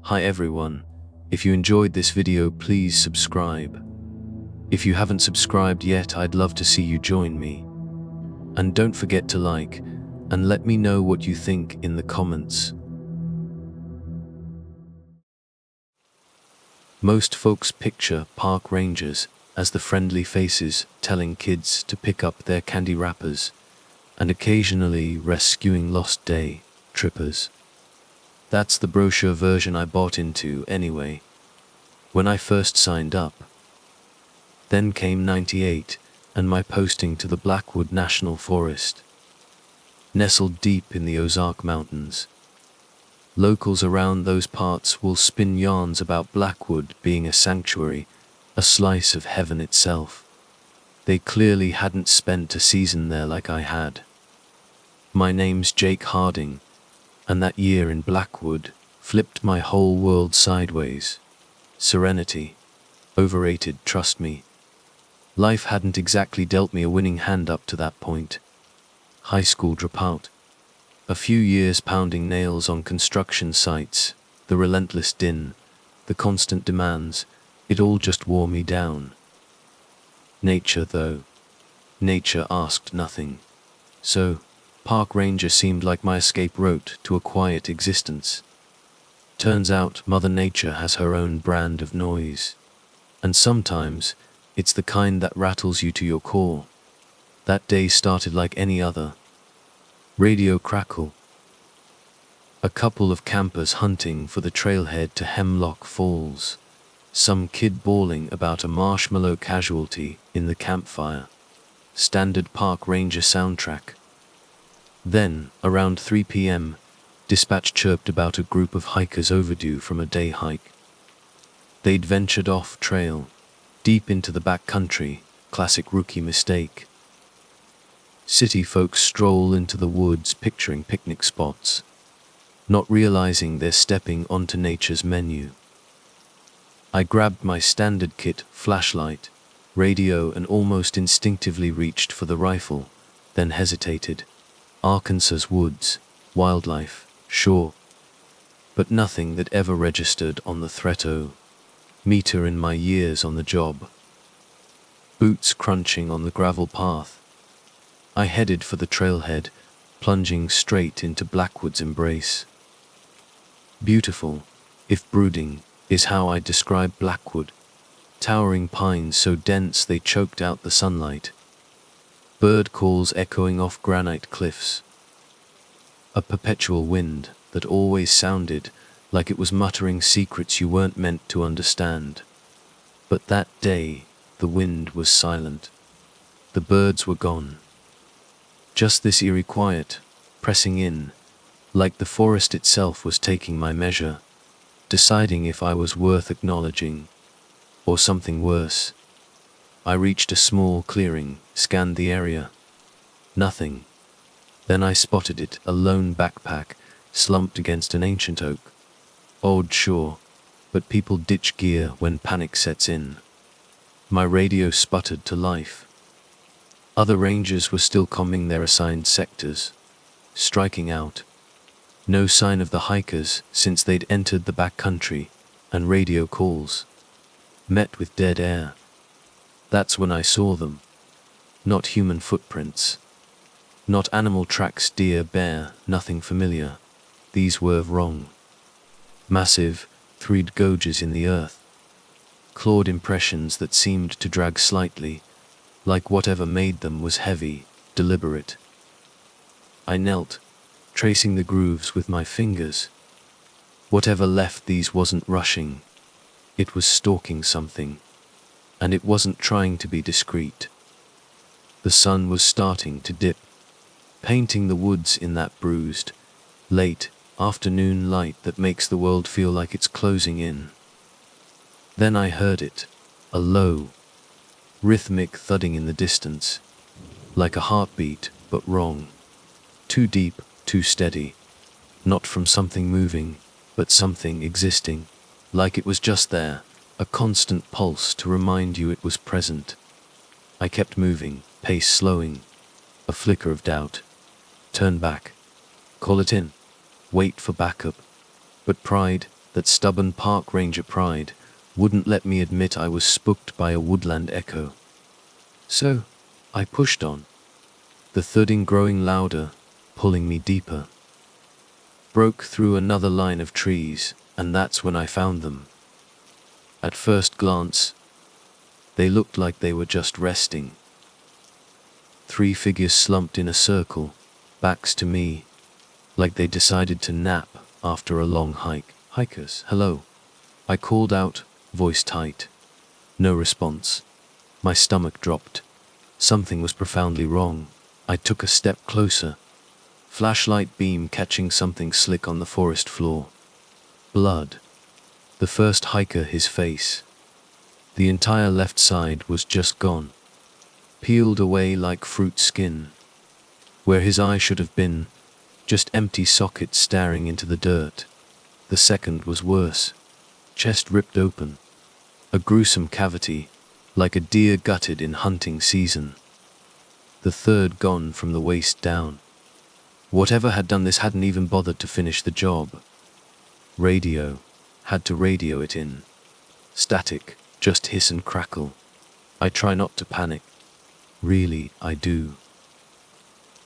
Hi everyone, if you enjoyed this video please subscribe. If you haven't subscribed yet, I'd love to see you join me. And don't forget to like and let me know what you think in the comments. Most folks picture park rangers as the friendly faces telling kids to pick up their candy wrappers and occasionally rescuing lost day trippers. That's the brochure version I bought into anyway, when I first signed up. Then came '98 and my posting to the Blackwood National Forest, nestled deep in the Ozark Mountains. Locals around those parts will spin yarns about Blackwood being a sanctuary, a slice of heaven itself. They clearly hadn't spent a season there like I had. My name's Jake Harding, and that year in Blackwood flipped my whole world sideways. Serenity. Overrated, trust me. Life hadn't exactly dealt me a winning hand up to that point. High school dropout. A few years pounding nails on construction sites, the relentless din, the constant demands, it all just wore me down. Nature though. Nature asked nothing. So, park ranger seemed like my escape route to a quiet existence. Turns out Mother Nature has her own brand of noise. And sometimes, it's the kind that rattles you to your core. That day started like any other. Radio crackle. A couple of campers hunting for the trailhead to Hemlock Falls. Some kid bawling about a marshmallow casualty in the campfire. Standard park ranger soundtrack. Then, around 3 p.m., dispatch chirped about a group of hikers overdue from a day hike. They'd ventured off trail, deep into the backcountry, classic rookie mistake. City folks stroll into the woods picturing picnic spots, not realizing they're stepping onto nature's menu. I grabbed my standard kit, flashlight, radio, and almost instinctively reached for the rifle, then hesitated. Arkansas's woods, wildlife, sure, but nothing that ever registered on the threat-o-meter in my years on the job. Boots crunching on the gravel path, I headed for the trailhead, plunging straight into Blackwood's embrace. Beautiful, if brooding, is how I describe Blackwood. Towering pines so dense they choked out the sunlight. Bird calls echoing off granite cliffs. A perpetual wind that always sounded like it was muttering secrets you weren't meant to understand. But that day, the wind was silent. The birds were gone. Just this eerie quiet, pressing in, like the forest itself was taking my measure, deciding if I was worth acknowledging, or something worse. I reached a small clearing, scanned the area. Nothing. Then I spotted it, a lone backpack, slumped against an ancient oak. Odd, sure, but people ditch gear when panic sets in. My radio sputtered to life. Other rangers were still combing their assigned sectors, striking out. No sign of the hikers since they'd entered the backcountry, and radio calls met with dead air. That's when I saw them. Not human footprints. Not animal tracks, deer, bear, nothing familiar. These were wrong. Massive, thread gouges in the earth. Clawed impressions that seemed to drag slightly, like whatever made them was heavy, deliberate. I knelt, tracing the grooves with my fingers. Whatever left these wasn't rushing. It was stalking something. And it wasn't trying to be discreet. The sun was starting to dip, painting the woods in that bruised, late afternoon light that makes the world feel like it's closing in. Then I heard it, a low, rhythmic thudding in the distance, like a heartbeat, but wrong. Too deep, too steady. Not from something moving, but something existing, like it was just there, a constant pulse to remind you it was present. I kept moving, pace slowing. A flicker of doubt. Turn back. Call it in. Wait for backup. But pride, that stubborn park ranger pride, wouldn't let me admit I was spooked by a woodland echo. So, I pushed on, the thudding growing louder, pulling me deeper. Broke through another line of trees, and that's when I found them. At first glance, they looked like they were just resting. 3 figures slumped in a circle, backs to me, like they decided to nap after a long hike. Hikers, hello. I called out, voice tight. No response. My stomach dropped. Something was profoundly wrong. I took a step closer. Flashlight beam catching something slick on the forest floor. Blood. The first hiker, his face. The entire left side was just gone. Peeled away like fruit skin. Where his eye should have been, just empty sockets staring into the dirt. The second was worse. Chest ripped open. A gruesome cavity, like a deer gutted in hunting season. The third gone from the waist down. Whatever had done this hadn't even bothered to finish the job. Radio. Had to radio it in. Static, just hiss and crackle. I try not to panic. Really, I do.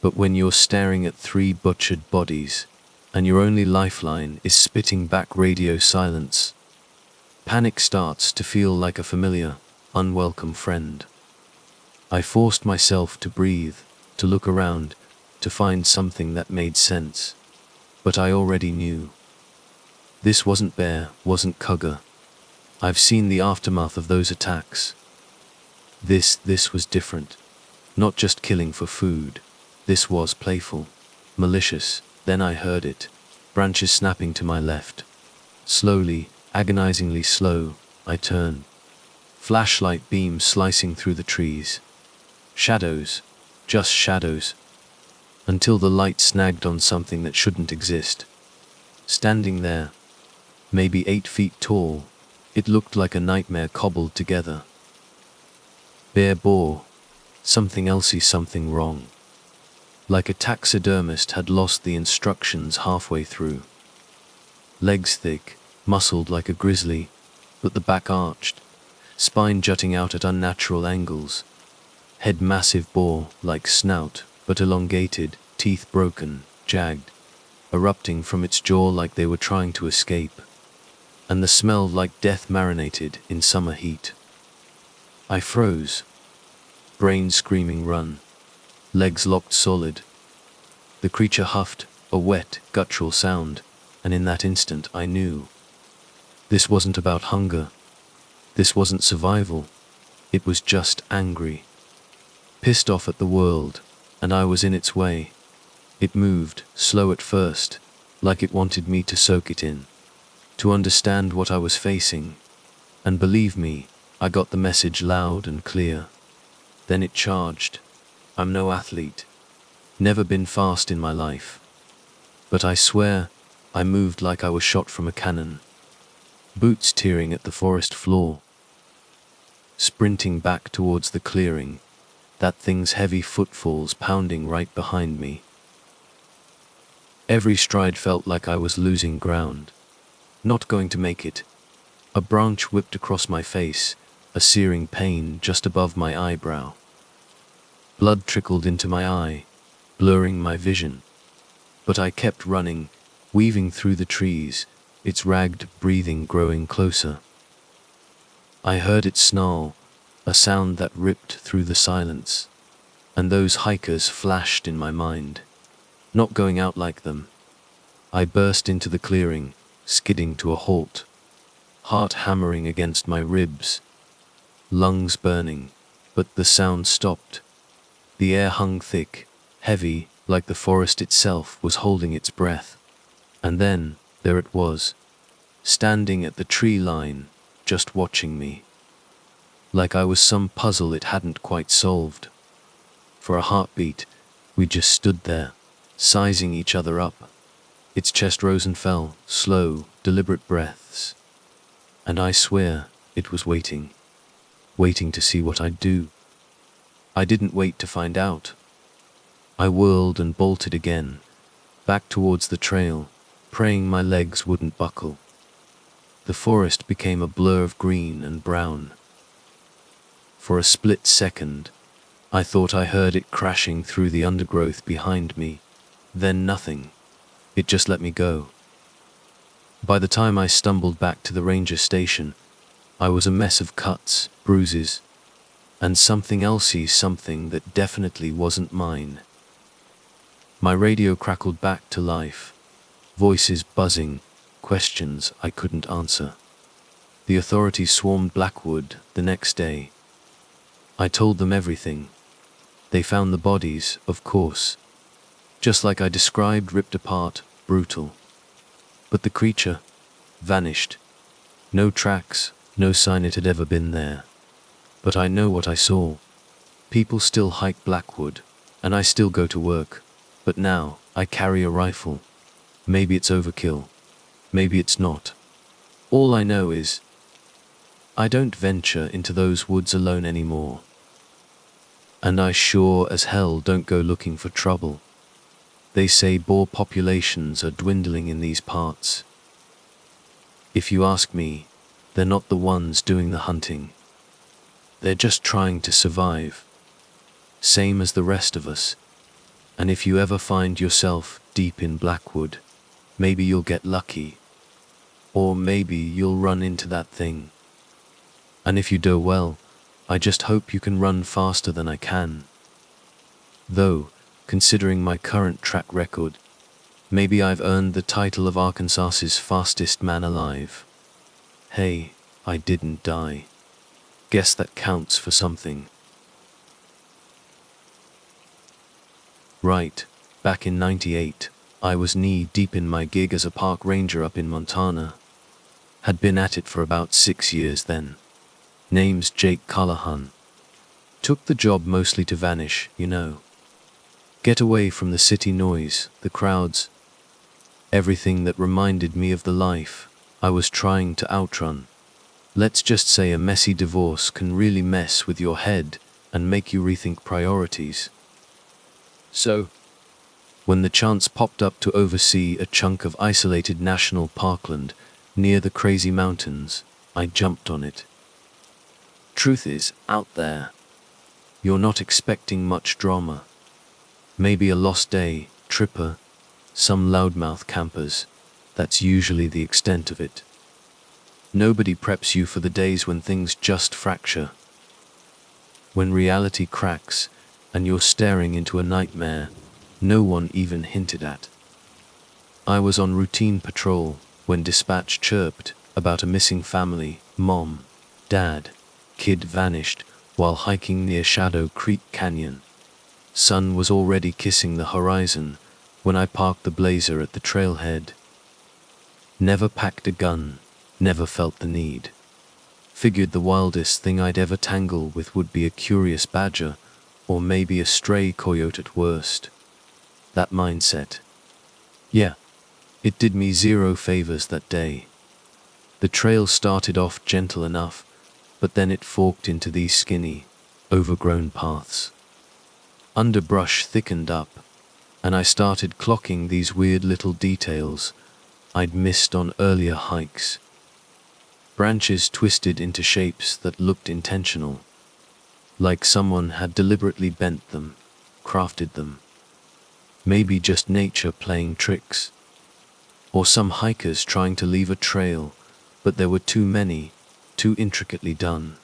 But when you're staring at 3 butchered bodies, and your only lifeline is spitting back radio silence, panic starts to feel like a familiar, unwelcome friend. I forced myself to breathe, to look around, to find something that made sense. But I already knew. This wasn't Bear, wasn't Cougar. I've seen the aftermath of those attacks. This was different. Not just killing for food. This was playful, malicious. Then I heard it. Branches snapping to my left. Slowly, agonizingly slow, I turn. Flashlight beam slicing through the trees. Shadows, just shadows. Until the light snagged on something that shouldn't exist. Standing there, maybe 8 feet tall, it looked like a nightmare cobbled together. Bare bore, something elsey, something wrong. Like a taxidermist had lost the instructions halfway through. Legs thick, muscled like a grizzly, but the back arched, spine jutting out at unnatural angles. Head massive bore, like snout, but elongated, teeth broken, jagged, erupting from its jaw like they were trying to escape. And the smell like death marinated in summer heat. I froze. Brain screaming run. Legs locked solid. The creature huffed, a wet, guttural sound, and in that instant I knew. This wasn't about hunger. This wasn't survival. It was just angry. Pissed off at the world, and I was in its way. It moved, slow at first, like it wanted me to soak it in, to understand what I was facing. And believe me, I got the message loud and clear. Then it charged. I'm no athlete. Never been fast in my life. But I swear, I moved like I was shot from a cannon. Boots tearing at the forest floor. Sprinting back towards the clearing, that thing's heavy footfalls pounding right behind me. Every stride felt like I was losing ground. Not going to make it. A branch whipped across my face, a searing pain just above my eyebrow. Blood trickled into my eye, blurring my vision. But I kept running, weaving through the trees, its ragged breathing growing closer. I heard it snarl, a sound that ripped through the silence. And those hikers flashed in my mind. Not going out like them. I burst into the clearing, skidding to a halt. Heart hammering against my ribs. Lungs burning, but the sound stopped. The air hung thick, heavy, like the forest itself was holding its breath. And then, there it was, standing at the tree line, just watching me. Like I was some puzzle it hadn't quite solved. For a heartbeat, we just stood there, sizing each other up. Its chest rose and fell, slow, deliberate breaths. And I swear, it was waiting. Waiting to see what I'd do. I didn't wait to find out. I whirled and bolted again, back towards the trail, praying my legs wouldn't buckle. The forest became a blur of green and brown. For a split second, I thought I heard it crashing through the undergrowth behind me. Then nothing. It just let me go. By the time I stumbled back to the ranger station, I was a mess of cuts, bruises, and something that definitely wasn't mine. My radio crackled back to life, voices buzzing, questions I couldn't answer. The authorities swarmed Blackwood the next day. I told them everything. They found the bodies, of course, just like I described, ripped apart, brutal. But the creature vanished. No tracks, no sign it had ever been there. But I know what I saw. People still hike Blackwood, and I still go to work. But now, I carry a rifle. Maybe it's overkill. Maybe it's not. All I know is, I don't venture into those woods alone anymore. And I sure as hell don't go looking for trouble. They say boar populations are dwindling in these parts. If you ask me, they're not the ones doing the hunting. They're just trying to survive. Same as the rest of us. And if you ever find yourself deep in Blackwood, maybe you'll get lucky. Or maybe you'll run into that thing. And if you do well, I just hope you can run faster than I can. Though, considering my current track record, maybe I've earned the title of Arkansas's fastest man alive. Hey, I didn't die. Guess that counts for something. Right, back in '98, I was knee-deep in my gig as a park ranger up in Montana. Had been at it for about 6 years then. Name's Jake Callahan. Took the job mostly to vanish, you know. Get away from the city noise, the crowds, everything that reminded me of the life I was trying to outrun. Let's just say a messy divorce can really mess with your head and make you rethink priorities. So, when the chance popped up to oversee a chunk of isolated national parkland near the crazy mountains, I jumped on it. Truth is, out there, you're not expecting much drama. Maybe a lost day, tripper, some loudmouth campers. That's usually the extent of it. Nobody preps you for the days when things just fracture. When reality cracks and you're staring into a nightmare no one even hinted at. I was on routine patrol when dispatch chirped about a missing family, mom, dad, kid vanished while hiking near Shadow Creek Canyon. Sun was already kissing the horizon when I parked the Blazer at the trailhead. Never packed a gun, never felt the need. Figured the wildest thing I'd ever tangle with would be a curious badger, or maybe a stray coyote at worst. That mindset. Yeah, it did me zero favors that day. The trail started off gentle enough, but then it forked into these skinny, overgrown paths. Underbrush thickened up, and I started clocking these weird little details I'd missed on earlier hikes. Branches twisted into shapes that looked intentional, like someone had deliberately bent them, crafted them. Maybe just nature playing tricks, or some hikers trying to leave a trail, but there were too many, too intricately done.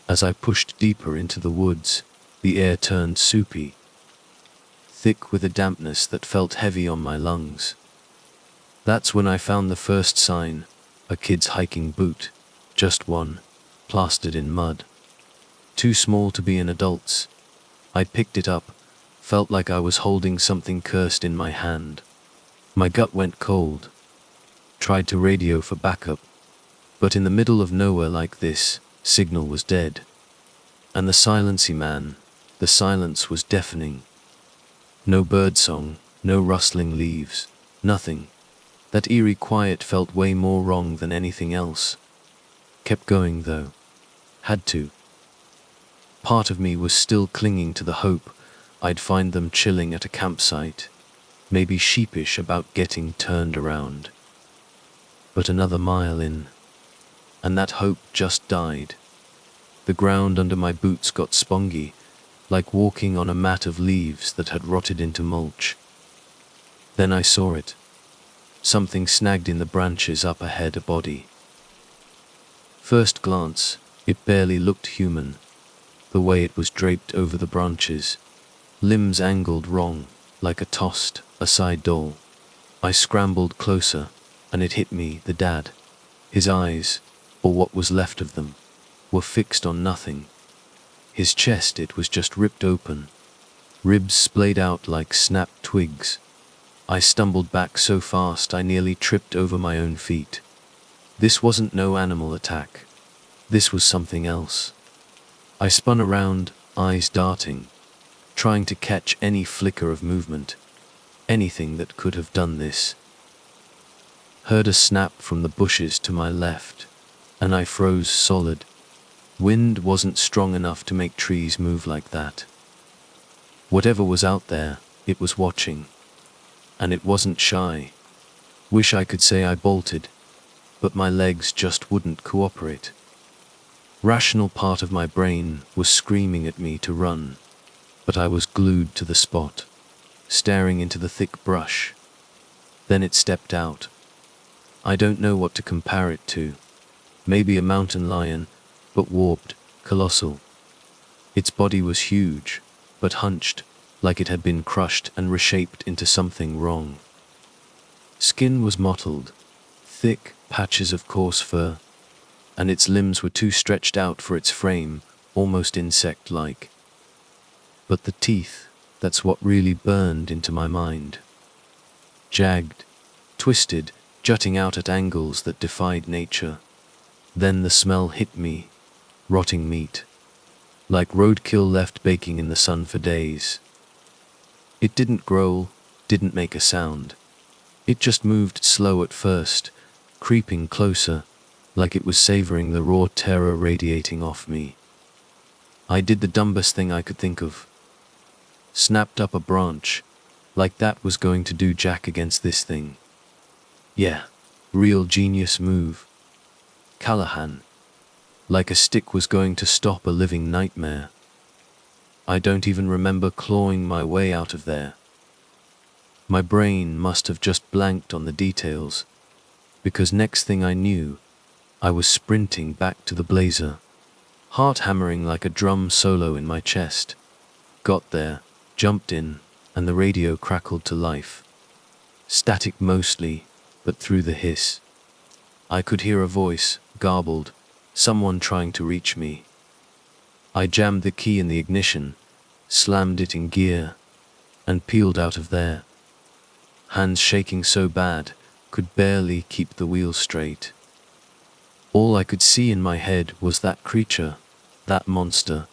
As I pushed deeper into the woods, the air turned soupy, thick with a dampness that felt heavy on my lungs. That's when I found the first sign, a kid's hiking boot, just one, plastered in mud. Too small to be an adult's. I picked it up, felt like I was holding something cursed in my hand. My gut went cold. Tried to radio for backup, but in the middle of nowhere like this, signal was dead. And the silence was deafening. No birdsong, no rustling leaves, nothing. That eerie quiet felt way more wrong than anything else. Kept going though. Had to. Part of me was still clinging to the hope I'd find them chilling at a campsite, maybe sheepish about getting turned around. but another mile in, and that hope just died. The ground under my boots got spongy, like walking on a mat of leaves that had rotted into mulch. Then I saw it. Something snagged in the branches up ahead, a body. First glance, it barely looked human, the way it was draped over the branches, limbs angled wrong, like a tossed aside doll. I scrambled closer, and it hit me, the dad. His eyes, or what was left of them, were fixed on nothing. His chest, it was just ripped open, ribs splayed out like snapped twigs. I stumbled back so fast I nearly tripped over my own feet. This wasn't no animal attack. This was something else. I spun around, eyes darting, trying to catch any flicker of movement, anything that could have done this. Heard a snap from the bushes to my left, and I froze solid. Wind wasn't strong enough to make trees move like that. Whatever was out there, it was watching. And it wasn't shy. Wish I could say I bolted, but my legs just wouldn't cooperate. Rational part of my brain was screaming at me to run, but I was glued to the spot, staring into the thick brush. Then it stepped out. I don't know what to compare it to. Maybe a mountain lion, but warped, colossal. Its body was huge, but hunched, like it had been crushed and reshaped into something wrong. Skin was mottled, thick patches of coarse fur, and its limbs were too stretched out for its frame, almost insect-like. But the teeth, that's what really burned into my mind. Jagged, twisted, jutting out at angles that defied nature. Then the smell hit me, rotting meat, like roadkill left baking in the sun for days. It didn't growl, didn't make a sound. It just moved slow at first, creeping closer, like it was savoring the raw terror radiating off me. I did the dumbest thing I could think of. Snapped up a branch, like that was going to do jack against this thing. Yeah, real genius move. Callahan. Like a stick was going to stop a living nightmare. I don't even remember clawing my way out of there. My brain must have just blanked on the details, because next thing I knew, I was sprinting back to the blazer, heart hammering like a drum solo in my chest. Got there, jumped in, and the radio crackled to life. Static mostly, but through the hiss, I could hear a voice, garbled, someone trying to reach me. I jammed the key in the ignition, slammed it in gear, and peeled out of there. Hands shaking so bad, could barely keep the wheel straight. All I could see in my head was that creature, that monster,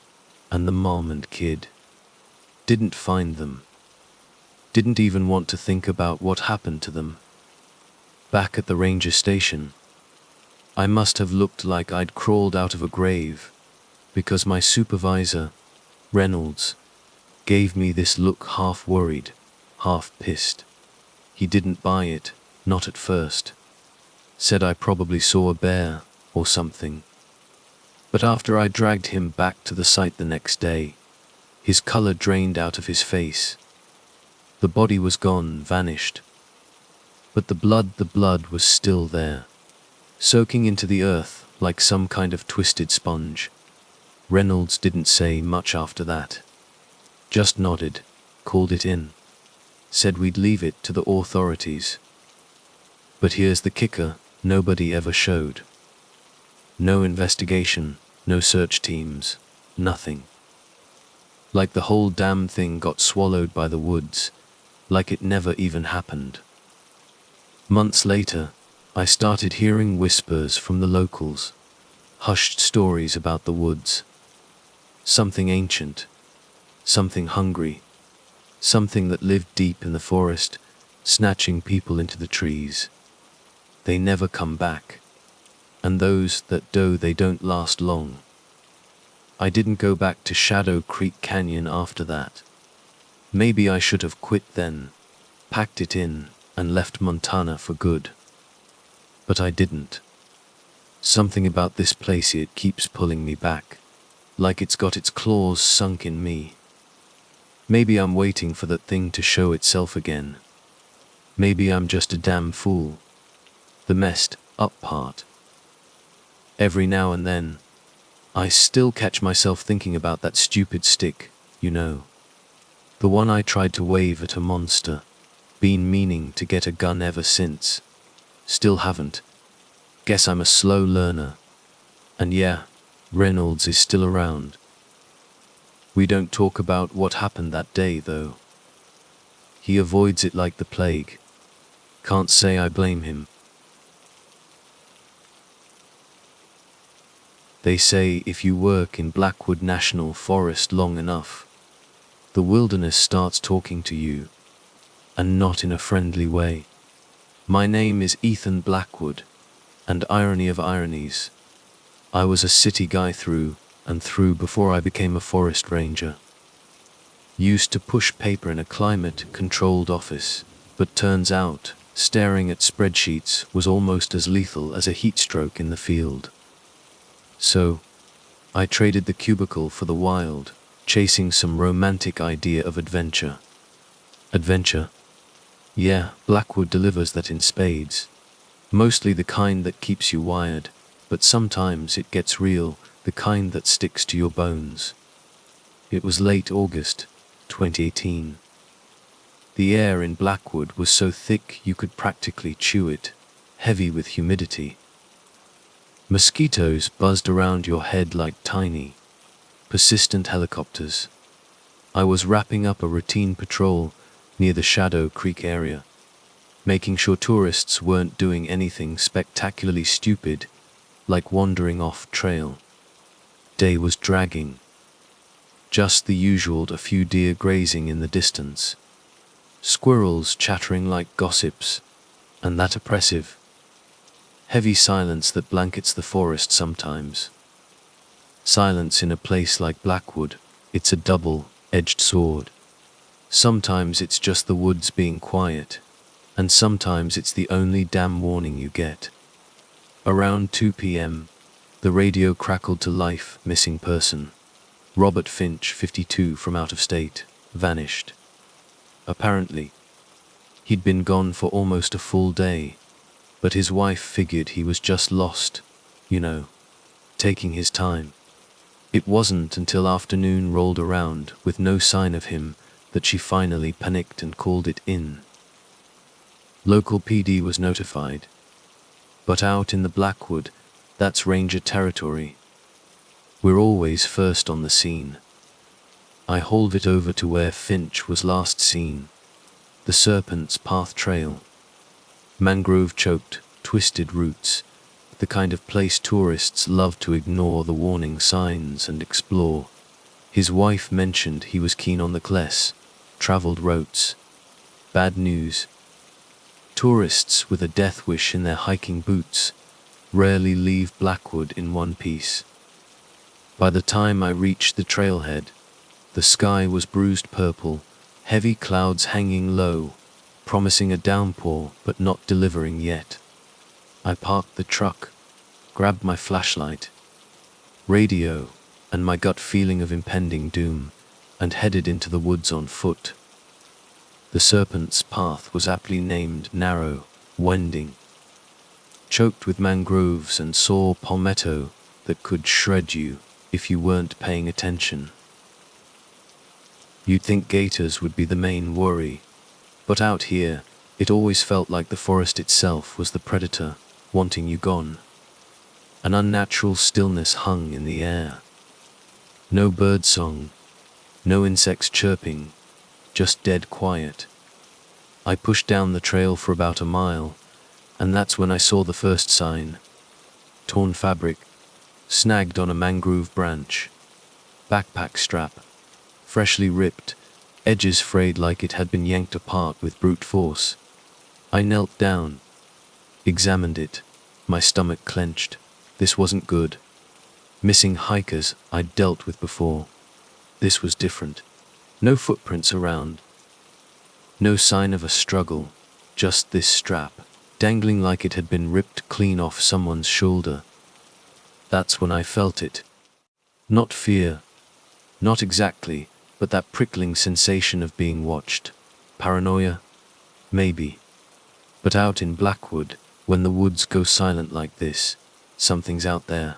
and the mom and kid. Didn't find them. Didn't even want to think about what happened to them. Back at the ranger station, I must have looked like I'd crawled out of a grave, because my supervisor, Reynolds, gave me this look, half worried, half pissed. He didn't buy it, not at first. Said I probably saw a bear or something. But after I dragged him back to the site the next day, his color drained out of his face. The body was gone, vanished. But the blood was still there, soaking into the earth like some kind of twisted sponge. Reynolds didn't say much after that. Just nodded, called it in. Said we'd leave it to the authorities. But here's the kicker, nobody ever showed. No investigation, no search teams, nothing. Like the whole damn thing got swallowed by the woods, like it never even happened. Months later, I started hearing whispers from the locals, hushed stories about the woods. Something ancient, something hungry, something that lived deep in the forest, snatching people into the trees. They never come back, and those that do, they don't last long. I didn't go back to Shadow Creek Canyon after that. Maybe I should have quit then, packed it in, and left Montana for good. But I didn't. Something about this place, it keeps pulling me back, like it's got its claws sunk in me. Maybe I'm waiting for that thing to show itself again. Maybe I'm just a damn fool. The messed up part. Every now and then, I still catch myself thinking about that stupid stick, you know. The one I tried to wave at a monster. Been meaning to get a gun ever since. Still haven't. Guess I'm a slow learner. And yeah, Reynolds is still around. We don't talk about what happened that day, though. He avoids it like the plague. Can't say I blame him. They say if you work in Blackwood National Forest long enough, the wilderness starts talking to you, and not in a friendly way. My name is Ethan Blackwood, and irony of ironies, I was a city guy through and through before I became a forest ranger. Used to push paper in a climate-controlled office, but turns out staring at spreadsheets was almost as lethal as a heat stroke in the field. So, I traded the cubicle for the wild, chasing some romantic idea of adventure. Adventure? Yeah, Blackwood delivers that in spades. Mostly the kind that keeps you wired, but sometimes it gets real, the kind that sticks to your bones. It was late August, 2018. The air in Blackwood was so thick you could practically chew it, heavy with humidity. Mosquitoes buzzed around your head like tiny, persistent helicopters. I was wrapping up a routine patrol near the Shadow Creek area, making sure tourists weren't doing anything spectacularly stupid, like wandering off trail. Day was dragging. Just the usual, a few deer grazing in the distance, squirrels chattering like gossips, and that oppressive, heavy silence that blankets the forest sometimes. Silence in a place like Blackwood, it's a double-edged sword. Sometimes it's just the woods being quiet, and sometimes it's the only damn warning you get. Around 2 p.m., the radio crackled to life. Missing person. Robert Finch, 52, from out of state, vanished. Apparently, he'd been gone for almost a full day, but his wife figured he was just lost, you know, taking his time. It wasn't until afternoon rolled around with no sign of him that she finally panicked and called it in. Local PD was notified, but out in the Blackwood, that's ranger territory. We're always first on the scene. I hauled it over to where Finch was last seen, the Serpent's Path Trail. Mangrove-choked, twisted roots, the kind of place tourists love to ignore the warning signs and explore. His wife mentioned he was keen on the less traveled routes. Bad news. Tourists with a death wish in their hiking boots rarely leave Blackwood in one piece. By the time I reached the trailhead, the sky was bruised purple, heavy clouds hanging low, promising a downpour but not delivering yet. I parked the truck, grabbed my flashlight, radio, and my gut feeling of impending doom, and headed into the woods on foot. The Serpent's Path was aptly named narrow, winding, choked with mangroves and saw palmetto that could shred you if you weren't paying attention. You'd think gators would be the main worry, but out here, it always felt like the forest itself was the predator, wanting you gone. An unnatural stillness hung in the air. No birdsong, no insects chirping, just dead quiet. I pushed down the trail for about a mile, and that's when I saw the first sign. Torn fabric, snagged on a mangrove branch. Backpack strap, freshly ripped, edges frayed like it had been yanked apart with brute force. I knelt down, examined it, my stomach clenched. This wasn't good. Missing hikers I'd dealt with before. This was different. No footprints around. No sign of a struggle, just this strap, dangling like it had been ripped clean off someone's shoulder. That's when I felt it. Not fear. Not exactly, but that prickling sensation of being watched. Paranoia? Maybe. But out in Blackwood, when the woods go silent like this, something's out there.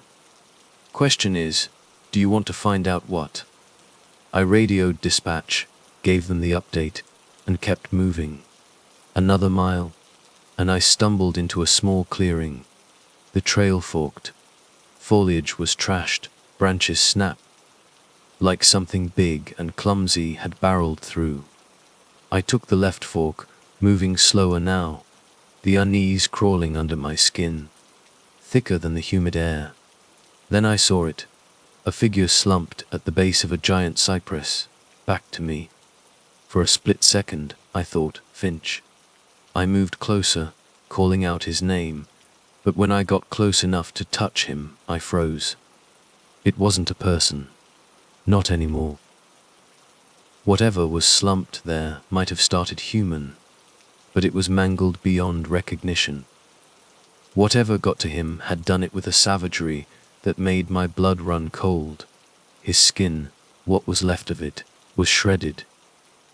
Question is, do you want to find out what? I radioed dispatch, gave them the update, and kept moving. Another mile, and I stumbled into a small clearing. The trail forked. Foliage was trashed, branches snapped, like something big and clumsy had barreled through. I took the left fork, moving slower now, the unease crawling under my skin, thicker than the humid air. Then I saw it, a figure slumped at the base of a giant cypress, back to me. For a split second, I thought, Finch. I moved closer, calling out his name, but when I got close enough to touch him, I froze. It wasn't a person. Not anymore. Whatever was slumped there might have started human, but it was mangled beyond recognition. Whatever got to him had done it with a savagery that made my blood run cold. His skin, what was left of it, was shredded,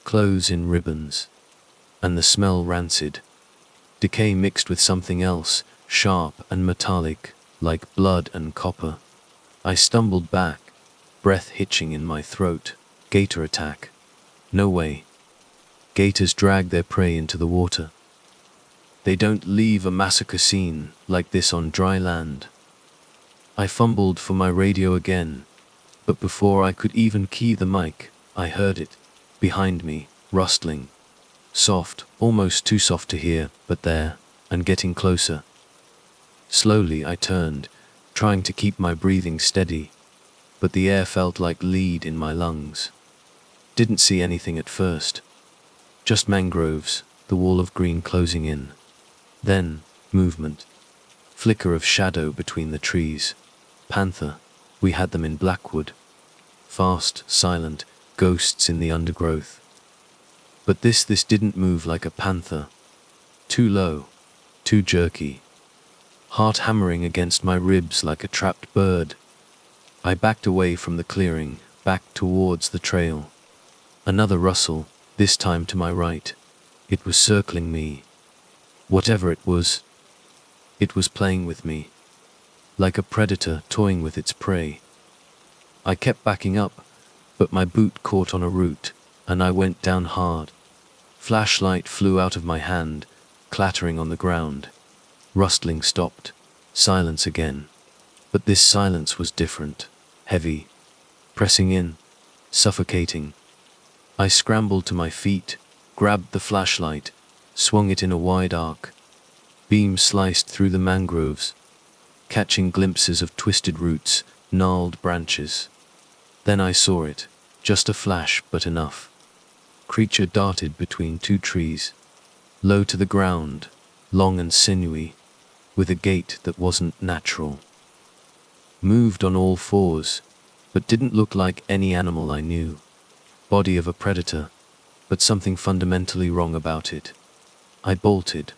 clothes in ribbons, and the smell rancid. Decay mixed with something else, sharp and metallic, like blood and copper. I stumbled back, breath hitching in my throat. Gator attack. No way. Gators drag their prey into the water. They don't leave a massacre scene like this on dry land. I fumbled for my radio again, but before I could even key the mic, I heard it, behind me, rustling. Soft, almost too soft to hear, but there, and getting closer. Slowly I turned, trying to keep my breathing steady, but the air felt like lead in my lungs. Didn't see anything at first. Just mangroves, the wall of green closing in. Then, movement. Flicker of shadow between the trees. Panther, we had them in Blackwood. Fast, silent, ghosts in the undergrowth. But this didn't move like a panther. Too low, too jerky. Heart hammering against my ribs like a trapped bird. I backed away from the clearing, back towards the trail. Another rustle, this time to my right. It was circling me. Whatever it was playing with me. Like a predator toying with its prey. I kept backing up, but my boot caught on a root, and I went down hard. Flashlight flew out of my hand, clattering on the ground. Rustling stopped. Silence again. But this silence was different. Heavy. Pressing in. Suffocating. I scrambled to my feet, grabbed the flashlight, swung it in a wide arc. Beam sliced through the mangroves, catching glimpses of twisted roots, gnarled branches. Then I saw it, just a flash but enough. Creature darted between two trees, low to the ground, long and sinewy, with a gait that wasn't natural. Moved on all fours, but didn't look like any animal I knew. Body of a predator, but something fundamentally wrong about it. I bolted.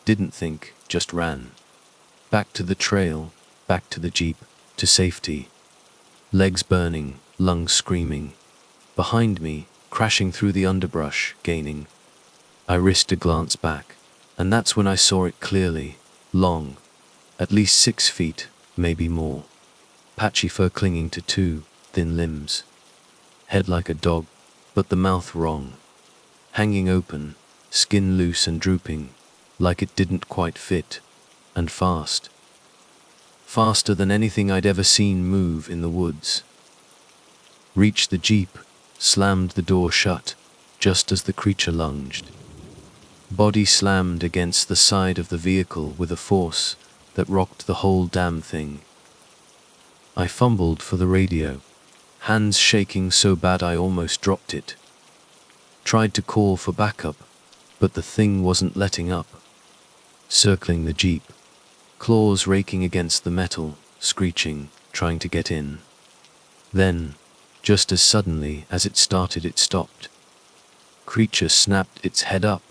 Didn't think, just ran. Back to the trail, back to the jeep, to safety. Legs burning, lungs screaming. Behind me, crashing through the underbrush, gaining. I risked a glance back, and that's when I saw it clearly. Long, at least 6 feet, maybe more. Patchy fur clinging to 2 thin limbs. Head like a dog, but the mouth wrong. Hanging open, skin loose and drooping, like it didn't quite fit, and fast. Faster than anything I'd ever seen move in the woods. Reached the jeep, slammed the door shut, just as the creature lunged. Body slammed against the side of the vehicle with a force that rocked the whole damn thing. I fumbled for the radio, hands shaking so bad I almost dropped it. Tried to call for backup, but the thing wasn't letting up. Circling the jeep, claws raking against the metal, screeching, trying to get in. Then, just as suddenly as it started, it stopped. Creature snapped its head up,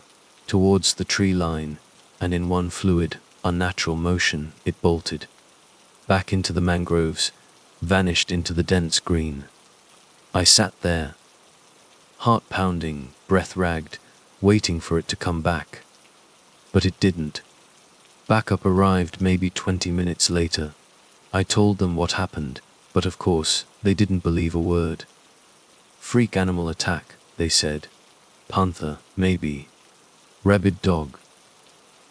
towards the tree line, and in one fluid, unnatural motion it bolted back into the mangroves, vanished into the dense green. I sat there, heart pounding, breath ragged, waiting for it to come back. But it didn't. Backup arrived maybe 20 minutes later. I told them what happened, but of course, they didn't believe a word. Freak animal attack, they said. Panther, maybe. Rabid dog.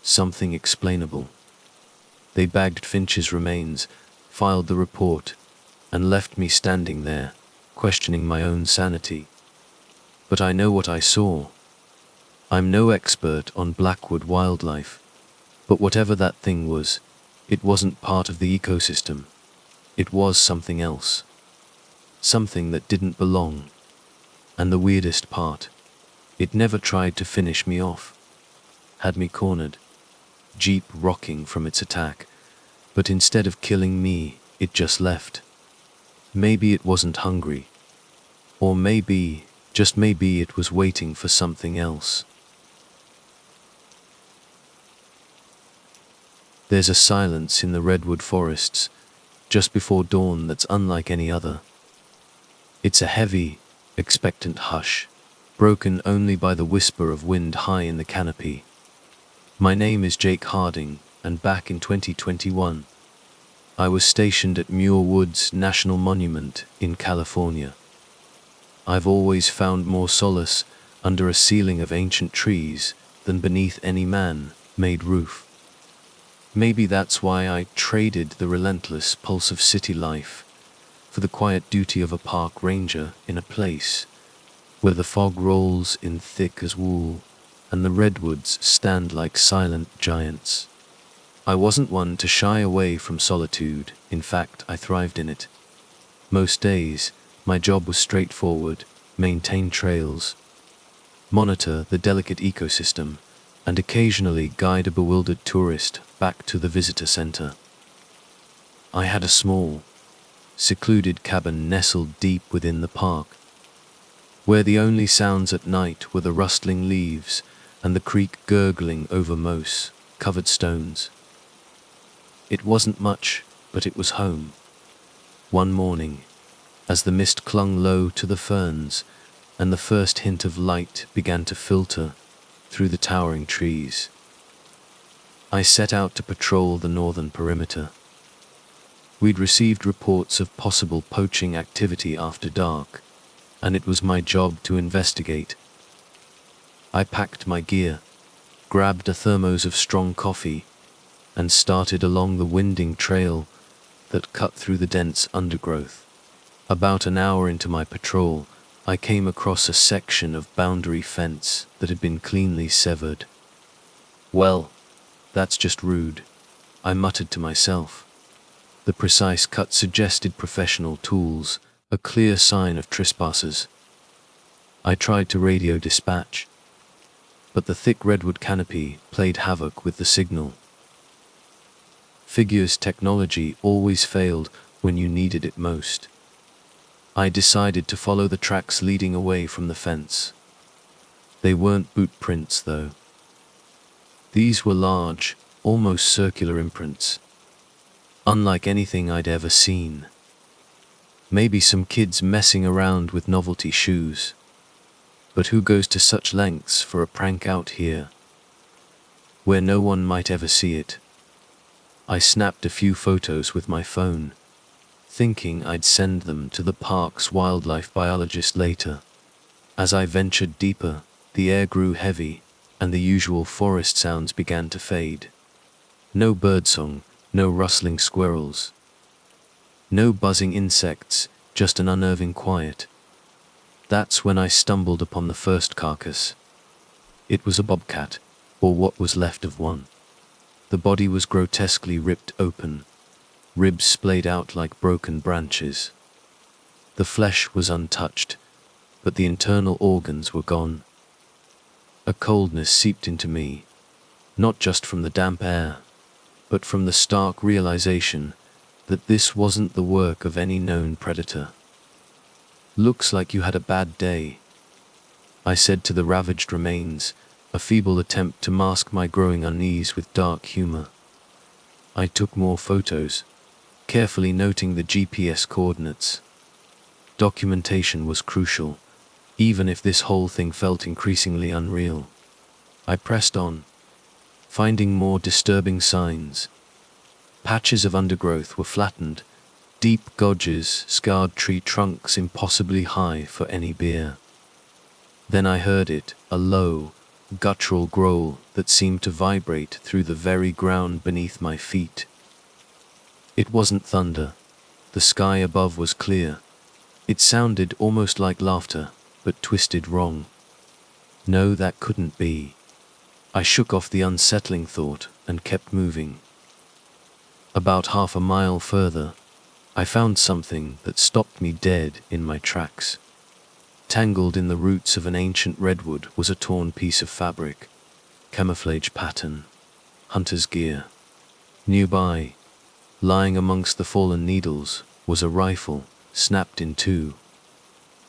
Something explainable. They bagged Finch's remains, filed the report, and left me standing there, questioning my own sanity. But I know what I saw. I'm no expert on Blackwood wildlife, but whatever that thing was, it wasn't part of the ecosystem. It was something else. Something that didn't belong. And the weirdest part, it never tried to finish me off. Had me cornered, Jeep rocking from its attack, but instead of killing me, it just left. Maybe it wasn't hungry. Or maybe, just maybe it was waiting for something else. There's a silence in the redwood forests, just before dawn that's unlike any other. It's a heavy, expectant hush, broken only by the whisper of wind high in the canopy. My name is Jake Harding, and back in 2021, I was stationed at Muir Woods National Monument in California. I've always found more solace under a ceiling of ancient trees than beneath any man-made roof. Maybe that's why I traded the relentless pulse of city life for the quiet duty of a park ranger in a place where the fog rolls in thick as wool and the redwoods stand like silent giants. I wasn't one to shy away from solitude. In fact, I thrived in it. Most days, my job was straightforward: maintain trails, monitor the delicate ecosystem, and occasionally guide a bewildered tourist back to the visitor center. I had a small, secluded cabin nestled deep within the park, where the only sounds at night were the rustling leaves and the creek gurgling over moss-covered stones. It wasn't much, but it was home. One morning, as the mist clung low to the ferns and the first hint of light began to filter through the towering trees, I set out to patrol the northern perimeter. We'd received reports of possible poaching activity after dark, and it was my job to investigate. I packed my gear, grabbed a thermos of strong coffee, and started along the winding trail that cut through the dense undergrowth. About an hour into my patrol, I came across a section of boundary fence that had been cleanly severed. "Well, that's just rude," I muttered to myself. The precise cut suggested professional tools, a clear sign of trespassers. I tried to radio dispatch, but the thick redwood canopy played havoc with the signal. Figure's technology always failed when you needed it most. I decided to follow the tracks leading away from the fence. They weren't boot prints, though. These were large, almost circular imprints, unlike anything I'd ever seen. Maybe some kids messing around with novelty shoes. But who goes to such lengths for a prank out here, where no one might ever see it? I snapped a few photos with my phone, thinking I'd send them to the park's wildlife biologist later. As I ventured deeper, the air grew heavy, and the usual forest sounds began to fade. No birdsong, no rustling squirrels, no buzzing insects, just an unnerving quiet. That's when I stumbled upon the first carcass. It was a bobcat, or what was left of one. The body was grotesquely ripped open, ribs splayed out like broken branches. The flesh was untouched, but the internal organs were gone. A coldness seeped into me, not just from the damp air, but from the stark realization that this wasn't the work of any known predator. "Looks like you had a bad day," I said to the ravaged remains a feeble attempt to mask my growing unease with dark humor. I took more photos, carefully noting the GPS coordinates. Documentation was crucial, even if this whole thing felt increasingly unreal. I pressed on, finding more disturbing signs. Patches of undergrowth were flattened, deep gorges scarred tree trunks impossibly high for any bear. Then I heard it, a low, guttural growl that seemed to vibrate through the very ground beneath my feet. It wasn't thunder. The sky above was clear. It sounded almost like laughter, but twisted wrong. No, that couldn't be. I shook off the unsettling thought and kept moving. About half a mile further, I found something that stopped me dead in my tracks. Tangled in the roots of an ancient redwood was a torn piece of fabric, camouflage pattern, hunter's gear. Nearby, lying amongst the fallen needles, was a rifle, snapped in two.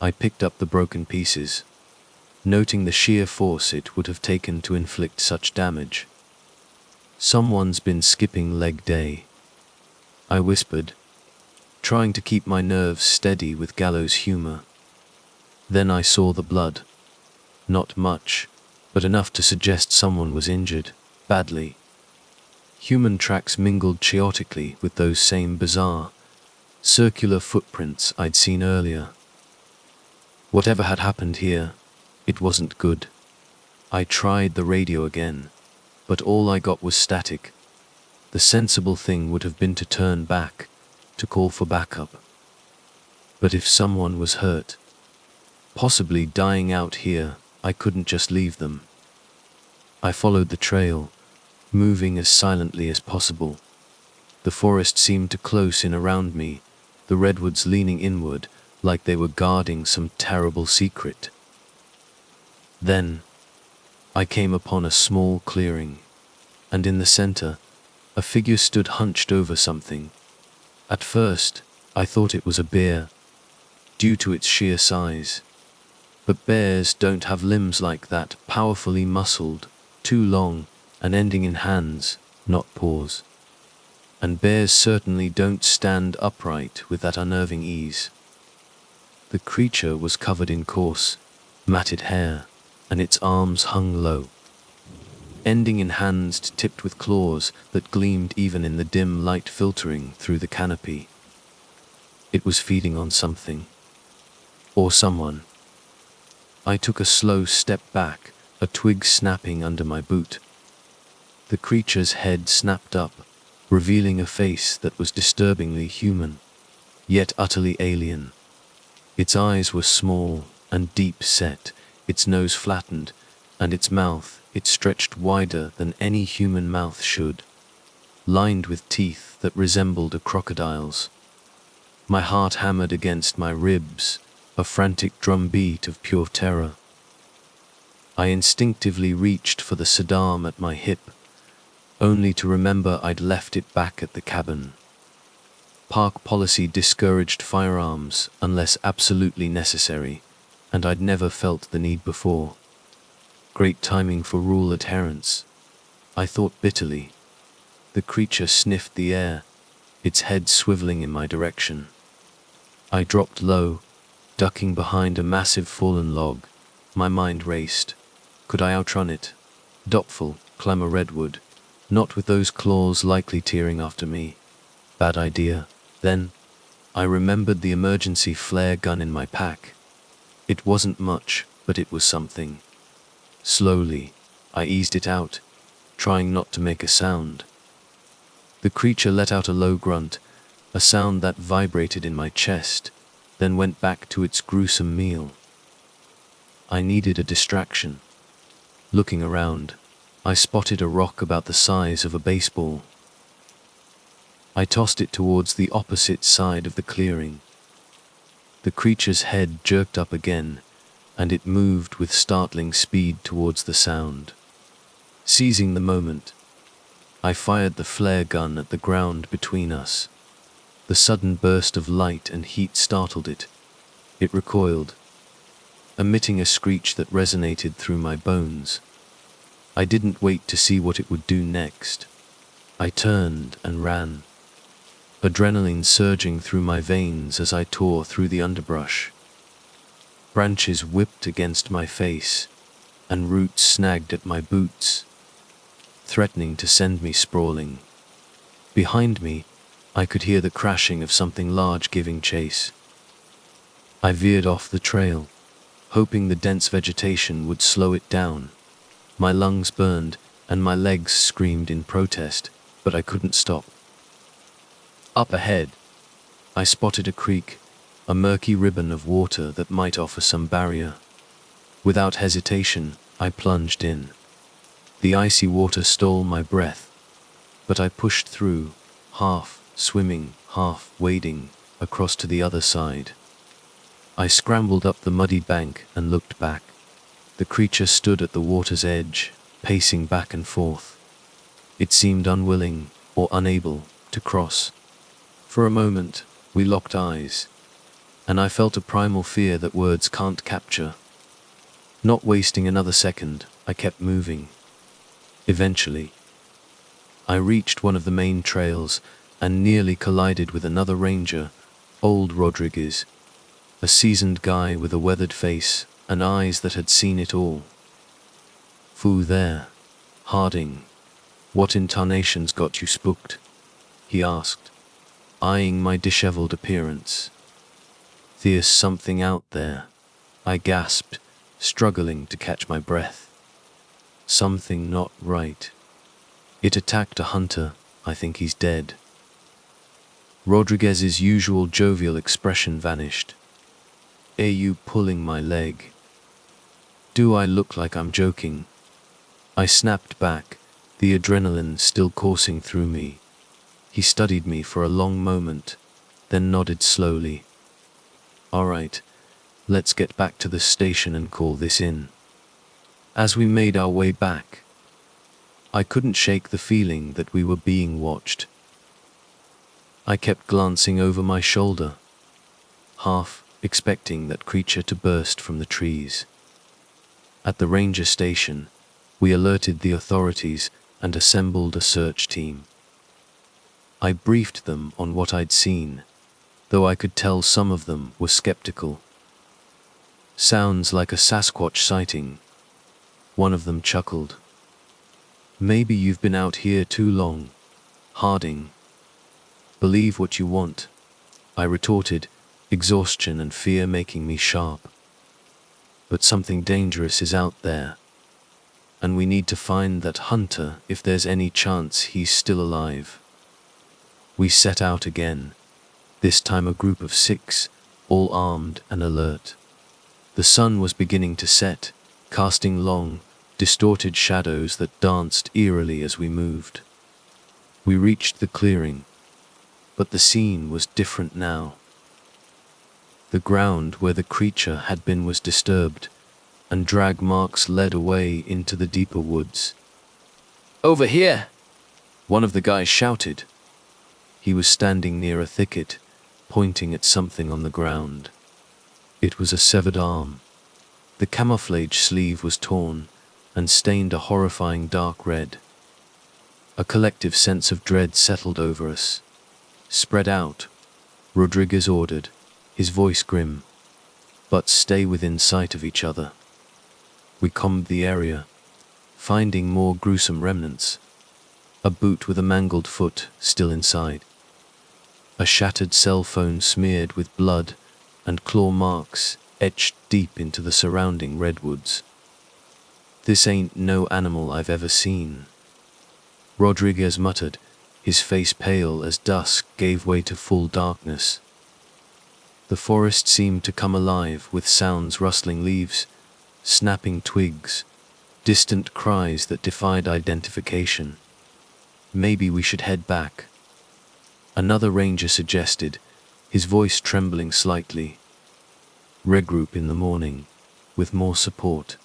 I picked up the broken pieces, noting the sheer force it would have taken to inflict such damage. "Someone's been skipping leg day," I whispered, trying to keep my nerves steady with gallows humor. Then I saw the blood. Not much, but enough to suggest someone was injured, badly. Human tracks mingled chaotically with those same bizarre, circular footprints I'd seen earlier. Whatever had happened here, it wasn't good. I tried the radio again, but all I got was static. The sensible thing would have been to turn back, to call for backup. But if someone was hurt, possibly dying out here, I couldn't just leave them. I followed the trail, moving as silently as possible. The forest seemed to close in around me, the redwoods leaning inward like they were guarding some terrible secret. Then, I came upon a small clearing, and in the center, a figure stood hunched over something. At first, I thought it was a bear, due to its sheer size. But bears don't have limbs like that, powerfully muscled, too long, and ending in hands, not paws. And bears certainly don't stand upright with that unnerving ease. The creature was covered in coarse, matted hair, and its arms hung low, ending in hands tipped with claws that gleamed even in the dim light filtering through the canopy. It was feeding on something. Or someone. I took a slow step back, a twig snapping under my boot. The creature's head snapped up, revealing a face that was disturbingly human, yet utterly alien. Its eyes were small and deep-set, its nose flattened, and its mouth, it stretched wider than any human mouth should, lined with teeth that resembled a crocodile's. My heart hammered against my ribs, a frantic drumbeat of pure terror. I instinctively reached for the sidearm at my hip, only to remember I'd left it back at the cabin. Park policy discouraged firearms unless absolutely necessary, and I'd never felt the need before. Great timing for rule adherence, I thought bitterly. The creature sniffed the air, its head swiveling in my direction. I dropped low, ducking behind a massive fallen log. My mind raced. Could I outrun it? Doubtful, climb a redwood, not with those claws likely tearing after me. Bad idea. Then, I remembered the emergency flare gun in my pack. It wasn't much, but it was something. Slowly, I eased it out, trying not to make a sound. The creature let out a low grunt, a sound that vibrated in my chest, then went back to its gruesome meal. I needed a distraction. Looking around, I spotted a rock about the size of a baseball. I tossed it towards the opposite side of the clearing. The creature's head jerked up again, and it moved with startling speed towards the sound. Seizing the moment, I fired the flare gun at the ground between us. The sudden burst of light and heat startled it. It recoiled, emitting a screech that resonated through my bones. I didn't wait to see what it would do next. I turned and ran, adrenaline surging through my veins as I tore through the underbrush. Branches whipped against my face, and roots snagged at my boots, threatening to send me sprawling. Behind me, I could hear the crashing of something large giving chase. I veered off the trail, hoping the dense vegetation would slow it down. My lungs burned, and my legs screamed in protest, but I couldn't stop. Up ahead, I spotted a creek, a murky ribbon of water that might offer some barrier. Without hesitation, I plunged in. The icy water stole my breath, but I pushed through, half swimming, half wading, across to the other side. I scrambled up the muddy bank and looked back. The creature stood at the water's edge, pacing back and forth. It seemed unwilling or unable to cross. For a moment, we locked eyes, and I felt a primal fear that words can't capture. Not wasting another second, I kept moving. Eventually, I reached one of the main trails and nearly collided with another ranger, old Rodriguez, a seasoned guy with a weathered face and eyes that had seen it all. "Foo there, Harding, what in tarnation's got you spooked?" he asked, eyeing my disheveled appearance. "There's something out there," I gasped, struggling to catch my breath. "Something not right. It attacked a hunter. I think he's dead." Rodriguez's usual jovial expression vanished. "Are you pulling my leg? Do I look like I'm joking?" I snapped back, the adrenaline still coursing through me. He studied me for a long moment, then nodded slowly. "All right, let's get back to the station and call this in." As we made our way back, I couldn't shake the feeling that we were being watched. I kept glancing over my shoulder, half expecting that creature to burst from the trees. At the ranger station, we alerted the authorities and assembled a search team. I briefed them on what I'd seen, though I could tell some of them were skeptical. "Sounds like a Sasquatch sighting," one of them chuckled. "Maybe you've been out here too long, Harding." "Believe what you want," I retorted, exhaustion and fear making me sharp. "But something dangerous is out there, and we need to find that hunter if there's any chance he's still alive." We set out again, this time a group of 6, all armed and alert. The sun was beginning to set, casting long, distorted shadows that danced eerily as we moved. We reached the clearing, but the scene was different now. The ground where the creature had been was disturbed, and drag marks led away into the deeper woods. "Over here!" one of the guys shouted. He was standing near a thicket, pointing at something on the ground. It was a severed arm. The camouflage sleeve was torn and stained a horrifying dark red. A collective sense of dread settled over us. "Spread out," Rodriguez ordered, his voice grim, "but stay within sight of each other." We combed the area, finding more gruesome remnants. A boot with a mangled foot still inside. A shattered cell phone smeared with blood and claw marks etched deep into the surrounding redwoods. "This ain't no animal I've ever seen," Rodriguez muttered, his face pale as dusk gave way to full darkness. The forest seemed to come alive with sounds: rustling leaves, snapping twigs, distant cries that defied identification. "Maybe we should head back," another ranger suggested, his voice trembling slightly. "Regroup in the morning, with more support."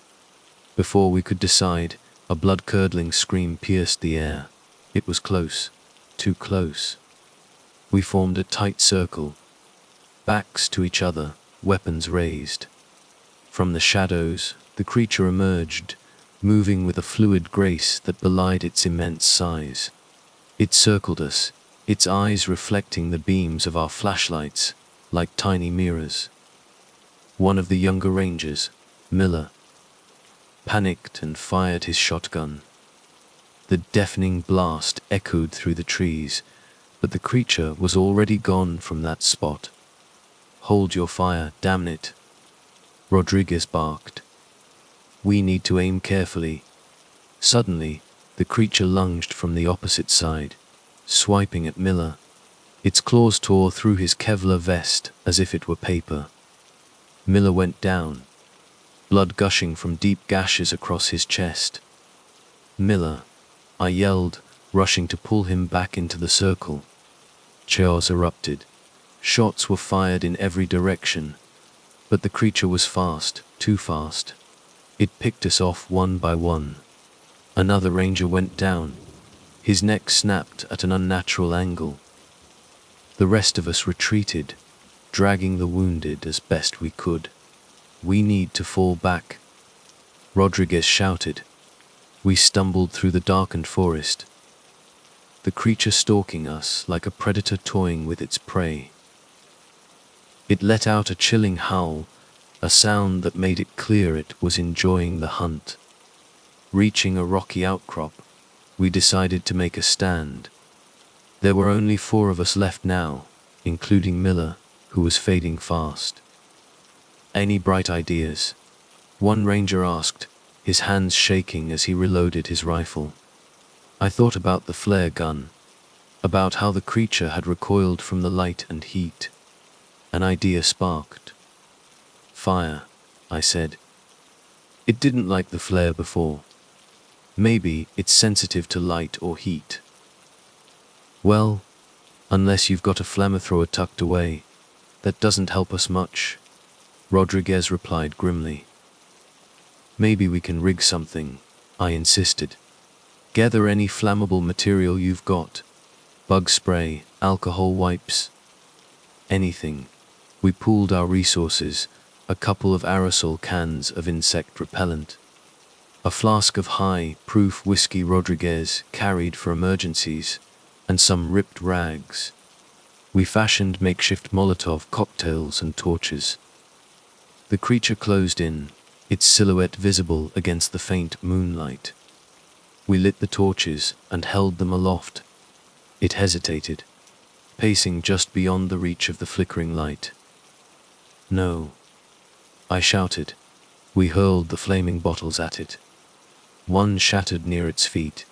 Before we could decide, a blood-curdling scream pierced the air. It was close, too close. We formed a tight circle, backs to each other, weapons raised. From the shadows, the creature emerged, moving with a fluid grace that belied its immense size. It circled us, its eyes reflecting the beams of our flashlights like tiny mirrors. One of the younger rangers, Miller, panicked and fired his shotgun. The deafening blast echoed through the trees, but the creature was already gone from that spot. "Hold your fire, damn it," Rodriguez barked. "We need to aim carefully." Suddenly, the creature lunged from the opposite side, swiping at Miller. Its claws tore through his Kevlar vest as if it were paper. Miller went down, blood gushing from deep gashes across his chest. "Miller," I yelled, rushing to pull him back into the circle. Chaos erupted. Shots were fired in every direction, but the creature was fast, too fast. It picked us off one by one. Another ranger went down. His neck snapped at an unnatural angle. The rest of us retreated, dragging the wounded as best we could. "We need to fall back," Rodriguez shouted. We stumbled through the darkened forest, the creature stalking us like a predator toying with its prey. It let out a chilling howl, a sound that made it clear it was enjoying the hunt. Reaching a rocky outcrop, we decided to make a stand. There were only 4 of us left now, including Miller, who was fading fast. "Any bright ideas?" one ranger asked, his hands shaking as he reloaded his rifle. I thought about the flare gun, about how the creature had recoiled from the light and heat. An idea sparked. "Fire," I said. "It didn't like the flare before. Maybe it's sensitive to light or heat." "Well, unless you've got a flamethrower tucked away, that doesn't help us much," Rodriguez replied grimly. "Maybe we can rig something," I insisted. "Gather any flammable material you've got. Bug spray, alcohol wipes, anything." We pooled our resources, a couple of aerosol cans of insect repellent, a flask of high-proof whiskey Rodriguez carried for emergencies, and some ripped rags. We fashioned makeshift Molotov cocktails and torches. The creature closed in, its silhouette visible against the faint moonlight. We lit the torches and held them aloft. It hesitated, pacing just beyond the reach of the flickering light. "No," I shouted. We hurled the flaming bottles at it. One shattered near its feet,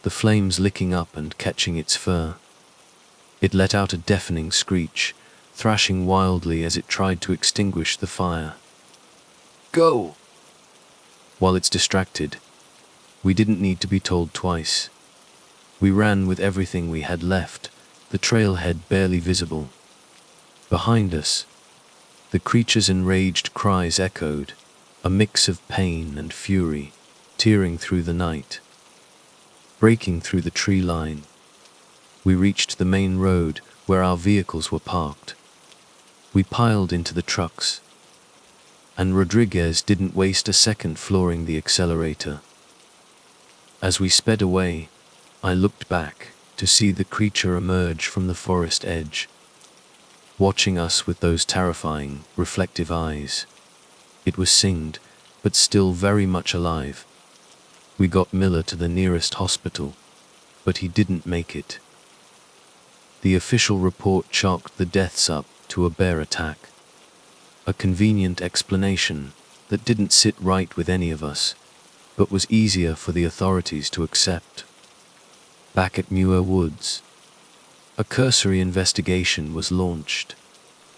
the flames licking up and catching its fur. It let out a deafening screech, thrashing wildly as it tried to extinguish the fire. "Go!" While it's distracted, we didn't need to be told twice. We ran with everything we had left, the trailhead barely visible. Behind us, the creature's enraged cries echoed, a mix of pain and fury, tearing through the night. Breaking through the tree line, we reached the main road where our vehicles were parked. We piled into the trucks, and Rodriguez didn't waste a second flooring the accelerator. As we sped away, I looked back to see the creature emerge from the forest edge, watching us with those terrifying, reflective eyes. It was singed, but still very much alive. We got Miller to the nearest hospital, but he didn't make it. The official report chalked the deaths up to a bear attack. A convenient explanation that didn't sit right with any of us, but was easier for the authorities to accept. Back at Muir Woods, a cursory investigation was launched,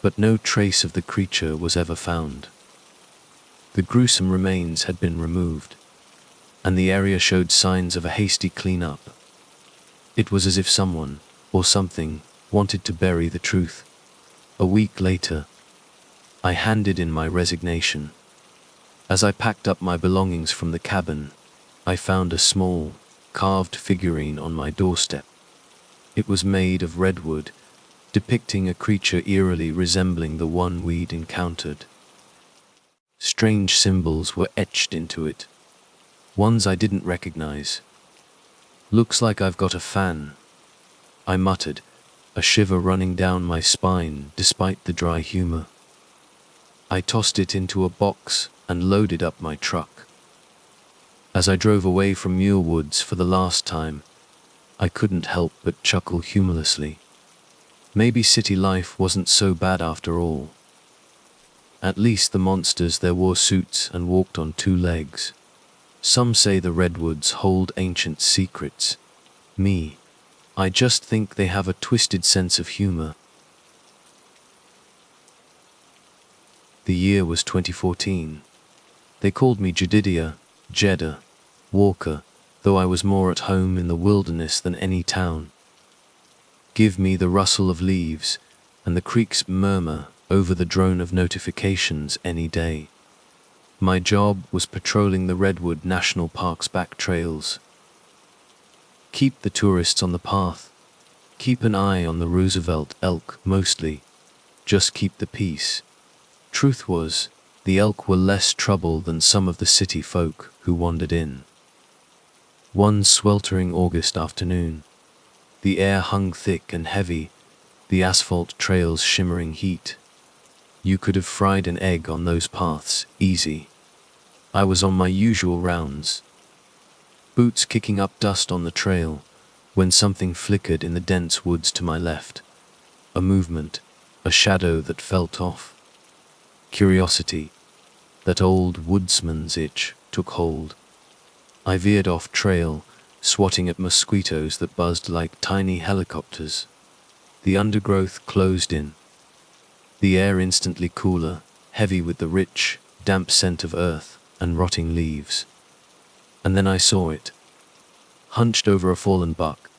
but no trace of the creature was ever found. The gruesome remains had been removed, and the area showed signs of a hasty cleanup. It was as if someone, or something, wanted to bury the truth. A week later, I handed in my resignation. As I packed up my belongings from the cabin, I found a small, carved figurine on my doorstep. It was made of redwood, depicting a creature eerily resembling the one we'd encountered. Strange symbols were etched into it. ones I didn't recognize. "Looks like I've got a fan," I muttered, a shiver running down my spine despite the dry humor. I tossed it into a box and loaded up my truck. As I drove away from Mulewoods for the last time, I couldn't help but chuckle humorlessly. Maybe city life wasn't so bad after all. At least the monsters there wore suits and walked on two legs. Some say the redwoods hold ancient secrets. Me, I just think they have a twisted sense of humor. The year was 2014. They called me Jedidiah, Jeddah, Walker, though I was more at home in the wilderness than any town. Give me the rustle of leaves and the creek's murmur over the drone of notifications any day. My job was patrolling the Redwood National Park's back trails. Keep the tourists on the path. Keep an eye on the Roosevelt elk mostly. Just keep the peace. Truth was, the elk were less trouble than some of the city folk who wandered in. One sweltering August afternoon, the air hung thick and heavy, the asphalt trails shimmering heat. You could have fried an egg on those paths, easy. I was on my usual rounds, boots kicking up dust on the trail, when something flickered in the dense woods to my left. A movement, a shadow that felt off. Curiosity, that old woodsman's itch, took hold. I veered off trail, swatting at mosquitoes that buzzed like tiny helicopters. The undergrowth closed in. The air instantly cooler, heavy with the rich, damp scent of earth and rotting leaves. And then I saw it. Hunched over a fallen buck,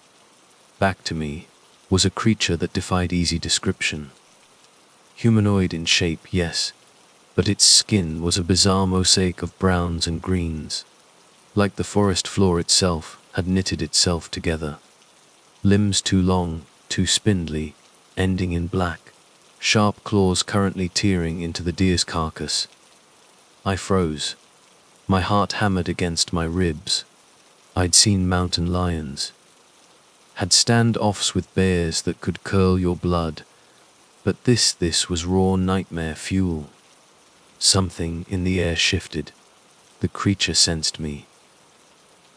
back to me, was a creature that defied easy description. Humanoid in shape, yes, but its skin was a bizarre mosaic of browns and greens. Like the forest floor itself had knitted itself together. Limbs too long, too spindly, ending in black. Sharp claws currently tearing into the deer's carcass. I froze. My heart hammered against my ribs. I'd seen mountain lions. Had standoffs with bears that could curl your blood. But this was raw nightmare fuel. Something in the air shifted. The creature sensed me.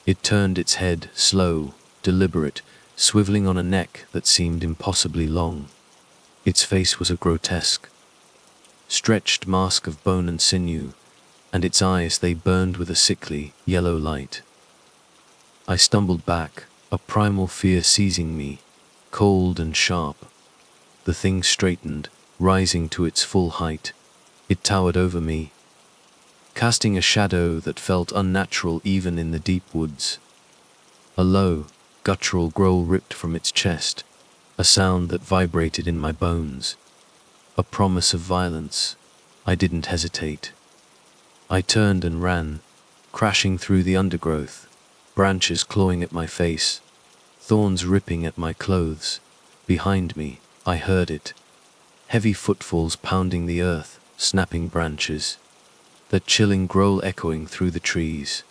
It turned its head, slow, deliberate, swiveling on a neck that seemed impossibly long. Its face was a grotesque, stretched mask of bone and sinew, and its eyes, they burned with a sickly, yellow light. I stumbled back, a primal fear seizing me, cold and sharp. The thing straightened, rising to its full height. It towered over me, casting a shadow that felt unnatural even in the deep woods. A low, guttural growl ripped from its chest, a sound that vibrated in my bones. A promise of violence. I didn't hesitate. I turned and ran, crashing through the undergrowth, branches clawing at my face, thorns ripping at my clothes. Behind me, I heard it. Heavy footfalls pounding the earth, snapping branches. That chilling growl echoing through the trees.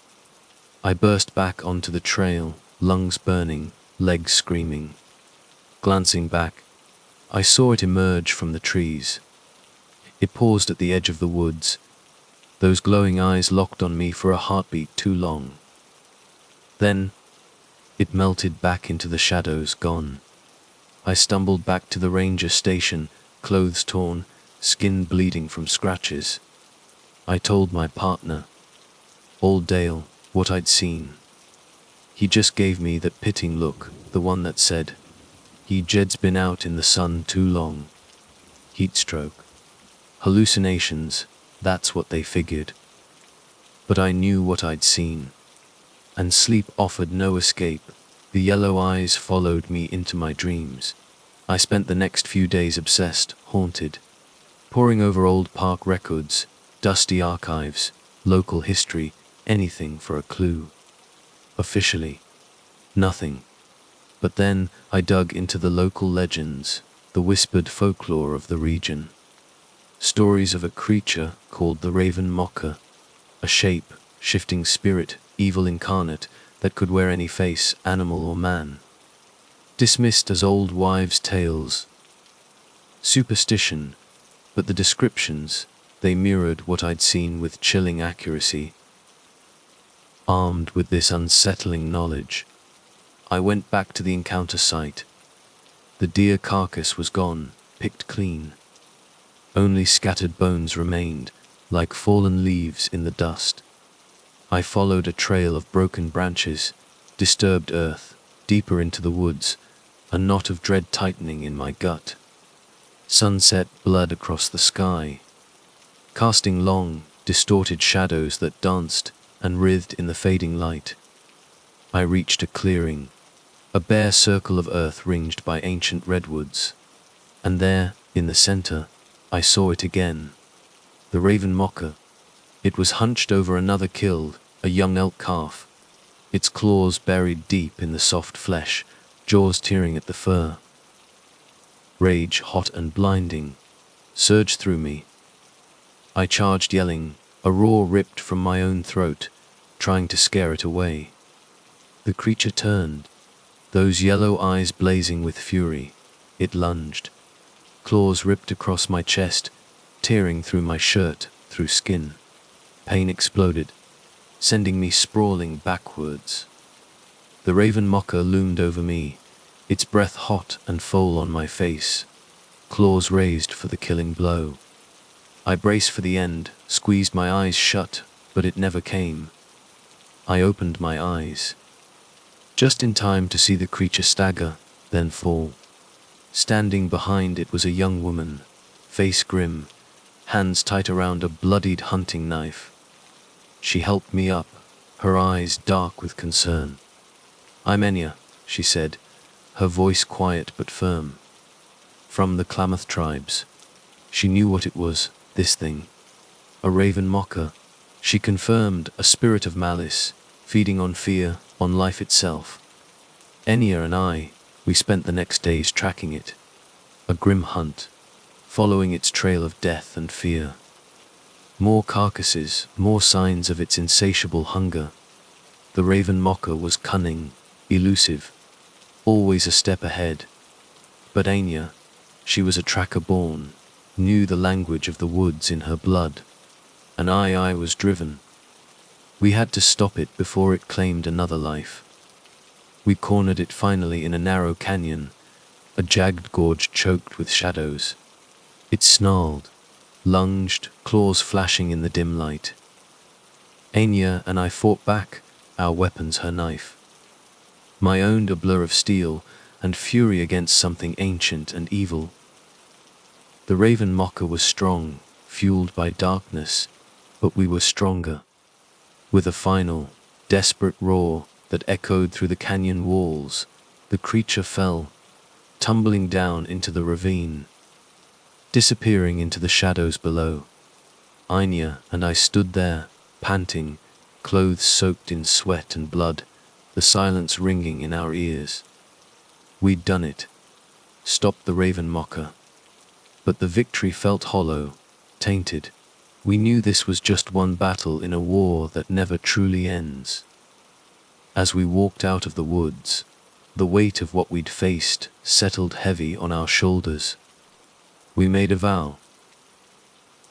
I burst back onto the trail, lungs burning, legs screaming. Glancing back, I saw it emerge from the trees. It paused at the edge of the woods, those glowing eyes locked on me for a heartbeat too long. Then, it melted back into the shadows, gone. I stumbled back to the ranger station, clothes torn, skin bleeding from scratches. I told my partner, old Dale, what I'd seen. He just gave me that pitying look, the one that said, Jed's been out in the sun too long. Heat stroke. Hallucinations, that's what they figured. But I knew what I'd seen. And sleep offered no escape. The yellow eyes followed me into my dreams. I spent the next few days obsessed, haunted, poring over old park records, dusty archives, local history, anything for a clue. Officially, nothing. But then I dug into the local legends, the whispered folklore of the region. Stories of a creature called the Raven Mocker, a shape-shifting spirit evil incarnate that could wear any face, animal or man. Dismissed as old wives' tales, superstition, but the descriptions, they mirrored what I'd seen with chilling accuracy. Armed with this unsettling knowledge, I went back to the encounter site. The deer carcass was gone, picked clean. Only scattered bones remained, like fallen leaves in the dust. I followed a trail of broken branches, disturbed earth, deeper into the woods, a knot of dread tightening in my gut. Sunset blurred across the sky, casting long, distorted shadows that danced and writhed in the fading light. I reached a clearing, a bare circle of earth ringed by ancient redwoods. And there, in the center, I saw it again. The raven mocker. It was hunched over another killed, a young elk calf, its claws buried deep in the soft flesh, jaws tearing at the fur. Rage, hot and blinding, surged through me. I charged yelling, a roar ripped from my own throat, trying to scare it away. The creature turned, those yellow eyes blazing with fury. It lunged. Claws ripped across my chest, tearing through my shirt, through skin. Pain exploded, sending me sprawling backwards. The raven mocker loomed over me, its breath hot and foul on my face, claws raised for the killing blow. I braced for the end, squeezed my eyes shut, but it never came. I opened my eyes, just in time to see the creature stagger, then fall. Standing behind it was a young woman, face grim, hands tight around a bloodied hunting knife. She helped me up, her eyes dark with concern. "I'm Enya," she said, her voice quiet but firm. "From the Klamath tribes." She knew what it was, this thing. A raven mocker. She confirmed, a spirit of malice, feeding on fear, on life itself. Enya and I, we spent the next days tracking it. A grim hunt, following its trail of death and fear. More carcasses, more signs of its insatiable hunger. The raven mocker was cunning, elusive, always a step ahead. But Enya, she was a tracker born, knew the language of the woods in her blood. And I was driven. We had to stop it before it claimed another life. We cornered it finally in a narrow canyon, a jagged gorge choked with shadows. It snarled, lunged, claws flashing in the dim light. Enya and I fought back, our weapons her knife. My own a blur of steel and fury against something ancient and evil. The raven mocker was strong, fueled by darkness, but we were stronger. With a final, desperate roar that echoed through the canyon walls, the creature fell, tumbling down into the ravine, disappearing into the shadows below. Enya and I stood there, panting, clothes soaked in sweat and blood, the silence ringing in our ears. We'd done it, stopped the raven mocker. But the victory felt hollow, tainted. We knew this was just one battle in a war that never truly ends. As we walked out of the woods, the weight of what we'd faced settled heavy on our shoulders. We made a vow,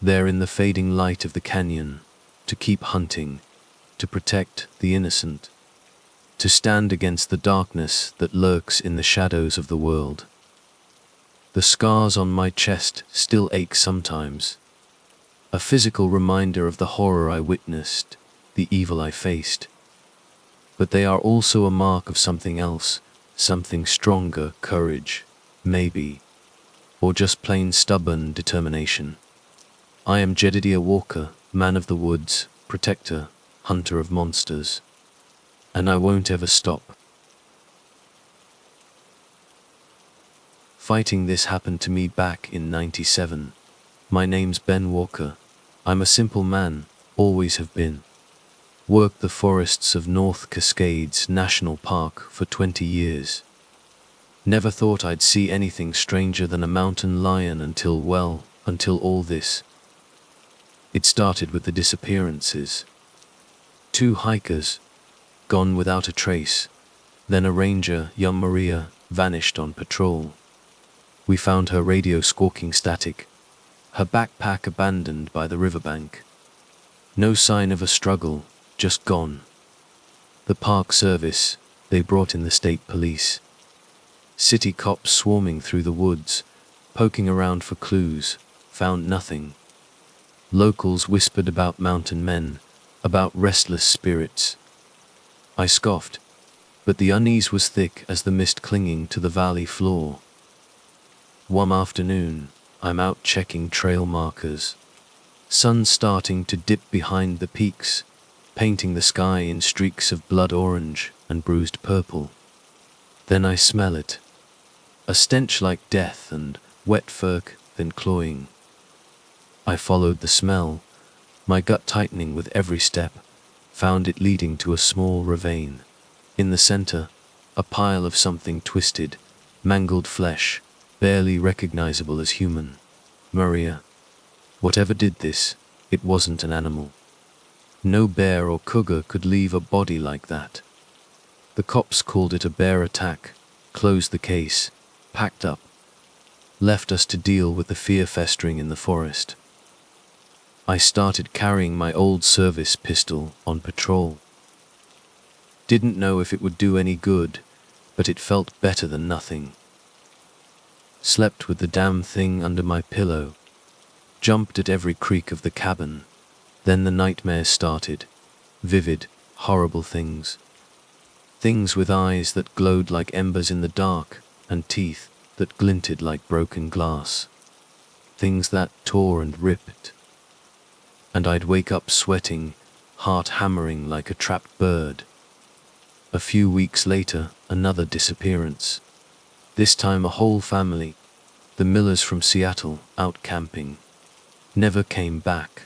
there in the fading light of the canyon, to keep hunting, to protect the innocent, to stand against the darkness that lurks in the shadows of the world. The scars on my chest still ache sometimes, a physical reminder of the horror I witnessed, the evil I faced. But they are also a mark of something else, something stronger, courage, maybe, or just plain stubborn determination. I am Jedediah Walker, man of the woods, protector, hunter of monsters. And I won't ever stop. Fighting this happened to me back in '97. My name's Ben Walker. I'm a simple man, always have been. Worked the forests of North Cascades National Park for 20 years. Never thought I'd see anything stranger than a mountain lion until all this. It started with the disappearances. 2 hikers, gone without a trace. Then a ranger, young Maria, vanished on patrol. We found her radio squawking static, her backpack abandoned by the riverbank. No sign of a struggle, just gone. The park service, they brought in the state police. City cops swarming through the woods, poking around for clues, found nothing. Locals whispered about mountain men, about restless spirits. I scoffed, but the unease was thick as the mist clinging to the valley floor. One afternoon, I'm out checking trail markers. Sun starting to dip behind the peaks, painting the sky in streaks of blood orange and bruised purple. Then I smell it. A stench like death and wet fur, then cloying. I followed the smell, my gut tightening with every step, found it leading to a small ravine. In the center, a pile of something twisted, mangled flesh, barely recognizable as human. Maria. Whatever did this, it wasn't an animal. No bear or cougar could leave a body like that. The cops called it a bear attack, closed the case, packed up, left us to deal with the fear festering in the forest. I started carrying my old service pistol on patrol. Didn't know if it would do any good, but it felt better than nothing. Slept with the damn thing under my pillow, jumped at every creak of the cabin. Then the nightmares started, vivid, horrible things. Things with eyes that glowed like embers in the dark, and teeth that glinted like broken glass. Things that tore and ripped. And I'd wake up sweating, heart hammering like a trapped bird. A few weeks later, another disappearance. This time a whole family, the Millers from Seattle, out camping. Never came back.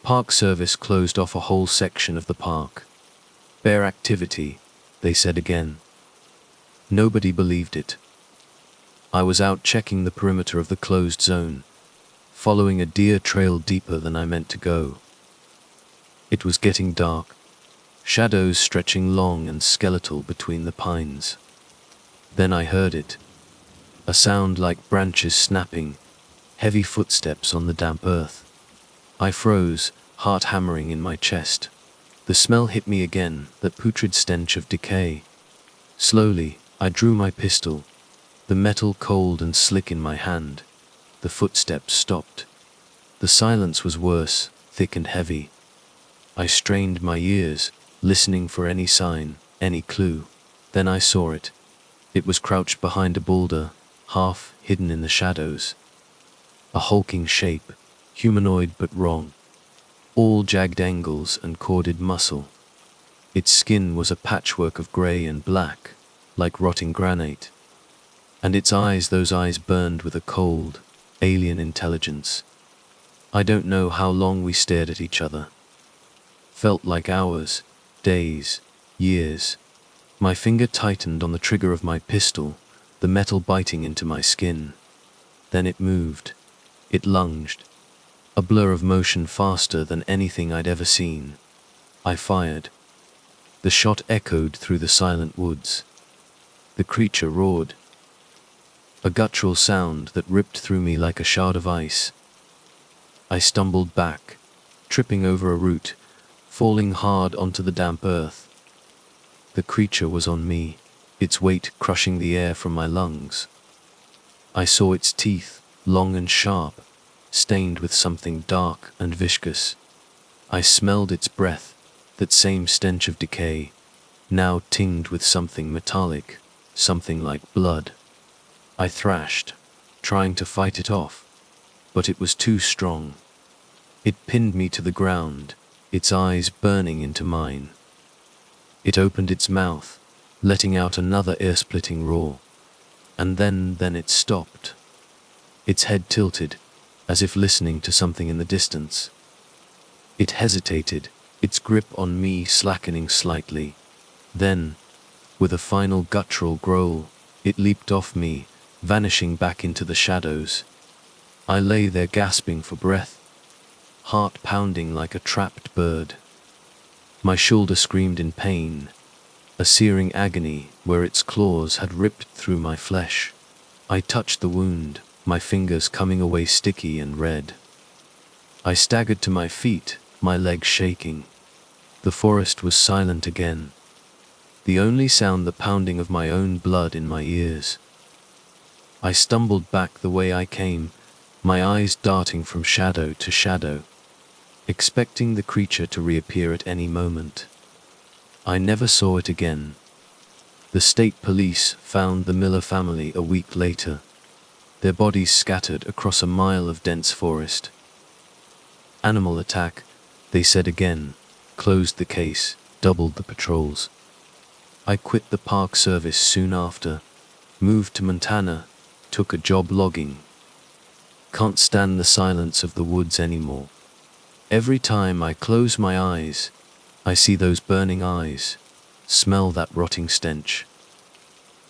Park Service closed off a whole section of the park. Bear activity, they said again. Nobody believed it. I was out checking the perimeter of the closed zone, following a deer trail deeper than I meant to go. It was getting dark, shadows stretching long and skeletal between the pines. Then I heard it. A sound like branches snapping, heavy footsteps on the damp earth. I froze, heart hammering in my chest. The smell hit me again, that putrid stench of decay. Slowly, I drew my pistol, the metal cold and slick in my hand. The footsteps stopped. The silence was worse, thick and heavy. I strained my ears, listening for any sign, any clue. Then I saw it. It was crouched behind a boulder, half hidden in the shadows. A hulking shape, humanoid but wrong. All jagged angles and corded muscle. Its skin was a patchwork of gray and black, like rotting granite. And its eyes, those eyes burned with a cold, alien intelligence. I don't know how long we stared at each other. Felt like hours, days, years. My finger tightened on the trigger of my pistol, the metal biting into my skin. Then it moved. It lunged. A blur of motion faster than anything I'd ever seen. I fired. The shot echoed through the silent woods. The creature roared. A guttural sound that ripped through me like a shard of ice. I stumbled back, tripping over a root, falling hard onto the damp earth. The creature was on me, its weight crushing the air from my lungs. I saw its teeth, long and sharp, stained with something dark and viscous. I smelled its breath, that same stench of decay, now tinged with something metallic, something like blood. I thrashed, trying to fight it off, but it was too strong. It pinned me to the ground, its eyes burning into mine. It opened its mouth, letting out another ear-splitting roar. And then it stopped. Its head tilted, as if listening to something in the distance. It hesitated, its grip on me slackening slightly. Then, with a final guttural growl, it leaped off me, vanishing back into the shadows. I lay there gasping for breath, heart pounding like a trapped bird. My shoulder screamed in pain, a searing agony where its claws had ripped through my flesh. I touched the wound, my fingers coming away sticky and red. I staggered to my feet, my legs shaking. The forest was silent again. The only sound the pounding of my own blood in my ears. I stumbled back the way I came, my eyes darting from shadow to shadow, expecting the creature to reappear at any moment. I never saw it again. The state police found the Miller family a week later, their bodies scattered across a mile of dense forest. Animal attack, they said again, closed the case, doubled the patrols. I quit the park service soon after, moved to Montana, took a job logging. Can't stand the silence of the woods anymore. Every time I close my eyes, I see those burning eyes, smell that rotting stench.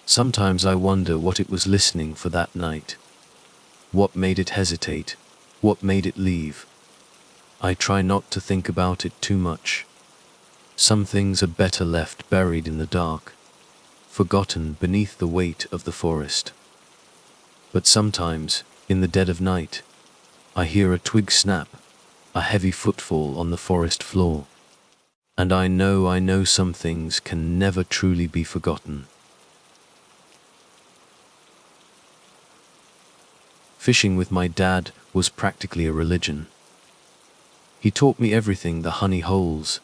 Sometimes I wonder what it was listening for that night. What made it hesitate? What made it leave? I try not to think about it too much. Some things are better left buried in the dark, forgotten beneath the weight of the forest. But sometimes, in the dead of night, I hear a twig snap, a heavy footfall on the forest floor. And I know some things can never truly be forgotten. Fishing with my dad was practically a religion. He taught me everything: the honey holes,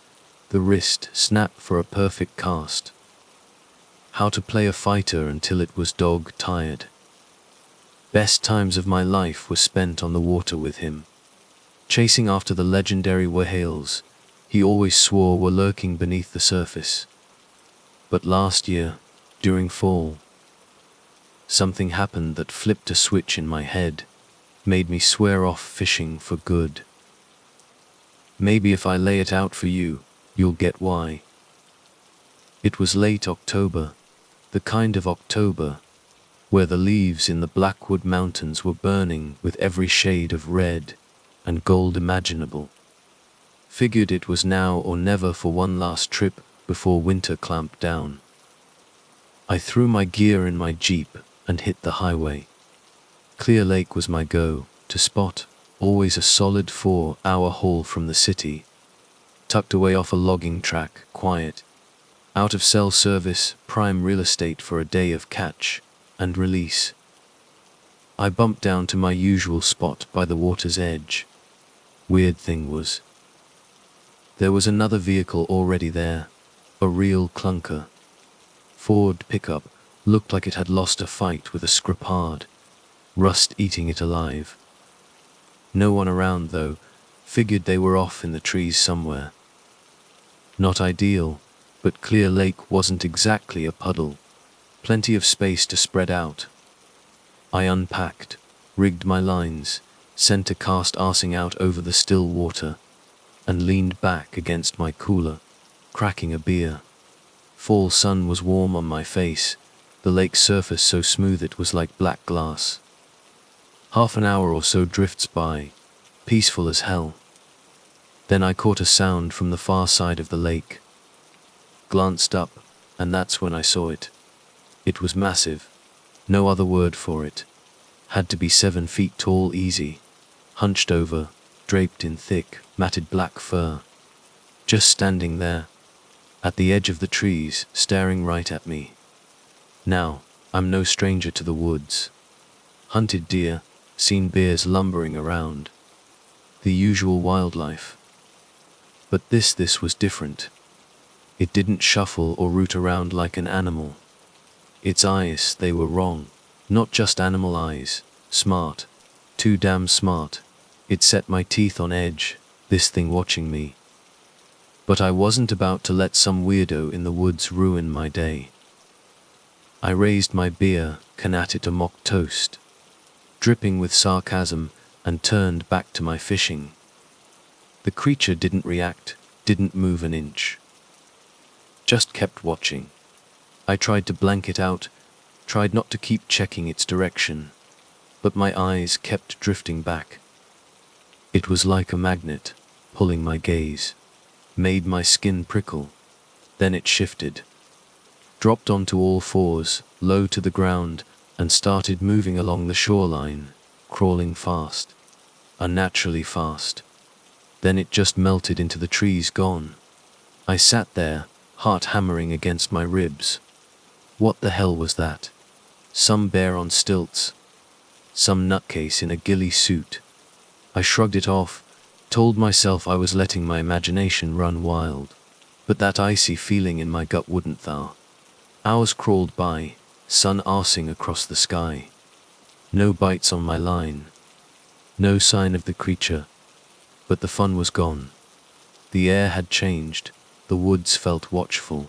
the wrist snap for a perfect cast, how to play a fighter until it was dog tired. Best times of my life were spent on the water with him, chasing after the legendary whales he always swore were lurking beneath the surface. But last year, during fall, something happened that flipped a switch in my head, made me swear off fishing for good. Maybe if I lay it out for you, you'll get why. It was late October, the kind of October where the leaves in the Blackwood Mountains were burning with every shade of red and gold imaginable. Figured it was now or never for one last trip before winter clamped down. I threw my gear in my Jeep and hit the highway. Clear Lake was my go-to spot, always a solid 4-hour haul from the city, tucked away off a logging track, quiet, out of cell service, prime real estate for a day of catch and release. I bumped down to my usual spot by the water's edge. Weird thing was, there was another vehicle already there, a real clunker. Ford pickup, looked like it had lost a fight with a scrapard, rust eating it alive. No one around though, figured they were off in the trees somewhere. Not ideal, but Clear Lake wasn't exactly a puddle. Plenty of space to spread out. I unpacked, rigged my lines, sent a cast arsing out over the still water, and leaned back against my cooler, cracking a beer. Fall sun was warm on my face, the lake's surface so smooth it was like black glass. Half an hour or so drifts by, peaceful as hell. Then I caught a sound from the far side of the lake. Glanced up, and that's when I saw it. It was massive, no other word for it. Had to be 7 feet tall easy, hunched over, draped in thick, matted black fur. Just standing there, at the edge of the trees, staring right at me. Now, I'm no stranger to the woods. Hunted deer, seen bears lumbering around. The usual wildlife. But this was different. It didn't shuffle or root around like an animal. Its eyes, they were wrong. Not just animal eyes. Smart. Too damn smart. It set my teeth on edge, this thing watching me. But I wasn't about to let some weirdo in the woods ruin my day. I raised my beer, can at it a mock toast, dripping with sarcasm, and turned back to my fishing. The creature didn't react, didn't move an inch. Just kept watching. I tried to blank it out, tried not to keep checking its direction, but my eyes kept drifting back. It was like a magnet, pulling my gaze. made my skin prickle. Then it shifted, dropped onto all fours, low to the ground, and started moving along the shoreline, crawling fast, unnaturally fast. Then it just melted into the trees, gone. I sat there, heart hammering against my ribs. What the hell was that? Some bear on stilts? Some nutcase in a ghillie suit? I shrugged it off, told myself I was letting my imagination run wild. But that icy feeling in my gut wouldn't thaw. Hours crawled by, sun arsing across the sky. No bites on my line. No sign of the creature. But the fun was gone. The air had changed. The woods felt watchful.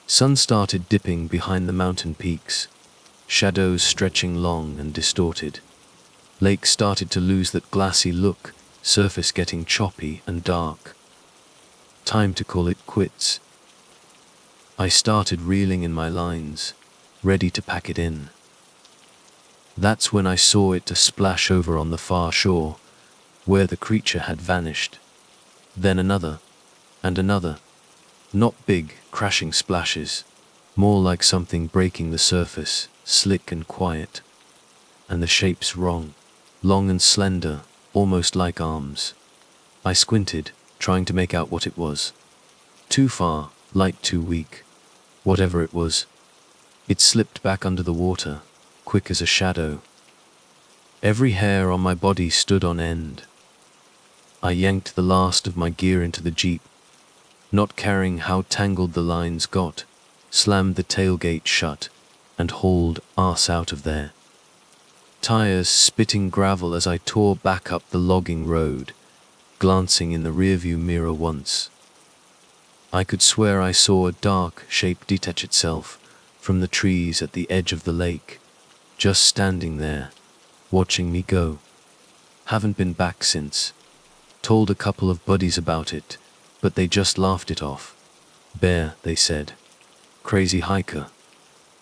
Sun started dipping behind the mountain peaks, shadows stretching long and distorted. Lake started to lose that glassy look, surface getting choppy and dark. Time to call it quits. I started reeling in my lines, ready to pack it in. That's when I saw it to splash over on the far shore, where the creature had vanished. Then another, and another. Not big, crashing splashes, more like something breaking the surface, slick and quiet. And the shape's wrong, long and slender, almost like arms. I squinted, trying to make out what it was. Too far, light too weak. Whatever it was. It slipped back under the water, quick as a shadow. Every hair on my body stood on end. I yanked the last of my gear into the Jeep, not caring how tangled the lines got, slammed the tailgate shut, and hauled arse out of there. Tires spitting gravel as I tore back up the logging road, glancing in the rearview mirror once. I could swear I saw a dark shape detach itself from the trees at the edge of the lake, just standing there, watching me go. Haven't been back since. Told a couple of buddies about it, but they just laughed it off. Bear, they said. Crazy hiker.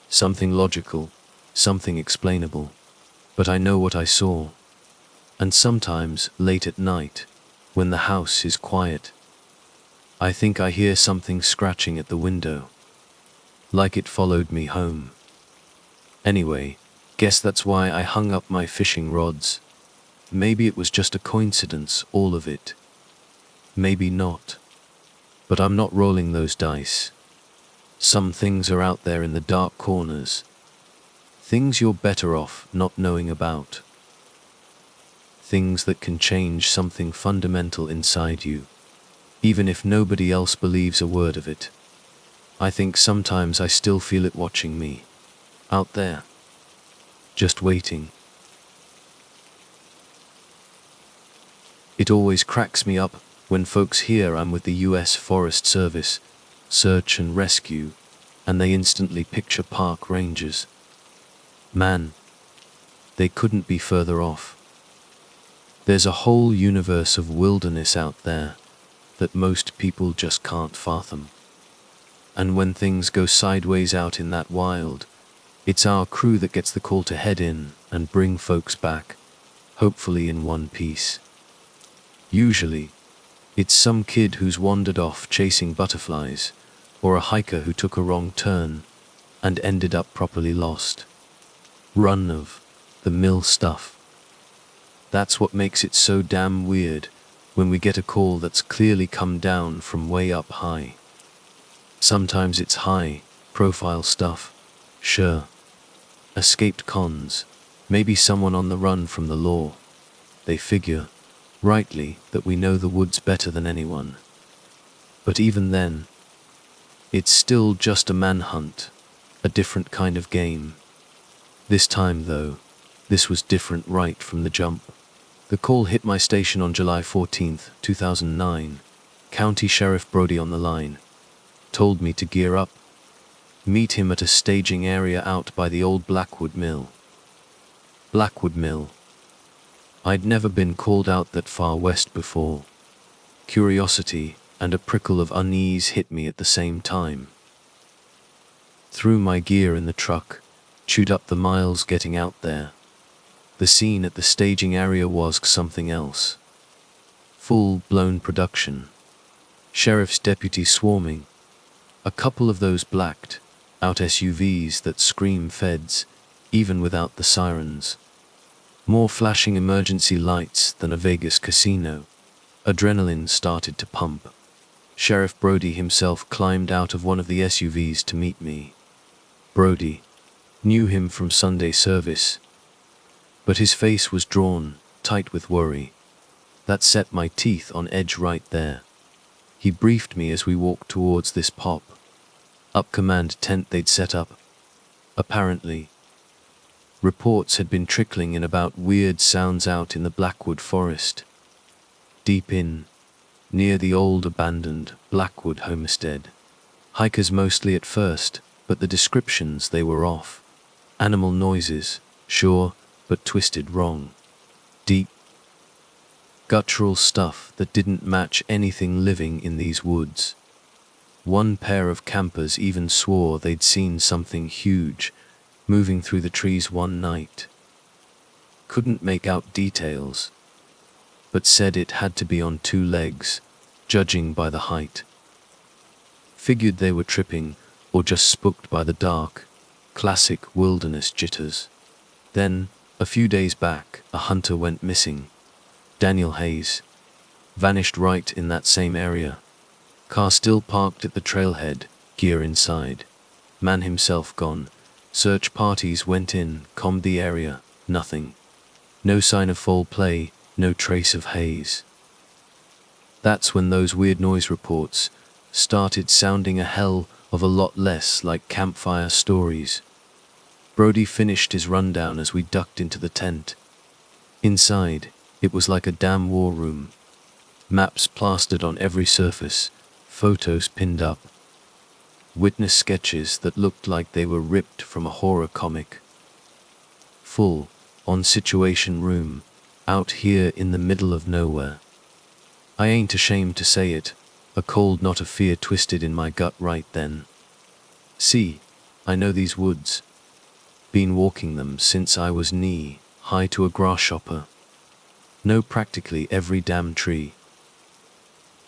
Something logical, something explainable. But I know what I saw. And sometimes, late at night, when the house is quiet, I think I hear something scratching at the window. Like it followed me home. Anyway, guess that's why I hung up my fishing rods. Maybe it was just a coincidence, all of it. Maybe not. But I'm not rolling those dice. Some things are out there in the dark corners. Things you're better off not knowing about. Things that can change something fundamental inside you, even if nobody else believes a word of it. I think sometimes I still feel it watching me. Out there. Just waiting. It always cracks me up when folks hear I'm with the US Forest Service, search and rescue, and they instantly picture park rangers. Man, they couldn't be further off. There's a whole universe of wilderness out there that most people just can't fathom. And when things go sideways out in that wild, it's our crew that gets the call to head in and bring folks back, hopefully in one piece. Usually, it's some kid who's wandered off chasing butterflies, or a hiker who took a wrong turn and ended up properly lost. Run of the mill stuff. That's what makes it so damn weird when we get a call that's clearly come down from way up high. Sometimes it's high-profile stuff, sure. Escaped cons, maybe someone on the run from the law. They figure, rightly, that we know the woods better than anyone. But even then, it's still just a manhunt, a different kind of game. This time, though, this was different right from the jump. The call hit my station on July 14th, 2009. County Sheriff Brody on the line. Told me to gear up. Meet him at a staging area out by the old Blackwood Mill. Blackwood Mill. I'd never been called out that far west before. Curiosity and a prickle of unease hit me at the same time. Threw my gear in the truck, chewed up the miles getting out there. The scene at the staging area was something else. Full-blown production. Sheriff's deputy swarming. A couple of those blacked out SUVs that scream feds, even without the sirens. More flashing emergency lights than a Vegas casino. Adrenaline started to pump. Sheriff Brody himself climbed out of one of the SUVs to meet me. Brody knew him from Sunday service, but his face was drawn tight with worry. That set my teeth on edge right there. He briefed me as we walked towards this up command tent they'd set up. Apparently, reports had been trickling in about weird sounds out in the Blackwood forest. Deep in, near the old abandoned Blackwood homestead. Hikers mostly at first, but the descriptions they were off. Animal noises, sure, but twisted wrong. Deep, guttural stuff that didn't match anything living in these woods. One pair of campers even swore they'd seen something huge moving through the trees one night. Couldn't make out details, but said it had to be on 2 legs, judging by the height. Figured they were tripping or just spooked by the dark, classic wilderness jitters. Then, a few days back, a hunter went missing. Daniel Hayes. Vanished right in that same area. Car still parked at the trailhead, gear inside. Man himself gone. Search parties went in, combed the area, nothing. No sign of foul play, no trace of Hayes. That's when those weird noise reports started sounding a hell of a lot less like campfire stories. Brody finished his rundown as we ducked into the tent. Inside, it was like a damn war room. Maps plastered on every surface, photos pinned up. Witness sketches that looked like they were ripped from a horror comic. Full on situation room, out here in the middle of nowhere. I ain't ashamed to say it, a cold knot of fear twisted in my gut right then. See, I know these woods. Been walking them since I was knee-high to a grasshopper. Know practically every damn tree.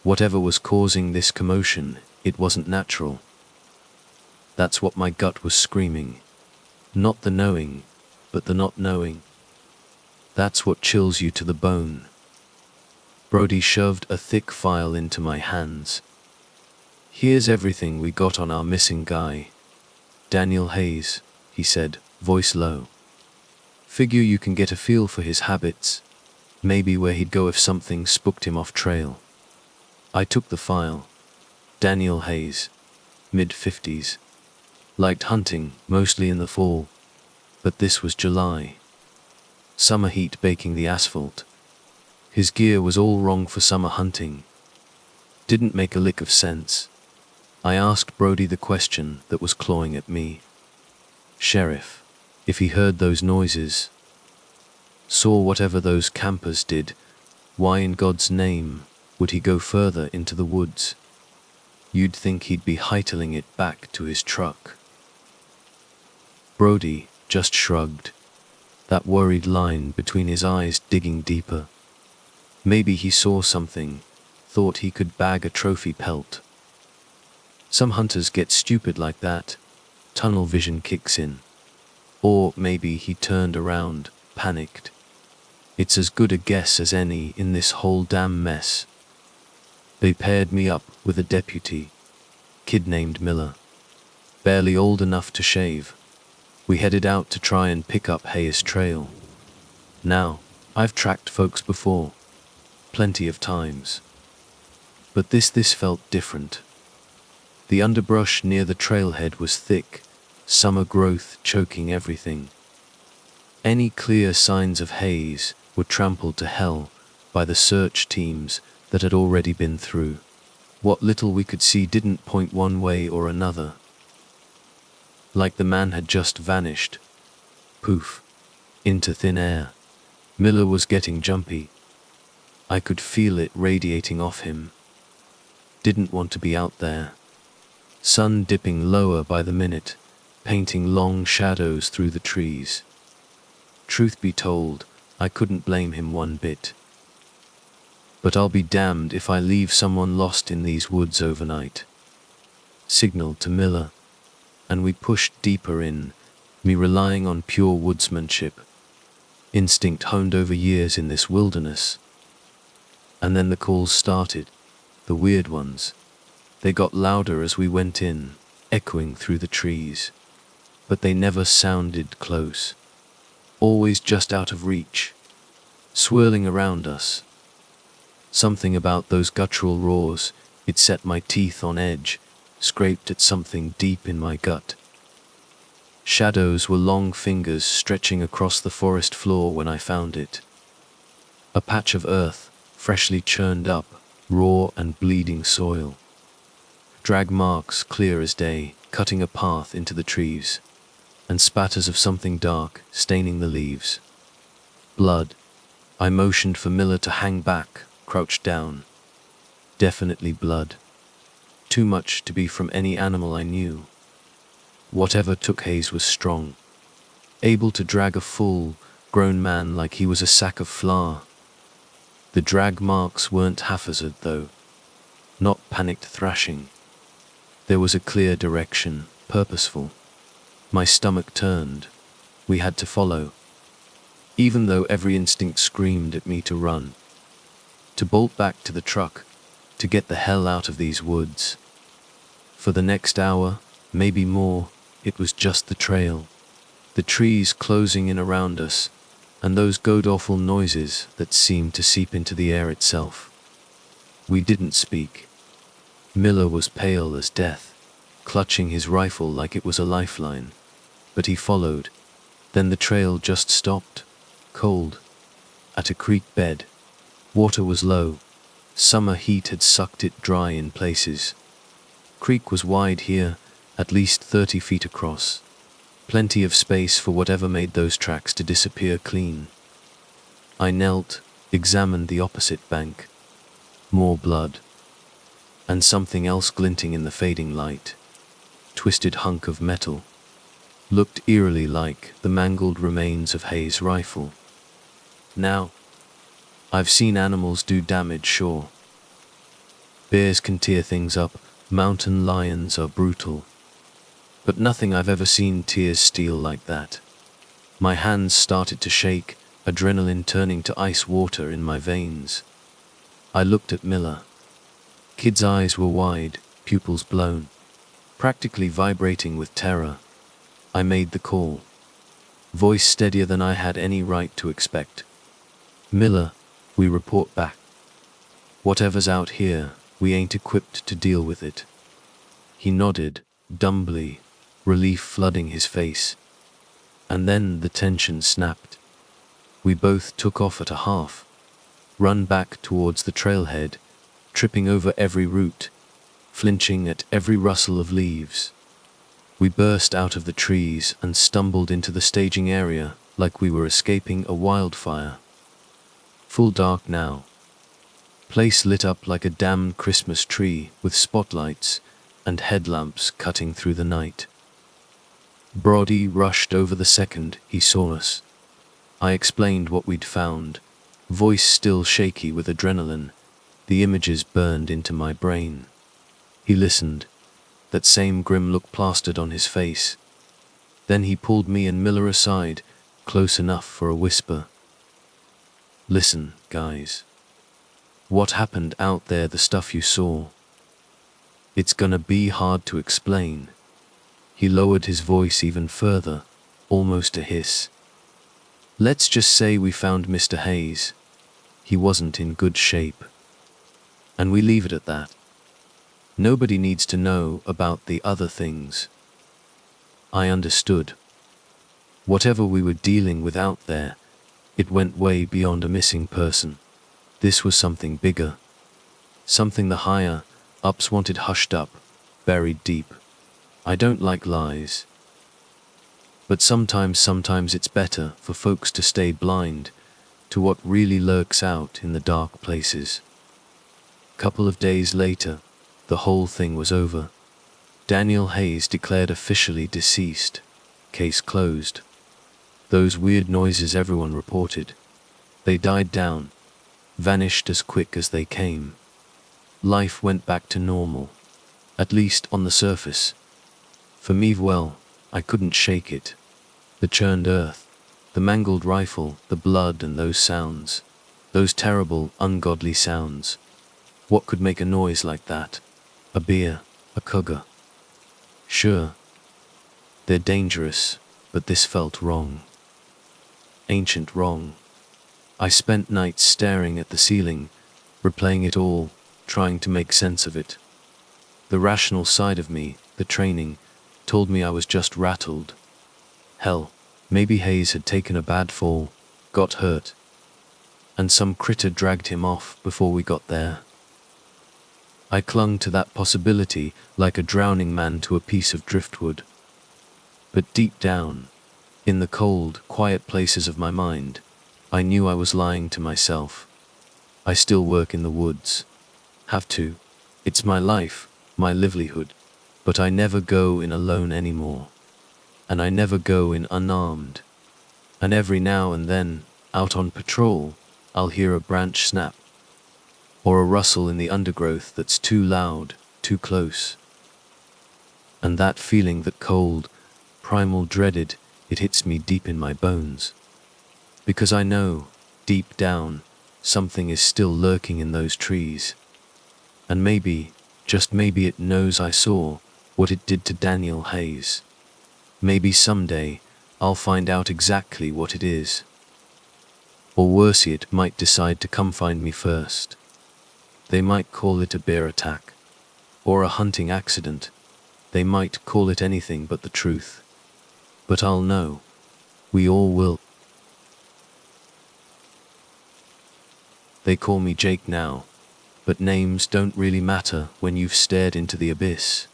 Whatever was causing this commotion, it wasn't natural. That's what my gut was screaming. Not the knowing, but the not knowing. That's what chills you to the bone. Brody shoved a thick file into my hands. Here's everything we got on our missing guy. Daniel Hayes, he said, voice low. Figure you can get a feel for his habits. Maybe where he'd go if something spooked him off trail. I took the file. Daniel Hayes, mid-50s. Liked hunting, mostly in the fall. But this was July. Summer heat baking the asphalt. His gear was all wrong for summer hunting. Didn't make a lick of sense. I asked Brody the question that was clawing at me. Sheriff, if he heard those noises, saw whatever those campers did, why in God's name would he go further into the woods? You'd think he'd be hightailing it back to his truck. Brody just shrugged, that worried line between his eyes digging deeper. Maybe he saw something, thought he could bag a trophy pelt. Some hunters get stupid like that, tunnel vision kicks in. Or maybe he turned around, panicked. It's as good a guess as any in this whole damn mess. They paired me up with a deputy, kid named Miller. Barely old enough to shave. We headed out to try and pick up Hayes Trail. Now, I've tracked folks before, plenty of times. But this felt different. The underbrush near the trailhead was thick, summer growth choking everything. Any clear signs of Hayes were trampled to hell by the search teams that had already been through. What little we could see didn't point one way or another. Like the man had just vanished. Poof. Into thin air. Miller was getting jumpy. I could feel it radiating off him. Didn't want to be out there. Sun dipping lower by the minute, painting long shadows through the trees. Truth be told, I couldn't blame him one bit. But I'll be damned if I leave someone lost in these woods overnight. Signaled to Miller, and we pushed deeper in, me relying on pure woodsmanship, instinct honed over years in this wilderness. And then the calls started, the weird ones. They got louder as we went in, echoing through the trees. But they never sounded close. Always just out of reach, swirling around us. Something about those guttural roars, it set my teeth on edge, scraped at something deep in my gut. Shadows were long fingers stretching across the forest floor when I found it. A patch of earth, freshly churned up, raw and bleeding soil. Drag marks clear as day, cutting a path into the trees, and spatters of something dark staining the leaves. Blood. I motioned for Miller to hang back, crouch down. Definitely blood. Too much to be from any animal I knew. Whatever took Hayes was strong, able to drag a full, grown man like he was a sack of flour. The drag marks weren't haphazard though, not panicked thrashing. There was a clear direction, purposeful. My stomach turned. We had to follow, even though every instinct screamed at me to run. To bolt back to the truck, to get the hell out of these woods. For the next hour, maybe more, it was just the trail, the trees closing in around us, and those god-awful noises that seemed to seep into the air itself. We didn't speak. Miller was pale as death, clutching his rifle like it was a lifeline, but he followed. Then the trail just stopped, cold, at a creek bed. Water was low. Summer heat had sucked it dry in places. Creek was wide here, at least 30 feet across. Plenty of space for whatever made those tracks to disappear clean. I knelt, examined the opposite bank. More blood. And something else glinting in the fading light. Twisted hunk of metal. Looked eerily like the mangled remains of Hayes' rifle. Now, I've seen animals do damage, sure. Bears can tear things up, mountain lions are brutal. But nothing I've ever seen tears steel like that. My hands started to shake, adrenaline turning to ice water in my veins. I looked at Miller. Kid's eyes were wide, pupils blown, practically vibrating with terror. I made the call. Voice steadier than I had any right to expect. Miller, we report back. Whatever's out here, we ain't equipped to deal with it. He nodded, dumbly, relief flooding his face. And then the tension snapped. We both took off at a half, run back towards the trailhead, tripping over every root, flinching at every rustle of leaves. We burst out of the trees and stumbled into the staging area like we were escaping a wildfire. Full dark now. Place lit up like a damned Christmas tree with spotlights and headlamps cutting through the night. Brody rushed over the second he saw us. I explained what we'd found, voice still shaky with adrenaline. The images burned into my brain. He listened, that same grim look plastered on his face. Then he pulled me and Miller aside, close enough for a whisper. Listen, guys. What happened out there, the stuff you saw? It's gonna be hard to explain. He lowered his voice even further, almost a hiss. Let's just say we found Mr. Hayes. He wasn't in good shape. And we leave it at that. Nobody needs to know about the other things. I understood. Whatever we were dealing with out there, it went way beyond a missing person. This was something bigger. Something the higher ups wanted hushed up, buried deep. I don't like lies. But sometimes it's better for folks to stay blind to what really lurks out in the dark places. Couple of days later, the whole thing was over. Daniel Hayes declared officially deceased. Case closed. Those weird noises everyone reported, they died down. vanished as quick as they came. Life went back to normal, at least on the surface. For me, well, I couldn't shake it. The churned earth, the mangled rifle, the blood and those sounds. Those terrible, ungodly sounds. What could make a noise like that? A beer, a cougar. Sure, they're dangerous, but this felt wrong. Ancient wrong. I spent nights staring at the ceiling, replaying it all, trying to make sense of it. The rational side of me, the training, told me I was just rattled. Hell, maybe Hayes had taken a bad fall, got hurt, and some critter dragged him off before we got there. I clung to that possibility like a drowning man to a piece of driftwood. But deep down, in the cold, quiet places of my mind, I knew I was lying to myself. I still work in the woods. Have to. It's my life, my livelihood. But I never go in alone anymore. And I never go in unarmed. And every now and then, out on patrol, I'll hear a branch snap. Or a rustle in the undergrowth that's too loud, too close. And that feeling, that cold, primal dreaded, it hits me deep in my bones. Because I know, deep down, something is still lurking in those trees. And maybe, just maybe it knows I saw what it did to Daniel Hayes. Maybe someday, I'll find out exactly what it is. Or worse, it might decide to come find me first. They might call it a bear attack. Or a hunting accident. They might call it anything but the truth. But I'll know. We all will. They call me Jake now, but names don't really matter when you've stared into the abyss.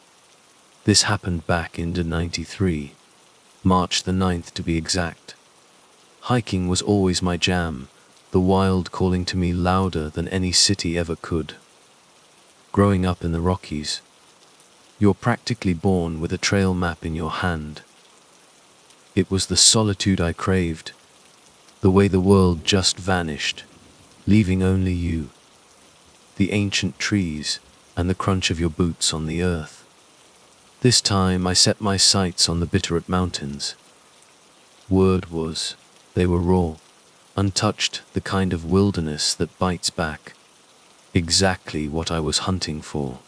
This happened back in '93, March the 9th to be exact. Hiking was always my jam, the wild calling to me louder than any city ever could. Growing up in the Rockies, you're practically born with a trail map in your hand. It was the solitude I craved, the way the world just vanished, leaving only you, the ancient trees, and the crunch of your boots on the earth. This time I set my sights on the Bitterroot Mountains. Word was, they were raw, untouched, the kind of wilderness that bites back. Exactly what I was hunting for.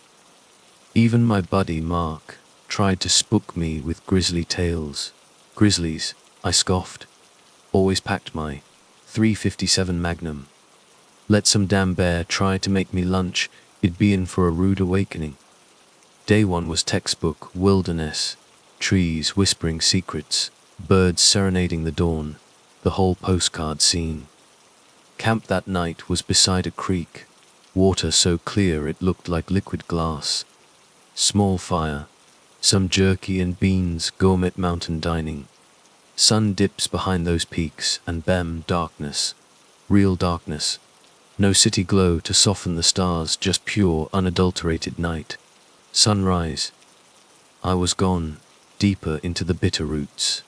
Even my buddy Mark tried to spook me with grizzly tales. Grizzlies, I scoffed. Always packed my .357 Magnum. Let some damn bear try to make me lunch, it'd be in for a rude awakening. Day one was textbook wilderness, trees whispering secrets, birds serenading the dawn, the whole postcard scene. Camp that night was beside a creek, water so clear it looked like liquid glass. Small fire, some jerky and beans, gourmet mountain dining. Sun dips behind those peaks and bam, darkness, real darkness. No city glow to soften the stars, just pure, unadulterated night. Sunrise. I was gone, deeper into the Bitterroots.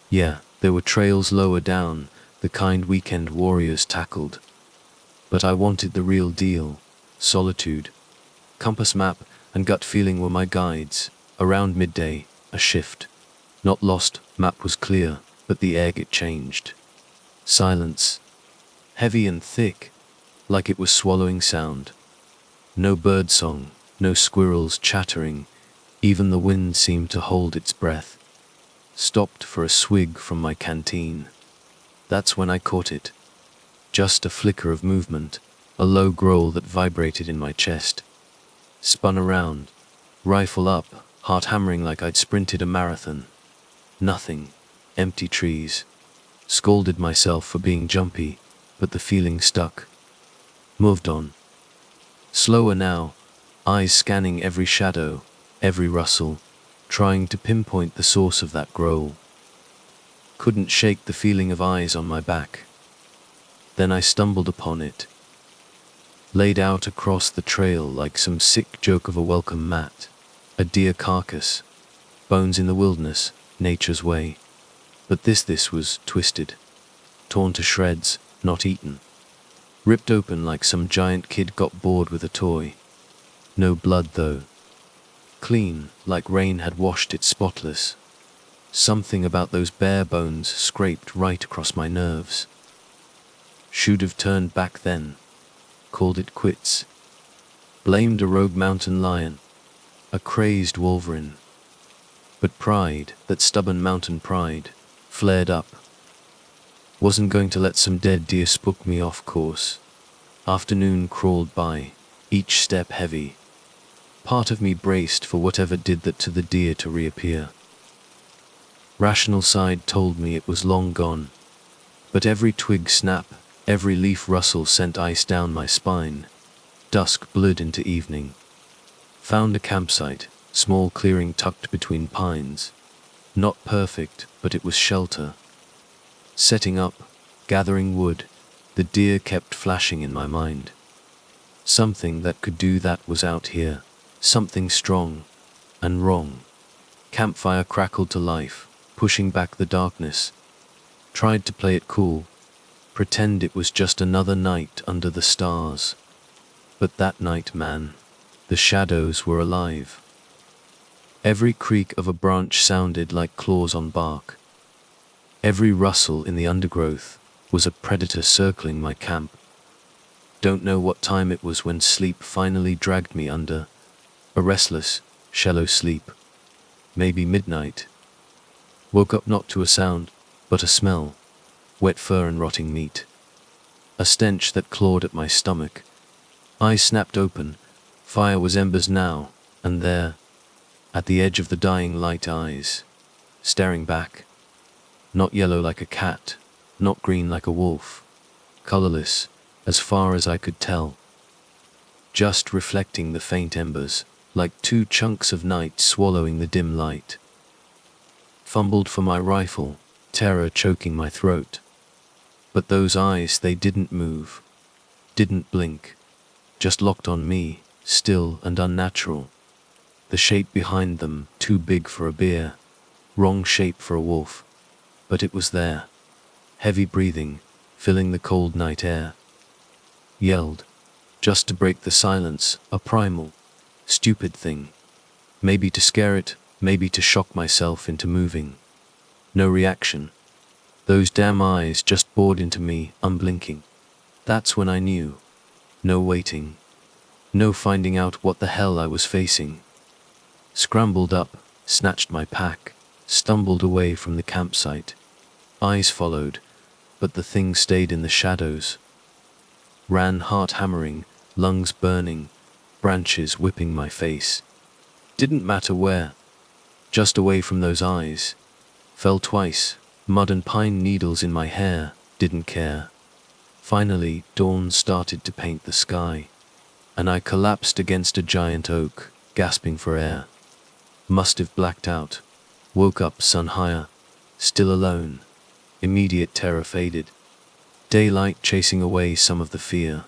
Yeah, there were trails lower down, the kind weekend warriors tackled. But I wanted the real deal, solitude. Compass map and gut feeling were my guides. Around midday, a shift. Not lost, map was clear, but the air it changed. Silence. Heavy and thick, like it was swallowing sound. No bird song, no squirrels chattering, even the wind seemed to hold its breath. Stopped for a swig from my canteen. That's when I caught it. Just a flicker of movement, a low growl that vibrated in my chest. Spun around, rifle up, heart hammering like I'd sprinted a marathon. Nothing, empty trees. Scolded myself for being jumpy, but the feeling stuck. Moved on. Slower now, eyes scanning every shadow, every rustle, trying to pinpoint the source of that growl. Couldn't shake the feeling of eyes on my back. Then I stumbled upon it. Laid out across the trail like some sick joke of a welcome mat. A deer carcass. Bones in the wilderness, nature's way. But this was twisted. Torn to shreds, not eaten. ripped open like some giant kid got bored with a toy. No blood though. Clean, like rain had washed it spotless. Something about those bare bones scraped right across my nerves. Should have turned back then. Called it quits. Blamed a rogue mountain lion. A crazed wolverine. But pride, that stubborn mountain pride, flared up. Wasn't going to let some dead deer spook me off course. Afternoon crawled by, each step heavy. Part of me braced for whatever did that to the deer to reappear. Rational side told me it was long gone. But every twig snap, every leaf rustle sent ice down my spine. Dusk blurred into evening. Found a campsite, small clearing tucked between pines. Not perfect, but it was shelter. Setting up, gathering wood, the deer kept flashing in my mind. Something that could do that was out here. Something strong and wrong. Campfire crackled to life, pushing back the darkness. Tried to play it cool, pretend it was just another night under the stars. But that night, man, the shadows were alive. Every creak of a branch sounded like claws on bark. Every rustle in the undergrowth was a predator circling my camp. Don't know what time it was when sleep finally dragged me under. A restless, shallow sleep. Maybe midnight. Woke up not to a sound, but a smell. Wet fur and rotting meat. A stench that clawed at my stomach. Eyes snapped open. Fire was embers now, and there, at the edge of the dying light eyes, staring back. Not yellow like a cat, not green like a wolf. Colorless, as far as I could tell. Just reflecting the faint embers, like two chunks of night swallowing the dim light. Fumbled for my rifle, terror choking my throat. But those eyes, they didn't move, didn't blink, just locked on me, still and unnatural. The shape behind them, too big for a bear, wrong shape for a wolf, but it was there. Heavy breathing, filling the cold night air. Yelled, just to break the silence, a primal, stupid thing. Maybe to scare it, maybe to shock myself into moving. No reaction. Those damn eyes just bored into me, unblinking. That's when I knew. No waiting. No finding out what the hell I was facing. Scrambled up, snatched my pack, stumbled away from the campsite. Eyes followed, but the thing stayed in the shadows. Ran heart hammering, lungs burning, branches whipping my face. Didn't matter where, just away from those eyes. Fell twice, mud and pine needles in my hair, didn't care. Finally, dawn started to paint the sky, and I collapsed against a giant oak, gasping for air. Must have blacked out. Woke up sun higher, still alone. Immediate terror faded. Daylight chasing away some of the fear.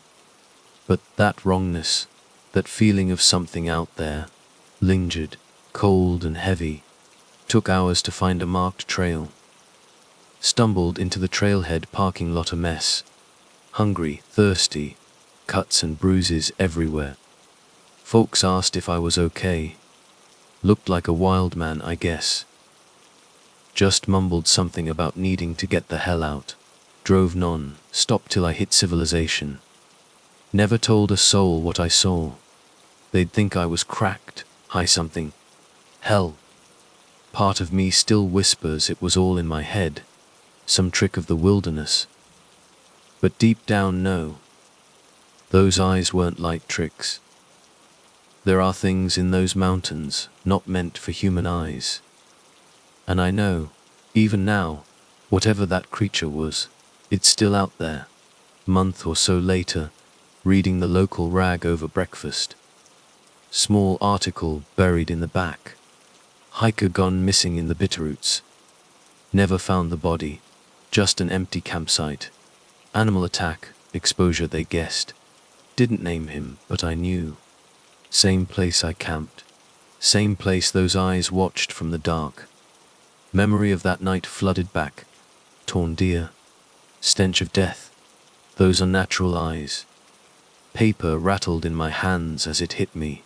But that wrongness, that feeling of something out there, lingered, cold and heavy. Took hours to find a marked trail. Stumbled into the trailhead parking lot, a mess. Hungry, thirsty, cuts and bruises everywhere. Folks asked if I was okay. Looked like a wild man, I guess. Just mumbled something about needing to get the hell out. Drove non-stop till I hit civilization. Never told a soul what I saw. They'd think I was cracked, high something. Hell. Part of me still whispers it was all in my head. Some trick of the wilderness. But deep down, no. Those eyes weren't light tricks. There are things in those mountains not meant for human eyes. And I know, even now, whatever that creature was, it's still out there. Month or so later, reading the local rag over breakfast. Small article buried in the back. Hiker gone missing in the Bitterroots. Never found the body. Just an empty campsite. Animal attack, exposure they guessed. Didn't name him, but I knew. Same place I camped. Same place those eyes watched from the dark. Memory of that night flooded back. Torn deer. Stench of death. Those unnatural eyes. Paper rattled in my hands as it hit me.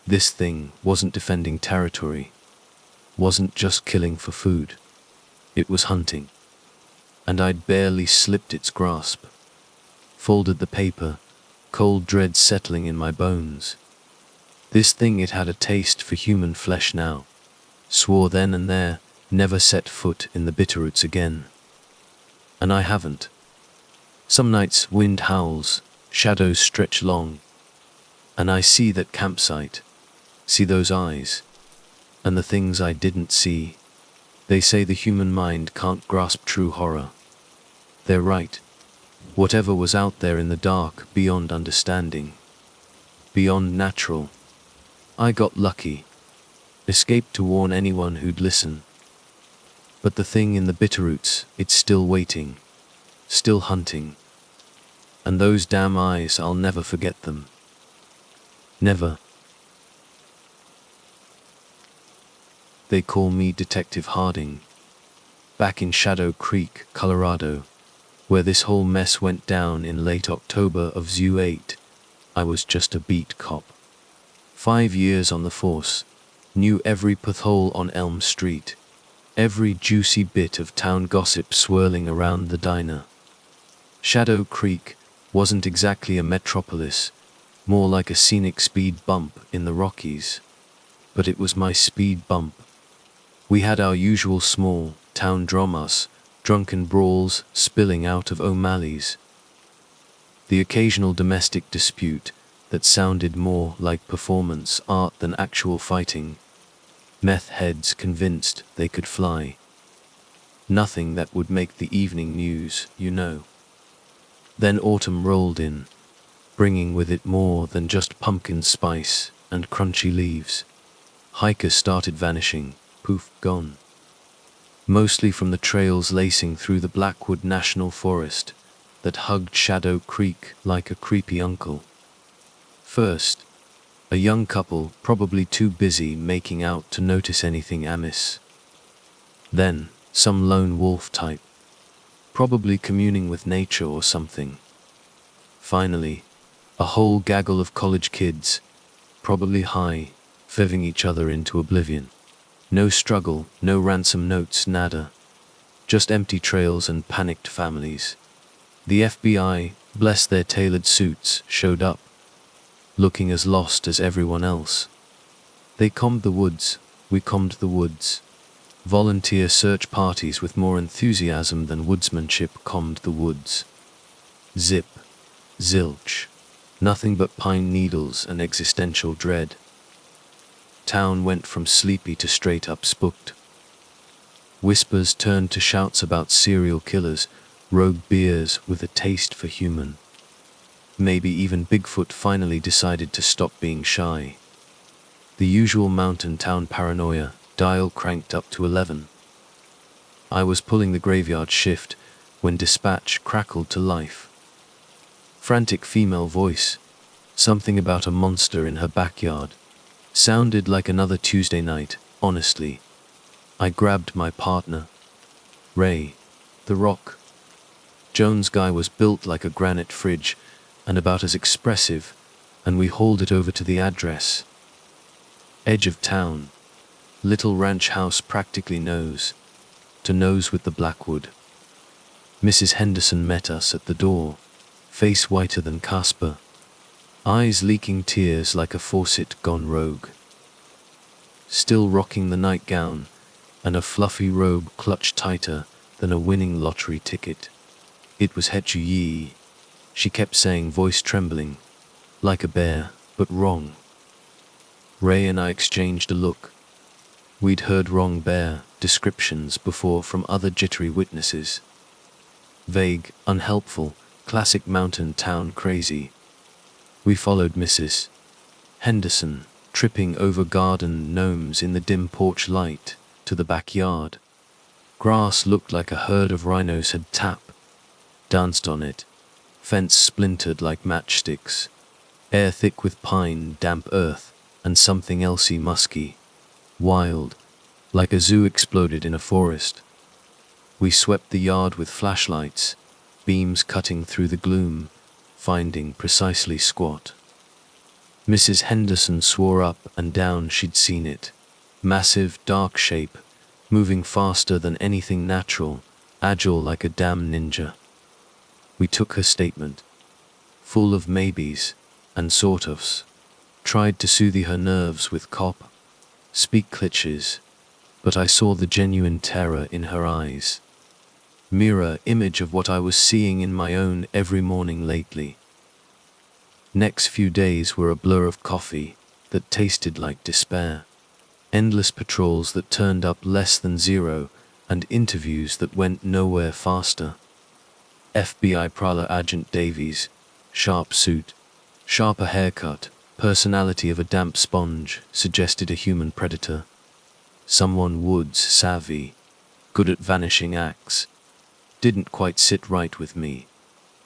This thing wasn't defending territory, wasn't just killing for food. It was hunting. And I'd barely slipped its grasp. Folded the paper, cold dread settling in my bones. This thing, it had a taste for human flesh now. Swore then and there, never set foot in the Bitterroots again. And I haven't. Some nights wind howls, shadows stretch long, and I see that campsite, see those eyes, and the things I didn't see. They say the human mind can't grasp true horror. They're right. Whatever was out there in the dark, beyond understanding, beyond natural. I got lucky, escaped to warn anyone who'd listen. But the thing in the Bitterroots, it's still waiting, still hunting. And those damn eyes, I'll never forget them. Never. They call me Detective Harding. Back in Shadow Creek, Colorado, where this whole mess went down in late October of '08, I was just a beat cop. 5 years on the force, knew every pothole on Elm Street, every juicy bit of town gossip swirling around the diner. Shadow Creek wasn't exactly a metropolis, more like a scenic speed bump in the Rockies. But it was my speed bump. We had our usual small town dramas, drunken brawls spilling out of O'Malley's. The occasional domestic dispute that sounded more like performance art than actual fighting. Meth heads convinced they could fly. Nothing that would make the evening news, you know. Then autumn rolled in, bringing with it more than just pumpkin spice and crunchy leaves. Hikers started vanishing, poof, gone. Mostly from the trails lacing through the Blackwood National Forest that hugged Shadow Creek like a creepy uncle. First, a young couple probably too busy making out to notice anything amiss. Then, some lone wolf type, probably communing with nature or something. Finally, a whole gaggle of college kids, probably high, fiving each other into oblivion. No struggle, no ransom notes, nada. Just empty trails and panicked families. The FBI, bless their tailored suits, showed up, looking as lost as everyone else. They combed the woods, we combed the woods. Volunteer search parties with more enthusiasm than woodsmanship combed the woods. Zip, zilch, nothing but pine needles and existential dread. Town went from sleepy to straight up spooked. Whispers turned to shouts about serial killers, rogue bears with a taste for human. Maybe even Bigfoot finally decided to stop being shy. The usual mountain town paranoia, dial cranked up to 11. I was pulling the graveyard shift when dispatch crackled to life. Frantic female voice, something about a monster in her backyard. Sounded like another Tuesday night, honestly. I grabbed my partner, Ray, the Rock. Jones' guy was built like a granite fridge and about as expressive, and we hauled it over to the address. Edge of town. Little ranch house practically nose to nose with the Blackwood. Mrs. Henderson met us at the door, face whiter than Casper, eyes leaking tears like a faucet gone rogue. Still rocking the nightgown, and a fluffy robe clutched tighter than a winning lottery ticket. It was Hetchu Yee, she kept saying, voice trembling, like a bear, but wrong. Ray and I exchanged a look. We'd heard wrong bear descriptions before from other jittery witnesses. Vague, unhelpful, classic mountain town crazy. We followed Mrs. Henderson, tripping over garden gnomes in the dim porch light, to the backyard. Grass looked like a herd of rhinos had danced on it. Fence splintered like matchsticks. Air thick with pine, damp earth, and something elsey musky. Wild, like a zoo exploded in a forest. We swept the yard with flashlights, beams cutting through the gloom, finding precisely squat. Mrs. Henderson swore up and down she'd seen it. Massive, dark shape, moving faster than anything natural, agile like a damn ninja. We took her statement, full of maybes and sort ofs, tried to soothe her nerves with cop, speak cliches, but I saw the genuine terror in her eyes. Mirror image of what I was seeing in my own every morning lately. Next few days were a blur of coffee that tasted like despair, endless patrols that turned up less than zero, and interviews that went nowhere faster. FBI Prowler Agent Davies, sharp suit, sharper haircut, personality of a damp sponge, suggested a human predator. Someone Woods savvy, good at vanishing acts. Didn't quite sit right with me.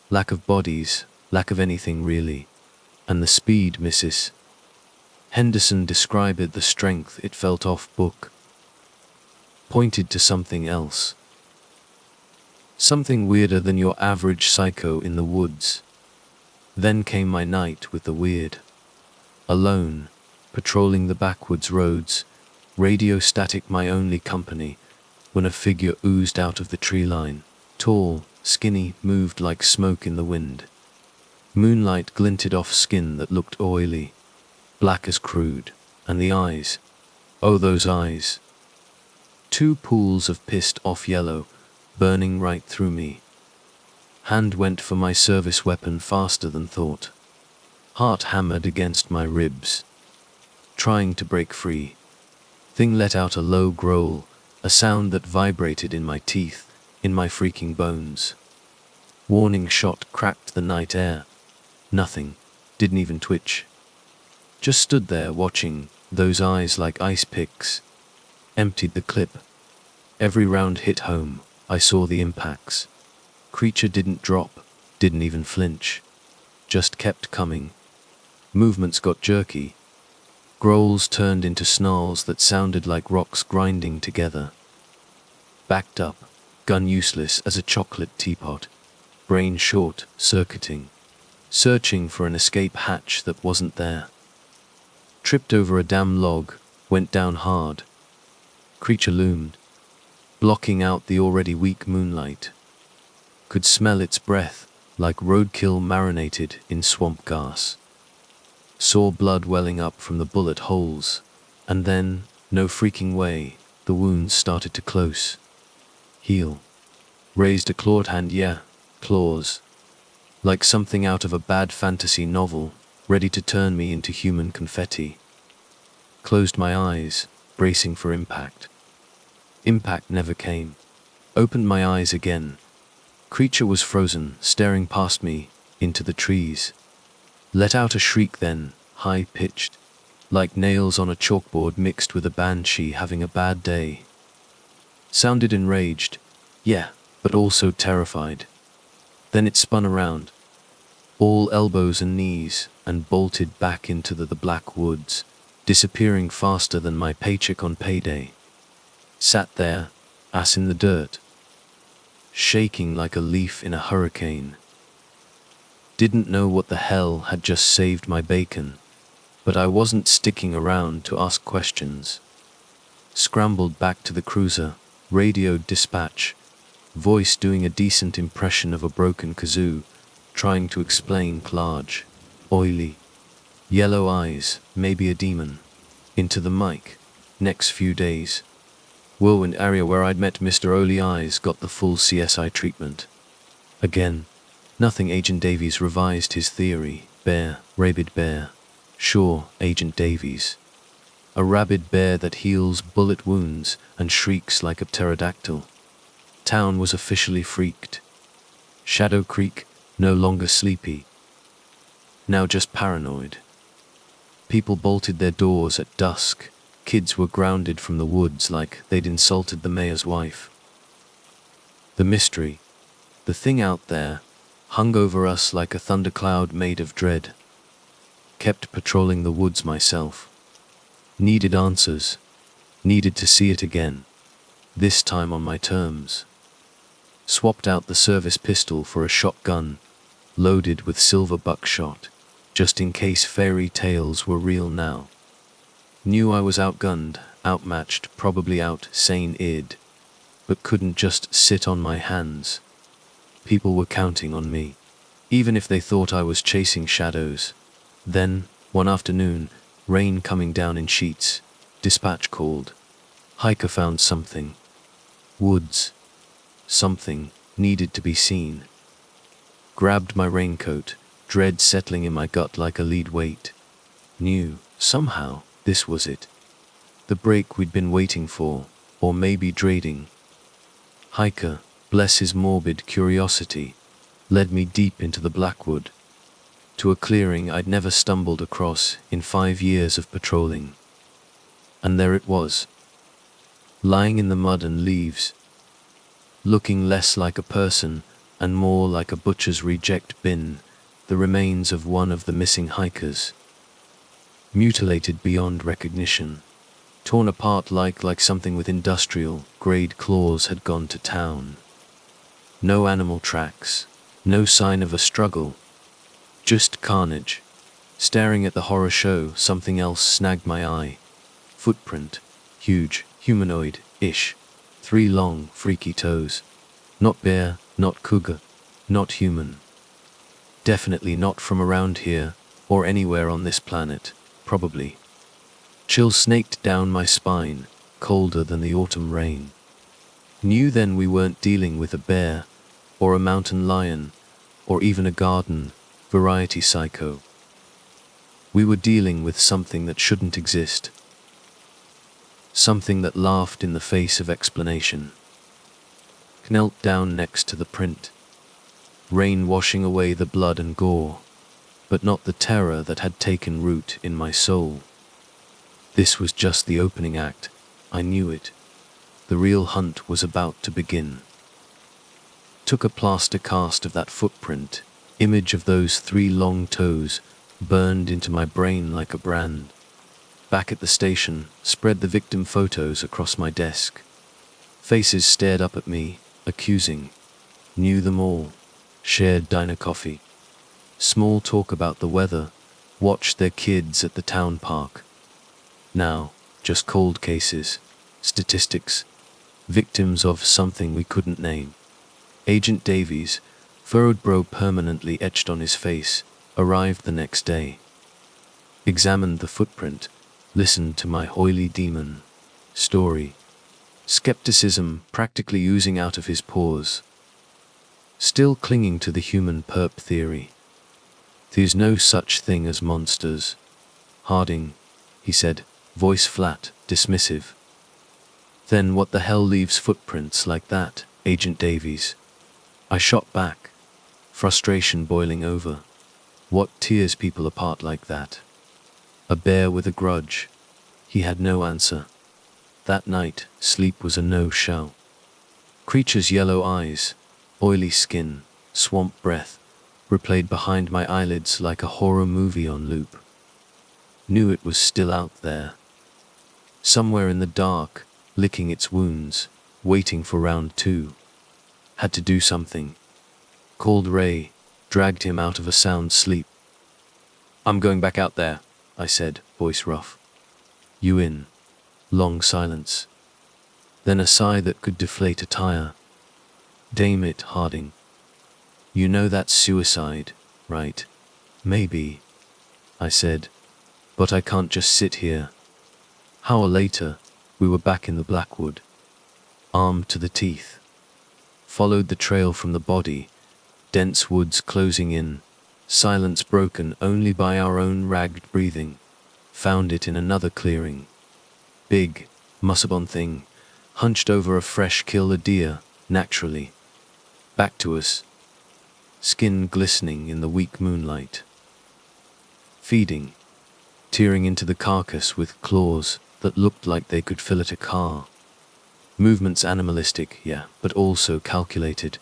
Lack of bodies, lack of anything really. And the speed, Mrs. Henderson described the strength it felt off book. Pointed to something else. Something weirder than your average psycho in the woods. Then came my night with the weird. Alone, patrolling the backwoods roads, radio static my only company, when a figure oozed out of the tree line. Tall, skinny, moved like smoke in the wind. Moonlight glinted off skin that looked oily, black as crude, and the eyes. Oh, those eyes. Two pools of pissed off yellow, burning right through me. Hand went for my service weapon faster than thought. Heart hammered against my ribs. Trying to break free. Thing let out a low growl, a sound that vibrated in my teeth, in my freaking bones. Warning shot cracked the night air. Nothing. Didn't even twitch. Just stood there watching, those eyes like ice picks. Emptied the clip. Every round hit home, I saw the impacts. Creature didn't drop, didn't even flinch. Just kept coming. Movements got jerky. Growls turned into snarls that sounded like rocks grinding together. Backed up, gun useless as a chocolate teapot. Brain short, circuiting. Searching for an escape hatch that wasn't there. Tripped over a damn log, went down hard. Creature loomed, blocking out the already weak moonlight. Could smell its breath, like roadkill marinated in swamp gas. Saw blood welling up from the bullet holes, and then, no freaking way, the wounds started to close. Heal. Raised a clawed hand, yeah, claws. Like something out of a bad fantasy novel, ready to turn me into human confetti. Closed my eyes, bracing for impact. Impact never came. Opened my eyes again. Creature was frozen, staring past me, into the trees. Let out a shriek then, high-pitched, like nails on a chalkboard mixed with a banshee having a bad day. Sounded enraged, yeah, but also terrified. Then it spun around, all elbows and knees, and bolted back into the black woods, disappearing faster than my paycheck on payday. Sat there, ass in the dirt, shaking like a leaf in a hurricane. Didn't know what the hell had just saved my bacon, but I wasn't sticking around to ask questions. Scrambled back to the cruiser, radioed dispatch, voice doing a decent impression of a broken kazoo, trying to explain large, oily, yellow eyes, maybe a demon. Into the mic. Next few days. Whirlwind area where I'd met Mr. Oli Eyes got the full CSI treatment. Again. Nothing. Agent Davies revised his theory. Bear, rabid bear. Sure, Agent Davies. A rabid bear that heals bullet wounds and shrieks like a pterodactyl. Town was officially freaked. Shadow Creek, no longer sleepy. Now just paranoid. People bolted their doors at dusk. Kids were grounded from the woods like they'd insulted the mayor's wife. The mystery, the thing out there, hung over us like a thundercloud made of dread. Kept patrolling the woods myself. Needed answers. Needed to see it again. This time on my terms. Swapped out the service pistol for a shotgun, loaded with silver buckshot, just in case fairy tales were real now. Knew I was outgunned, outmatched, probably out-sane-id, but couldn't just sit on my hands. People were counting on me, even if they thought I was chasing shadows. Then, one afternoon, rain coming down in sheets, dispatch called. Hiker found something. Woods. Something needed to be seen. Grabbed my raincoat, dread settling in my gut like a lead weight. Knew, somehow, this was it. The break we'd been waiting for, or maybe dreading. Hiker, bless his morbid curiosity, led me deep into the Blackwood, to a clearing I'd never stumbled across in 5 years of patrolling. And there it was, lying in the mud and leaves, looking less like a person and more like a butcher's reject bin, the remains of one of the missing hikers. Mutilated beyond recognition, torn apart like something with industrial-grade claws had gone to town. No animal tracks, no sign of a struggle, just carnage. Staring at the horror show, something else snagged my eye. Footprint, huge, humanoid-ish, 3 long, freaky toes. Not bear, not cougar, not human. Definitely not from around here, or anywhere on this planet, probably. Chills snaked down my spine, colder than the autumn rain. Knew then we weren't dealing with a bear, or a mountain lion, or even a garden variety psycho. We were dealing with something that shouldn't exist. Something that laughed in the face of explanation. Knelt down next to the print. Rain washing away the blood and gore, but not the terror that had taken root in my soul. This was just the opening act. I knew it. The real hunt was about to begin. Took a plaster cast of that footprint, image of those 3 long toes, burned into my brain like a brand. Back at the station, spread the victim photos across my desk. Faces stared up at me, accusing. Knew them all. Shared diner coffee. Small talk about the weather. Watched their kids at the town park. Now, just cold cases. Statistics. Victims of something we couldn't name. Agent Davies, furrowed brow permanently etched on his face, arrived the next day. Examined the footprint. Listened to my oily demon story. Skepticism practically oozing out of his pores. Still clinging to the human perp theory. There's no such thing as monsters. Harding, he said, voice flat, dismissive. Then what the hell leaves footprints like that, Agent Davies? I shot back, frustration boiling over. What tears people apart like that? A bear with a grudge. He had no answer. That night, sleep was a no-show. Creature's yellow eyes, oily skin, swamp breath, replayed behind my eyelids like a horror movie on loop. Knew it was still out there. Somewhere in the dark, licking its wounds, waiting for round 2. Had to do something. Called Ray, dragged him out of a sound sleep. I'm going back out there, I said, voice rough. You in? Long silence. Then a sigh that could deflate a tire. Damn it, Harding. You know that's suicide, right? Maybe, I said, but I can't just sit here. Hour later, we were back in the Blackwood, armed to the teeth. Followed the trail from the body, dense woods closing in, silence broken only by our own ragged breathing. Found it in another clearing. Big, mussabon thing, hunched over a fresh kill deer, naturally. Back to us. Skin glistening in the weak moonlight. Feeding. Tearing into the carcass with claws that looked like they could fillet a car. Movements animalistic, yeah, but also calculated.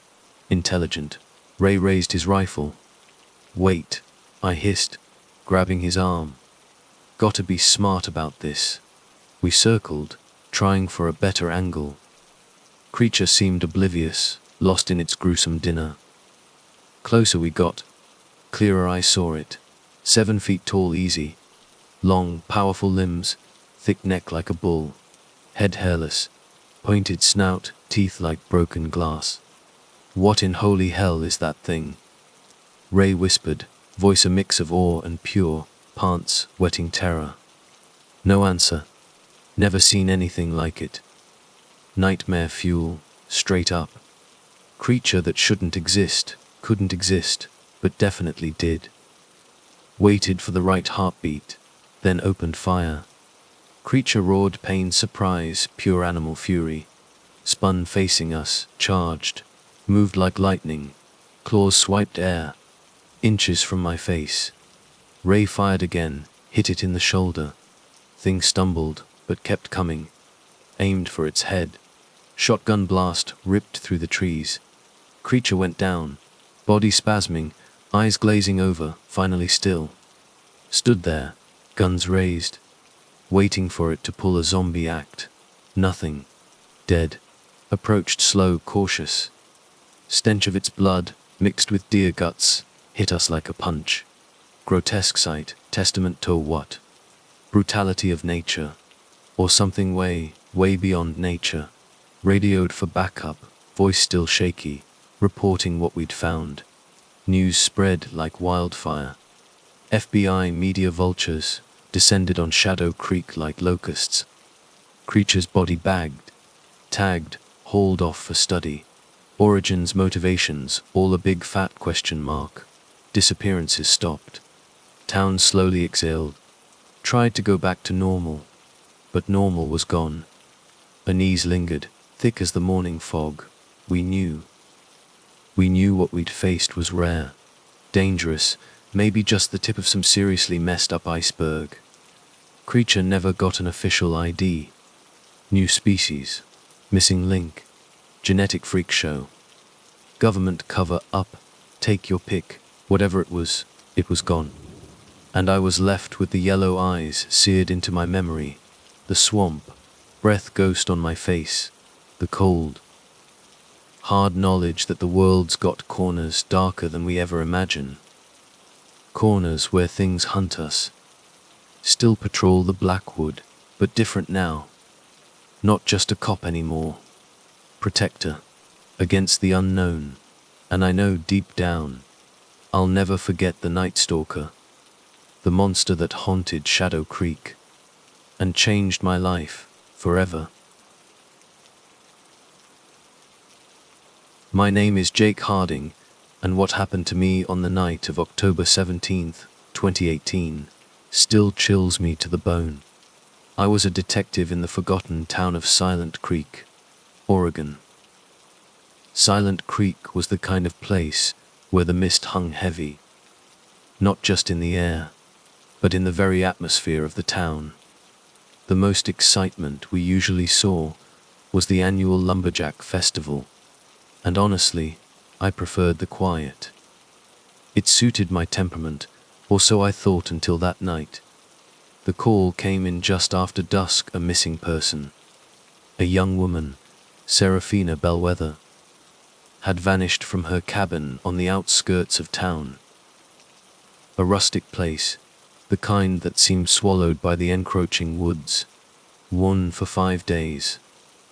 Intelligent. Ray raised his rifle. Wait, I hissed, grabbing his arm. Gotta be smart about this. We circled, trying for a better angle. Creature seemed oblivious, lost in its gruesome dinner. Closer we got, clearer I saw it. 7 feet tall easy, long, powerful limbs, thick neck like a bull, head hairless, pointed snout, teeth like broken glass. What in holy hell is that thing? Ray whispered, voice a mix of awe and pure, pants wetting terror. No answer. Never seen anything like it. Nightmare fuel, straight up. Creature that shouldn't exist, couldn't exist, but definitely did. Waited for the right heartbeat, then opened fire. Creature roared pain, surprise, pure animal fury. Spun facing us, charged, moved like lightning. Claws swiped air, inches from my face. Ray fired again, hit it in the shoulder. Thing stumbled, but kept coming. Aimed for its head. Shotgun blast ripped through the trees. Creature went down, body spasming, eyes glazing over, finally still. Stood there, guns raised, waiting for it to pull a zombie act. Nothing. Dead. Approached slow, cautious. Stench of its blood, mixed with deer guts, hit us like a punch. Grotesque sight, testament to what? Brutality of nature. Or something way, way beyond nature. Radioed for backup, voice still shaky, reporting what we'd found. News spread like wildfire. FBI media vultures descended on Shadow Creek like locusts. Creature's body bagged, tagged, hauled off for study. Origins, motivations, all a big fat question mark. Disappearances stopped. Town slowly exhaled. Tried to go back to normal, but normal was gone. Unease lingered, thick as the morning fog. We knew. We knew what we'd faced was rare, dangerous, maybe just the tip of some seriously messed up iceberg. Creature never got an official ID. New species, missing link, genetic freak show. Government cover up, take your pick, whatever it was gone. And I was left with the yellow eyes seared into my memory, the swamp, breath ghost on my face, the cold, hard knowledge that the world's got corners darker than we ever imagine. Corners where things hunt us. Still patrol the Blackwood, but different now. Not just a cop anymore. Protector. Against the unknown. And I know deep down, I'll never forget the Night Stalker. The monster that haunted Shadow Creek. And changed my life, forever. My name is Jake Harding, and what happened to me on the night of October 17th, 2018, still chills me to the bone. I was a detective in the forgotten town of Silent Creek, Oregon. Silent Creek was the kind of place where the mist hung heavy, not just in the air, but in the very atmosphere of the town. The most excitement we usually saw was the annual Lumberjack Festival, and honestly, I preferred the quiet. It suited my temperament, or so I thought until that night. The call came in just after dusk, a missing person. A young woman, Serafina Bellwether, had vanished from her cabin on the outskirts of town. A rustic place, the kind that seemed swallowed by the encroaching woods. One for 5 days.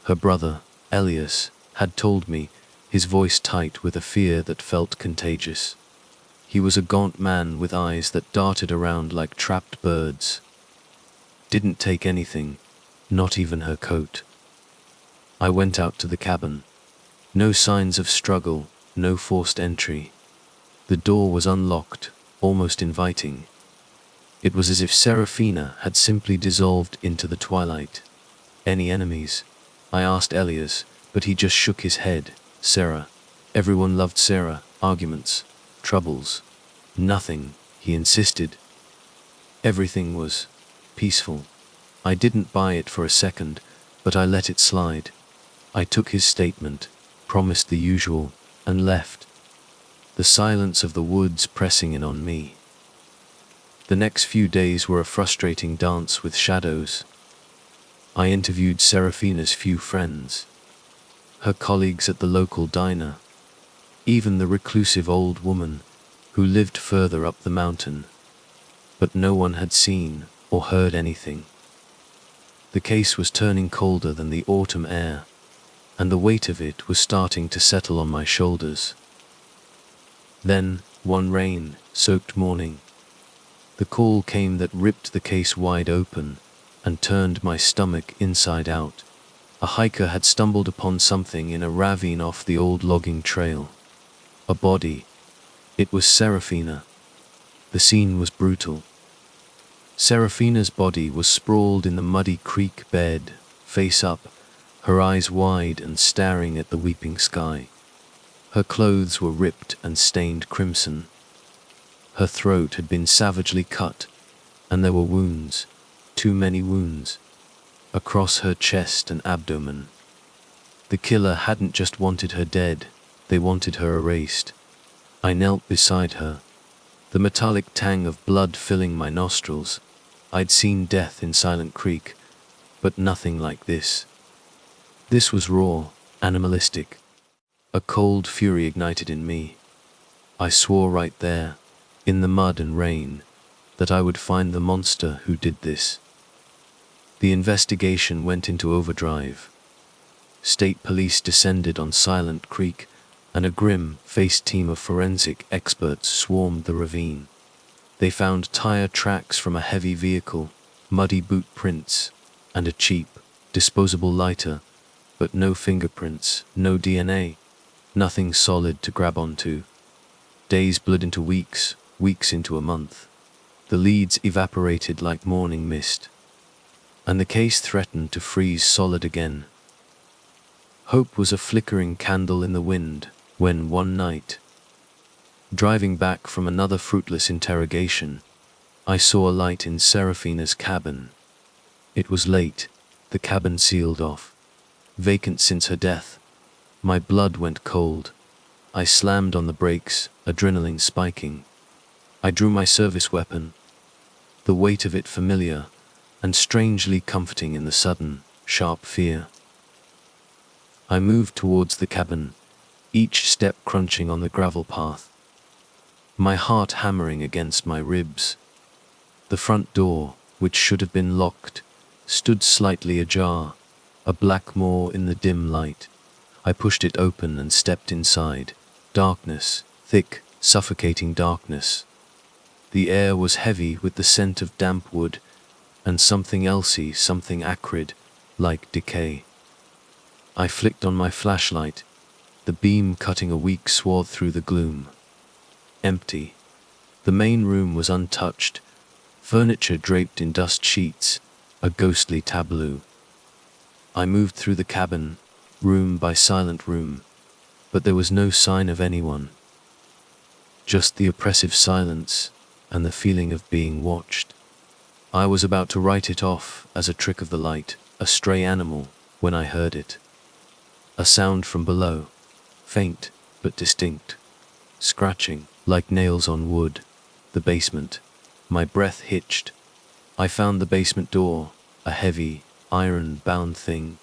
Her brother, Elias, had told me, his voice tight with a fear that felt contagious. He was a gaunt man with eyes that darted around like trapped birds. Didn't take anything, not even her coat. I went out to the cabin. No signs of struggle, no forced entry. The door was unlocked, almost inviting. It was as if Serafina had simply dissolved into the twilight. Any enemies? I asked Elias, but he just shook his head. Sarah. Everyone loved Sarah. Arguments. Troubles. Nothing, he insisted. Everything was peaceful. I didn't buy it for a second, but I let it slide. I took his statement, promised the usual, and left. The silence of the woods pressing in on me. The next few days were a frustrating dance with shadows. I interviewed Serafina's few friends. her colleagues at the local diner, even the reclusive old woman who lived further up the mountain. But no one had seen or heard anything. The case was turning colder than the autumn air, and the weight of it was starting to settle on my shoulders. Then, one rain-soaked morning, the call came that ripped the case wide open and turned my stomach inside out. A hiker had stumbled upon something in a ravine off the old logging trail. A body. It was Serafina. The scene was brutal. Serafina's body was sprawled in the muddy creek bed, face up, her eyes wide and staring at the weeping sky. Her clothes were ripped and stained crimson. Her throat had been savagely cut, and there were wounds, too many wounds, across her chest and abdomen. The killer hadn't just wanted her dead, they wanted her erased. I knelt beside her, the metallic tang of blood filling my nostrils. I'd seen death in Silent Creek, but nothing like this. This was raw, animalistic. A cold fury ignited in me. I swore right there, in the mud and rain, that I would find the monster who did this. The investigation went into overdrive. State police descended on Silent Creek, and a grim-faced team of forensic experts swarmed the ravine. They found tire tracks from a heavy vehicle, muddy boot prints, and a cheap, disposable lighter, but no fingerprints, no DNA, nothing solid to grab onto. Days blurred into weeks, weeks into a month. The leads evaporated like morning mist, and the case threatened to freeze solid again. Hope was a flickering candle in the wind when one night, driving back from another fruitless interrogation, I saw a light in Serafina's cabin. It was late, the cabin sealed off, vacant since her death. My blood went cold. I slammed on the brakes, adrenaline spiking. I drew my service weapon, the weight of it familiar and strangely comforting in the sudden, sharp fear. I moved towards the cabin, each step crunching on the gravel path, my heart hammering against my ribs. The front door, which should have been locked, stood slightly ajar, a black maw in the dim light. I pushed it open and stepped inside. Darkness, thick, suffocating darkness. The air was heavy with the scent of damp wood and something elsey, something acrid, like decay. I flicked on my flashlight, the beam cutting a weak swath through the gloom. Empty. The main room was untouched, furniture draped in dust sheets, a ghostly tableau. I moved through the cabin, room by silent room, but there was no sign of anyone. Just the oppressive silence and the feeling of being watched. I was about to write it off as a trick of the light, a stray animal, when I heard it. A sound from below, faint but distinct, scratching like nails on wood. The basement. My breath hitched. I found the basement door, a heavy, iron-bound thing,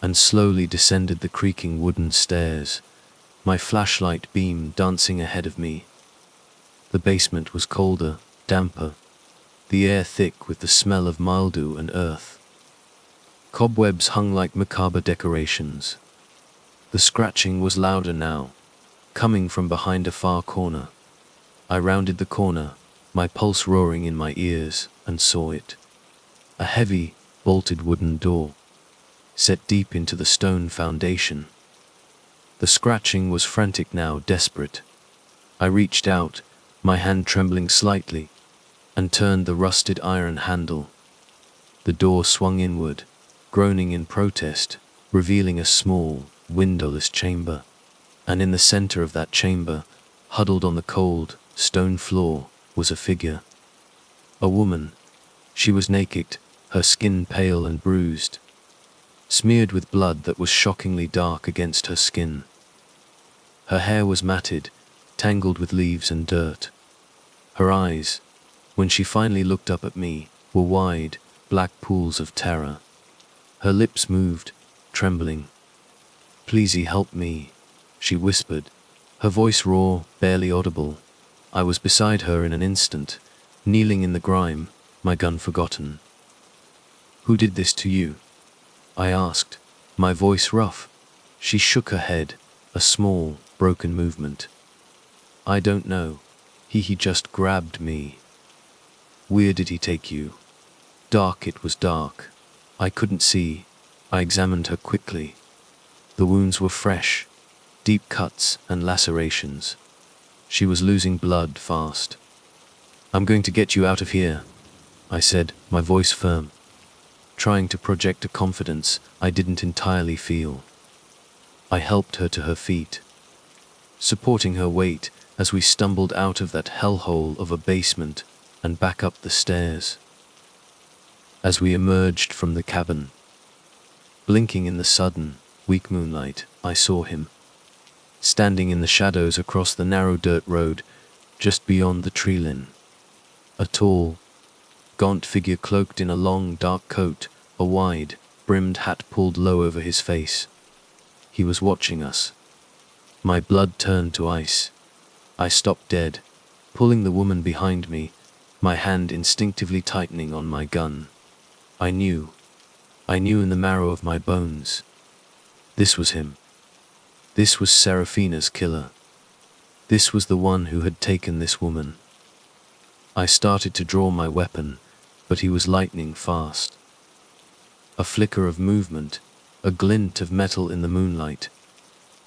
and slowly descended the creaking wooden stairs, my flashlight beam dancing ahead of me. The basement was colder, damper, the air thick with the smell of mildew and earth. Cobwebs hung like macabre decorations. The scratching was louder now, coming from behind a far corner. I rounded the corner, my pulse roaring in my ears, and saw it. A heavy, bolted wooden door, set deep into the stone foundation. The scratching was frantic now, desperate. I reached out, my hand trembling slightly, and turned the rusted iron handle. The door swung inward, groaning in protest, revealing a small, windowless chamber. And in the center of that chamber, huddled on the cold, stone floor, was a figure. A woman. She was naked, her skin pale and bruised, smeared with blood that was shockingly dark against her skin. Her hair was matted, tangled with leaves and dirt. Her eyes, when she finally looked up at me, were wide, black pools of terror. Her lips moved, trembling. "Pleasey help me," she whispered, her voice raw, barely audible. I was beside her in an instant, kneeling in the grime, my gun forgotten. "Who did this to you?" I asked, my voice rough. She shook her head, a small, broken movement. "I don't know. He just grabbed me." "Where did he take you?" "Dark, it was dark. I couldn't see." I examined her quickly. The wounds were fresh, deep cuts and lacerations. She was losing blood fast. "I'm going to get you out of here," I said, my voice firm, trying to project a confidence I didn't entirely feel. I helped her to her feet, supporting her weight as we stumbled out of that hellhole of a basement and back up the stairs. As we emerged from the cabin, blinking in the sudden, weak moonlight, I saw him, standing in the shadows across the narrow dirt road just beyond the tree line. A tall, gaunt figure cloaked in a long, dark coat, a wide, brimmed hat pulled low over his face. He was watching us. My blood turned to ice. I stopped dead, pulling the woman behind me, my hand instinctively tightening on my gun. I knew in the marrow of my bones. This was him. This was Serafina's killer. This was the one who had taken this woman. I started to draw my weapon, but he was lightning fast. A flicker of movement, a glint of metal in the moonlight,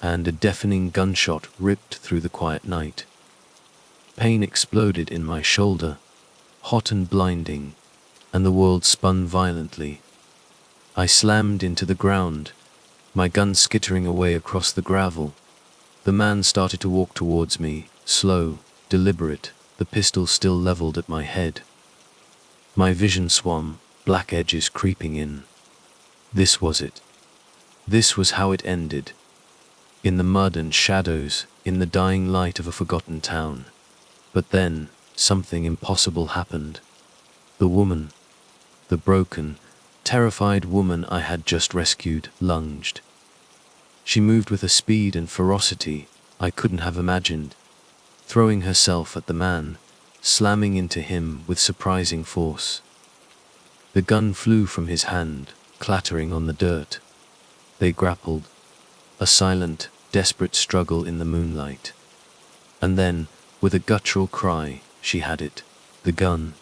and a deafening gunshot ripped through the quiet night. Pain exploded in my shoulder, hot and blinding, and the world spun violently. I slammed into the ground, my gun skittering away across the gravel. The man started to walk towards me, slow, deliberate, the pistol still leveled at my head. My vision swam, black edges creeping in. This was it. This was how it ended. In the mud and shadows, in the dying light of a forgotten town. But then, something impossible happened. The woman, the broken, terrified woman I had just rescued, lunged. She moved with a speed and ferocity I couldn't have imagined, throwing herself at the man, slamming into him with surprising force. The gun flew from his hand, clattering on the dirt. They grappled, a silent, desperate struggle in the moonlight. And then, with a guttural cry, she had it, the gun.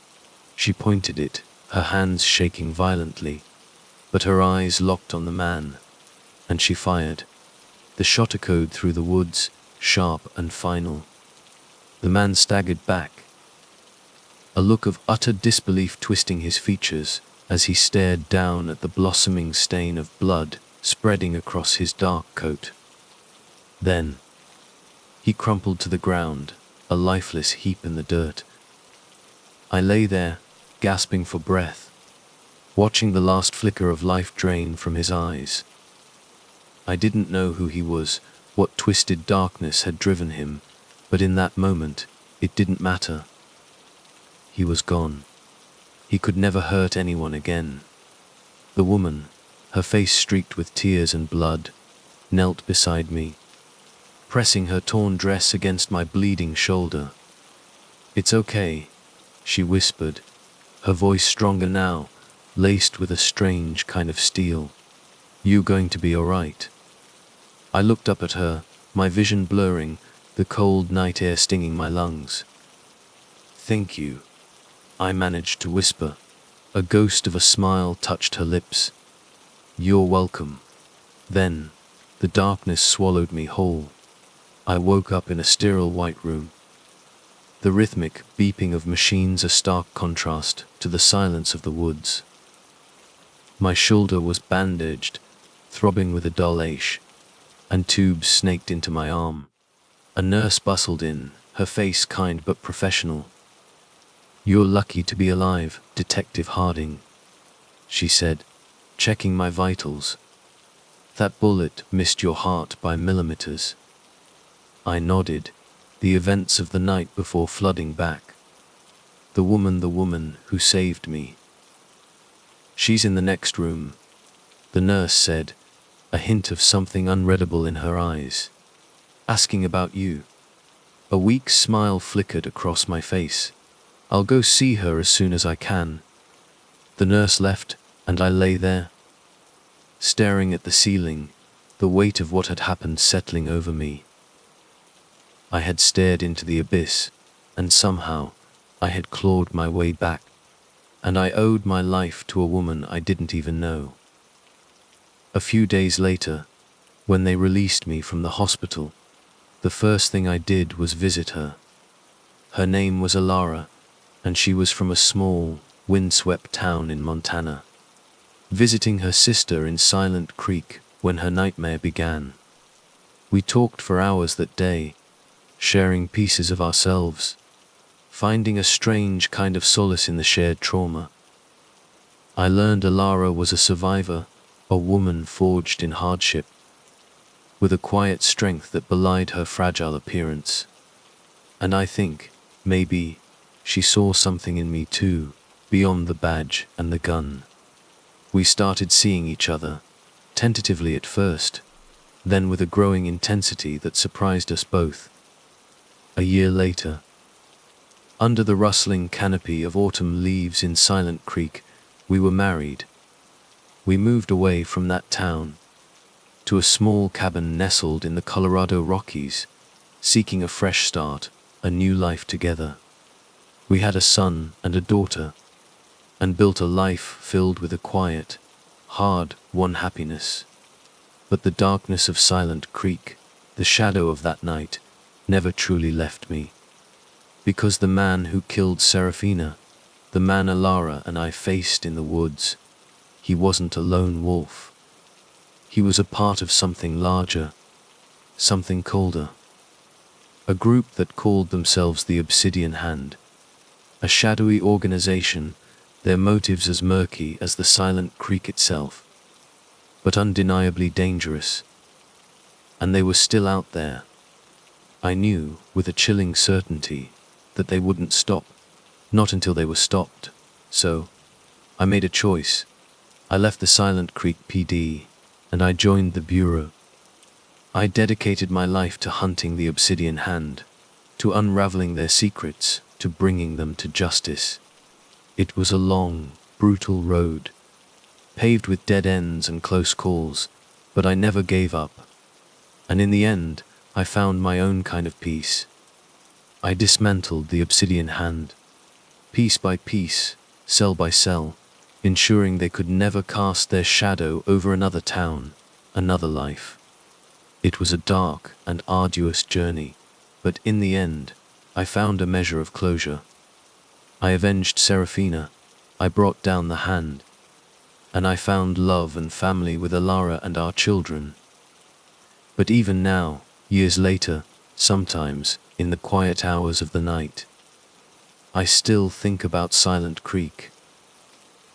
She pointed it, her hands shaking violently, but her eyes locked on the man, and she fired. The shot echoed through the woods, sharp and final. The man staggered back, a look of utter disbelief twisting his features as he stared down at the blossoming stain of blood spreading across his dark coat. Then, he crumpled to the ground, a lifeless heap in the dirt. I lay there, gasping for breath, watching the last flicker of life drain from his eyes. I didn't know who he was, what twisted darkness had driven him, but in that moment, it didn't matter. He was gone. He could never hurt anyone again. The woman, her face streaked with tears and blood, knelt beside me, pressing her torn dress against my bleeding shoulder. "It's okay," she whispered, her voice stronger now, laced with a strange kind of steel. "You going to be all right?" I looked up at her, my vision blurring, the cold night air stinging my lungs. "Thank you," I managed to whisper. A ghost of a smile touched her lips. "You're welcome." Then, the darkness swallowed me whole. I woke up in a sterile white room. The rhythmic beeping of machines a stark contrast to the silence of the woods. My shoulder was bandaged, throbbing with a dull ache, and tubes snaked into my arm. A nurse bustled in, her face kind but professional. "You're lucky to be alive, Detective Harding," she said, checking my vitals. "That bullet missed your heart by millimeters." I nodded, the events of the night before flooding back. The woman who saved me. "She's in the next room," the nurse said, a hint of something unreadable in her eyes. Asking about you. A weak smile flickered across my face. I'll go see her as soon as I can. The nurse left, and I lay there, staring at the ceiling, the weight of what had happened settling over me. I had stared into the abyss, and somehow I had clawed my way back, and I owed my life to a woman I didn't even know. A few days later, when they released me from the hospital, the first thing I did was visit her. Her name was Alara, and she was from a small, windswept town in Montana. Visiting her sister in Silent Creek when her nightmare began. We talked for hours that day, sharing pieces of ourselves, finding a strange kind of solace in the shared trauma. I learned Alara was a survivor, a woman forged in hardship, with a quiet strength that belied her fragile appearance. And I think, maybe, she saw something in me too, beyond the badge and the gun. We started seeing each other, tentatively at first, then with a growing intensity that surprised us both. A year later, under the rustling canopy of autumn leaves in Silent Creek, we were married. We moved away from that town, to a small cabin nestled in the Colorado Rockies, seeking a fresh start, a new life together. We had a son and a daughter, and built a life filled with a quiet, hard-won happiness. But the darkness of Silent Creek, the shadow of that night, never truly left me. Because the man who killed Serafina, the man Alara and I faced in the woods, he wasn't a lone wolf. He was a part of something larger, something colder. A group that called themselves the Obsidian Hand, a shadowy organization, their motives as murky as the Silent Creek itself, but undeniably dangerous. And they were still out there. I knew, with a chilling certainty, that they wouldn't stop, not until they were stopped. So, I made a choice. I left the Silent Creek PD, and I joined the Bureau. I dedicated my life to hunting the Obsidian Hand, to unraveling their secrets, to bringing them to justice. It was a long, brutal road, paved with dead ends and close calls, but I never gave up. And in the end, I found my own kind of peace. I dismantled the Obsidian Hand, piece by piece, cell by cell, ensuring they could never cast their shadow over another town, another life. It was a dark and arduous journey, but in the end, I found a measure of closure. I avenged Serafina, I brought down the Hand, and I found love and family with Alara and our children. But even now, years later, sometimes, in the quiet hours of the night, I still think about Silent Creek.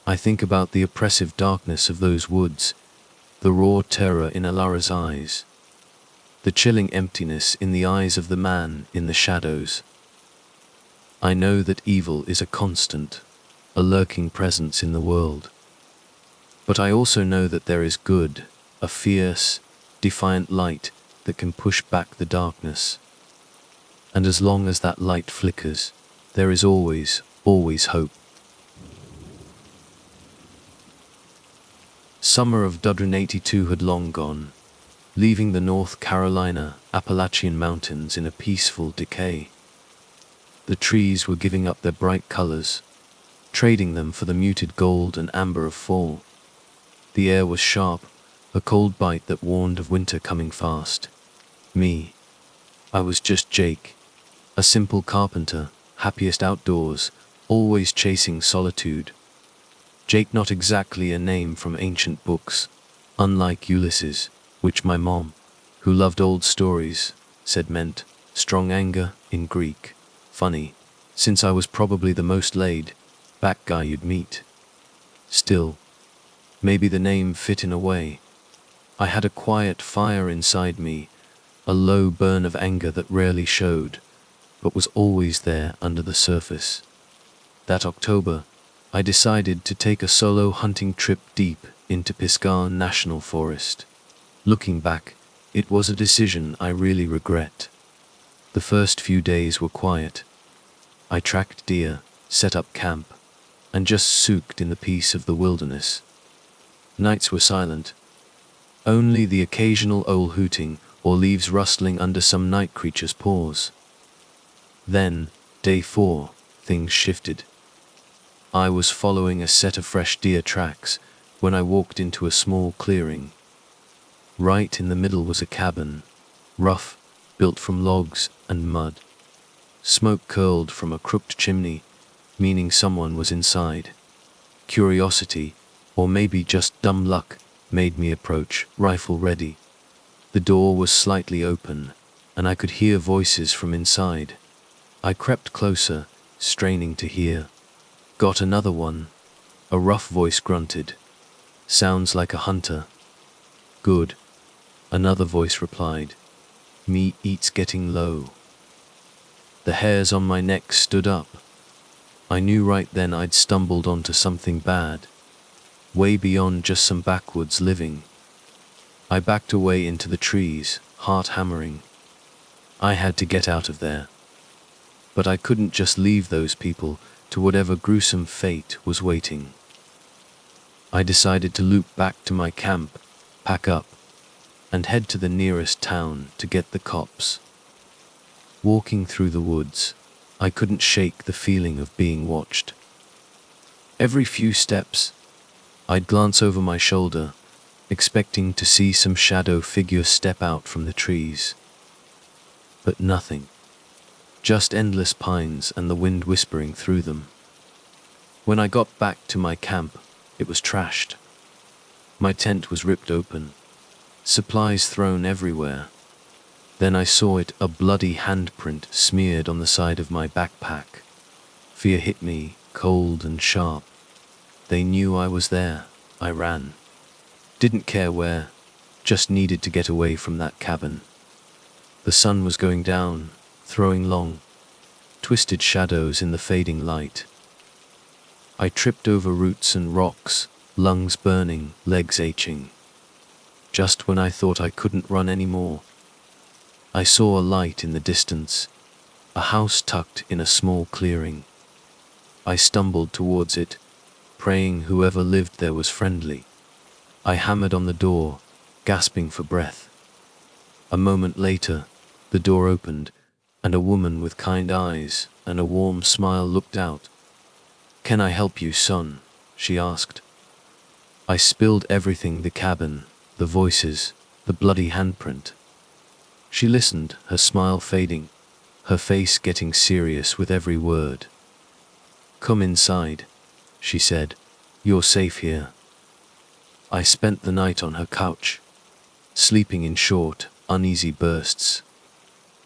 I think about the oppressive darkness of those woods, the raw terror in Alara's eyes, the chilling emptiness in the eyes of the man in the shadows. I know that evil is a constant, a lurking presence in the world. But I also know that there is good, a fierce, defiant light that can push back the darkness. And as long as that light flickers, there is always hope. Summer of 82 had long gone, leaving the North Carolina Appalachian Mountains in a peaceful decay. The trees were giving up their bright colors, trading them for the muted gold and amber of fall. The air was sharp, a cold bite that warned of winter coming fast. Me, I was just Jake, a simple carpenter, happiest outdoors, always chasing solitude. Jake, not exactly a name from ancient books, unlike Ulysses, which my mom, who loved old stories, said meant strong anger in Greek. Funny, since I was probably the most laid back guy you'd meet. Still, maybe the name fit in a way. I had a quiet fire inside me, a low burn of anger that rarely showed, but was always there under the surface. That October, I decided to take a solo hunting trip deep into Pisgah National Forest. Looking back, it was a decision I really regret. The first few days were quiet. I tracked deer, set up camp, and just soaked in the peace of the wilderness. Nights were silent, only the occasional owl hooting or leaves rustling under some night creature's paws. Then, day 4, things shifted. I was following a set of fresh deer tracks when I walked into a small clearing. Right in the middle was a cabin, rough, built from logs and mud. Smoke curled from a crooked chimney, meaning someone was inside. Curiosity, or maybe just dumb luck, made me approach, rifle ready. The door was slightly open, and I could hear voices from inside. I crept closer, straining to hear. Got another one. A rough voice grunted. Sounds like a hunter. Good. Another voice replied. Me eats getting low. The hairs on my neck stood up. I knew right then I'd stumbled onto something bad, way beyond just some backwoods living. I backed away into the trees, heart hammering. I had to get out of there. But I couldn't just leave those people to whatever gruesome fate was waiting. I decided to loop back to my camp, pack up, and head to the nearest town to get the cops. Walking through the woods, I couldn't shake the feeling of being watched. Every few steps, I'd glance over my shoulder, expecting to see some shadow figure step out from the trees. But nothing. Just endless pines and the wind whispering through them. When I got back to my camp, it was trashed. My tent was ripped open, supplies thrown everywhere. Then I saw it, a bloody handprint smeared on the side of my backpack. Fear hit me, cold and sharp. They knew I was there. I ran. Didn't care where, just needed to get away from that cabin. The sun was going down, throwing long, twisted shadows in the fading light. I tripped over roots and rocks, lungs burning, legs aching. Just when I thought I couldn't run anymore, I saw a light in the distance, a house tucked in a small clearing. I stumbled towards it, praying whoever lived there was friendly. I hammered on the door, gasping for breath. A moment later, the door opened, and a woman with kind eyes and a warm smile looked out. "Can I help you, son?" she asked. I spilled everything: the cabin, the voices, the bloody handprint. She listened, her smile fading, her face getting serious with every word. "Come inside," she said. "You're safe here." I spent the night on her couch, sleeping in short, uneasy bursts.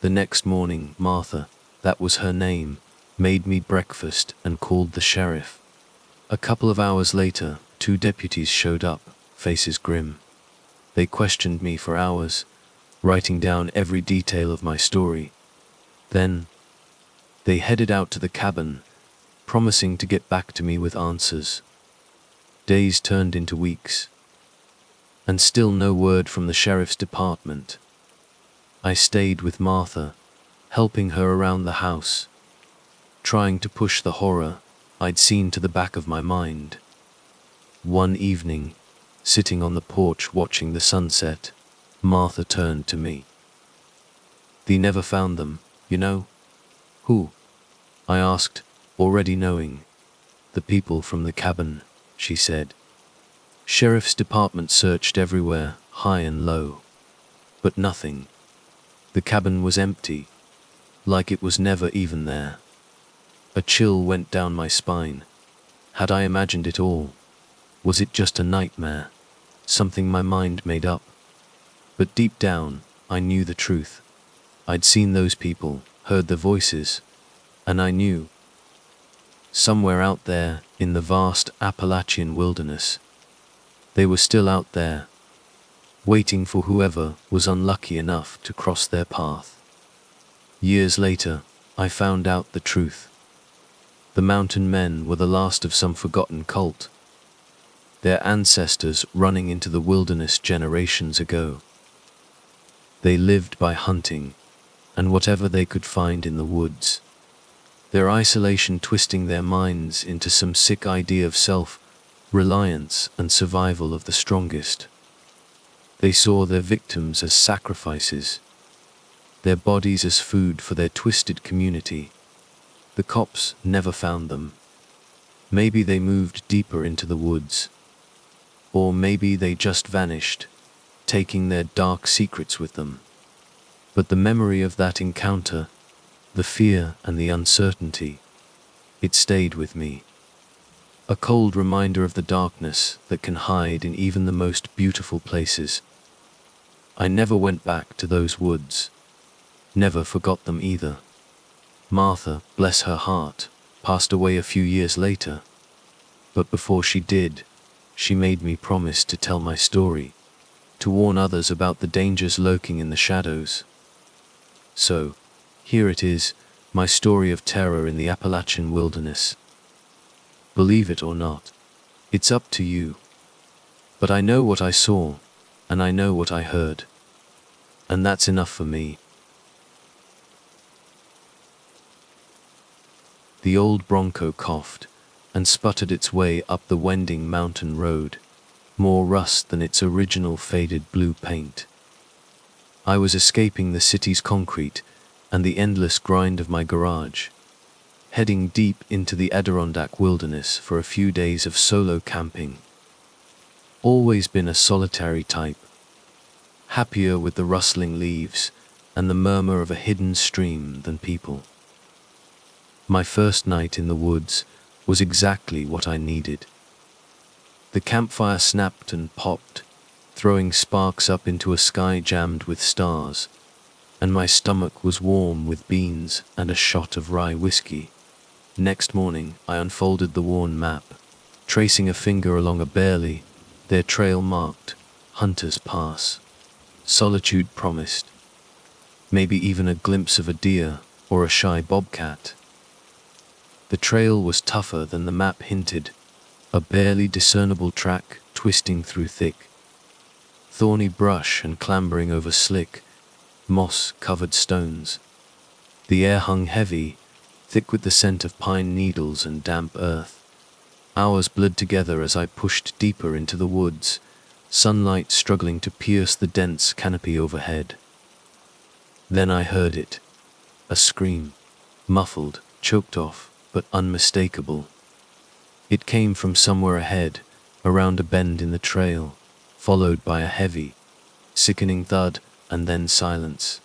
The next morning, Martha, that was her name, made me breakfast and called the sheriff. A couple of hours later, 2 deputies showed up, faces grim. They questioned me for hours, writing down every detail of my story. Then, they headed out to the cabin, promising to get back to me with answers. Days turned into weeks, and still no word from the sheriff's department. I stayed with Martha, helping her around the house, trying to push the horror I'd seen to the back of my mind. One evening, sitting on the porch watching the sunset, Martha turned to me. "Thee never found them, you know?" "Who?" I asked, already knowing. "The people from the cabin," she said. "Sheriff's department searched everywhere, high and low. But nothing. The cabin was empty, like it was never even there." A chill went down my spine. Had I imagined it all? Was it just a nightmare? Something my mind made up? But deep down, I knew the truth. I'd seen those people, heard their voices, and I knew. Somewhere out there, in the vast Appalachian wilderness, they were still out there, waiting for whoever was unlucky enough to cross their path. Years later, I found out the truth. The mountain men were the last of some forgotten cult, their ancestors running into the wilderness generations ago. They lived by hunting, and whatever they could find in the woods. Their isolation twisting their minds into some sick idea of self-reliance and survival of the strongest. They saw their victims as sacrifices, their bodies as food for their twisted community. The cops never found them. Maybe they moved deeper into the woods. Or maybe they just vanished, taking their dark secrets with them. But the memory of that encounter, the fear and the uncertainty, it stayed with me. A cold reminder of the darkness that can hide in even the most beautiful places. I never went back to those woods. Never forgot them either. Martha, bless her heart, passed away a few years later. But before she did, she made me promise to tell my story, to warn others about the dangers lurking in the shadows. So, here it is, my story of terror in the Appalachian wilderness. Believe it or not, it's up to you. But I know what I saw, and I know what I heard. And that's enough for me. The old Bronco coughed and sputtered its way up the wending mountain road, more rust than its original faded blue paint. I was escaping the city's concrete and the endless grind of my garage, heading deep into the Adirondack wilderness for a few days of solo camping. Always been a solitary type, happier with the rustling leaves and the murmur of a hidden stream than people. My first night in the woods was exactly what I needed. The campfire snapped and popped, throwing sparks up into a sky jammed with stars, and my stomach was warm with beans and a shot of rye whiskey. Next morning, I unfolded the worn map, tracing a finger along a barely their trail marked Hunter's Pass. Solitude promised. Maybe even a glimpse of a deer or a shy bobcat. The trail was tougher than the map hinted, a barely discernible track twisting through thick, thorny brush and clambering over slick, moss-covered stones. The air hung heavy, thick with the scent of pine needles and damp earth. Hours blurred together as I pushed deeper into the woods, sunlight struggling to pierce the dense canopy overhead. Then I heard it, a scream, muffled, choked off, but unmistakable. It came from somewhere ahead, around a bend in the trail, followed by a heavy, sickening thud, and then silence.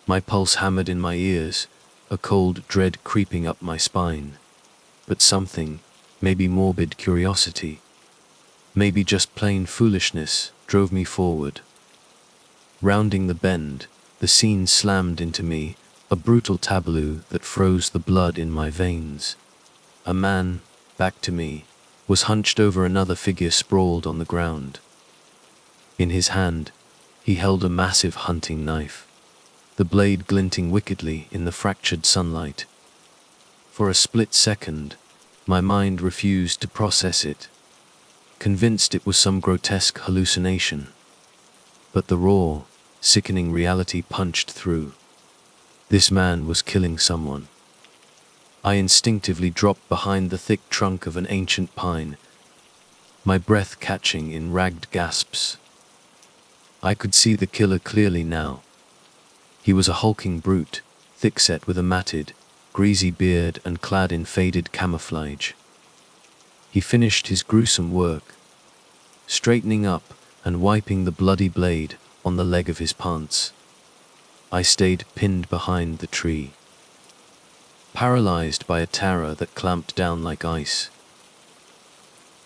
My pulse hammered in my ears, a cold dread creeping up my spine. But something, maybe morbid curiosity, maybe just plain foolishness, drove me forward. Rounding the bend, the scene slammed into me, a brutal tableau that froze the blood in my veins. A man, back to me, was hunched over another figure sprawled on the ground. In his hand, he held a massive hunting knife, the blade glinting wickedly in the fractured sunlight. For a split second, my mind refused to process it, convinced it was some grotesque hallucination. But the raw, sickening reality punched through. This man was killing someone. I instinctively dropped behind the thick trunk of an ancient pine, my breath catching in ragged gasps. I could see the killer clearly now. He was a hulking brute, thick-set with a matted, greasy beard and clad in faded camouflage. He finished his gruesome work, straightening up and wiping the bloody blade on the leg of his pants. I stayed pinned behind the tree, paralyzed by a terror that clamped down like ice.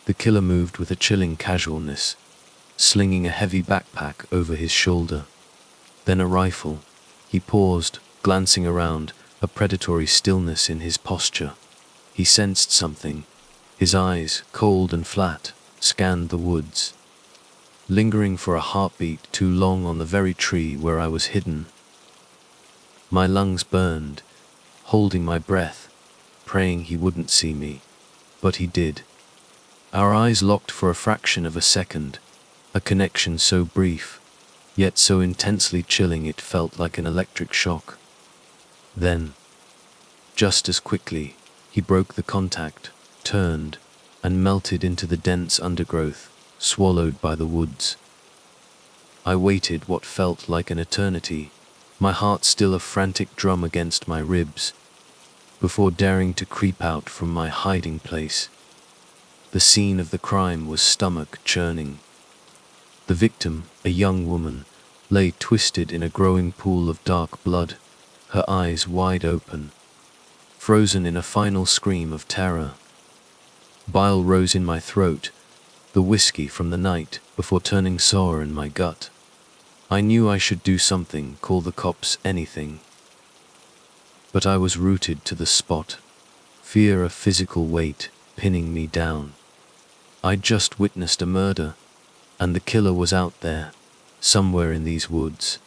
The killer moved with a chilling casualness, slinging a heavy backpack over his shoulder. Then a rifle. He paused, glancing around, a predatory stillness in his posture. He sensed something. His eyes, cold and flat, scanned the woods, lingering for a heartbeat too long on the very tree where I was hidden. My lungs burned, holding my breath, praying he wouldn't see me. But he did. Our eyes locked for a fraction of a second, a connection so brief, yet so intensely chilling it felt like an electric shock. Then, just as quickly, he broke the contact, turned, and melted into the dense undergrowth, swallowed by the woods. I waited what felt like an eternity, my heart still a frantic drum against my ribs, before daring to creep out from my hiding place. The scene of the crime was stomach-churning. The victim, a young woman, lay twisted in a growing pool of dark blood, her eyes wide open, frozen in a final scream of terror. Bile rose in my throat, the whiskey from the night before turning sour in my gut. I knew I should do something, call the cops, anything. But I was rooted to the spot, fear a physical weight pinning me down. I'd just witnessed a murder, and the killer was out there, somewhere in these woods.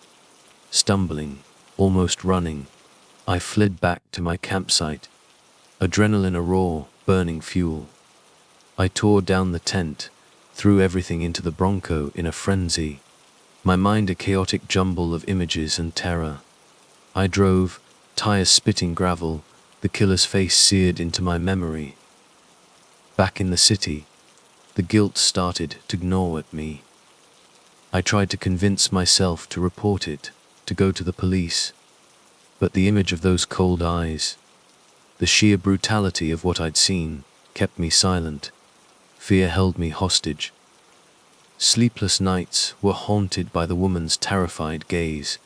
Stumbling, almost running, I fled back to my campsite, adrenaline a roar, burning fuel. I tore down the tent, threw everything into the Bronco in a frenzy, my mind a chaotic jumble of images and terror. I drove, tires spitting gravel, the killer's face seared into my memory. Back in the city, the guilt started to gnaw at me. I tried to convince myself to report it, to go to the police, but the image of those cold eyes, the sheer brutality of what I'd seen, kept me silent. Fear held me hostage. Sleepless nights were haunted by the woman's terrified gaze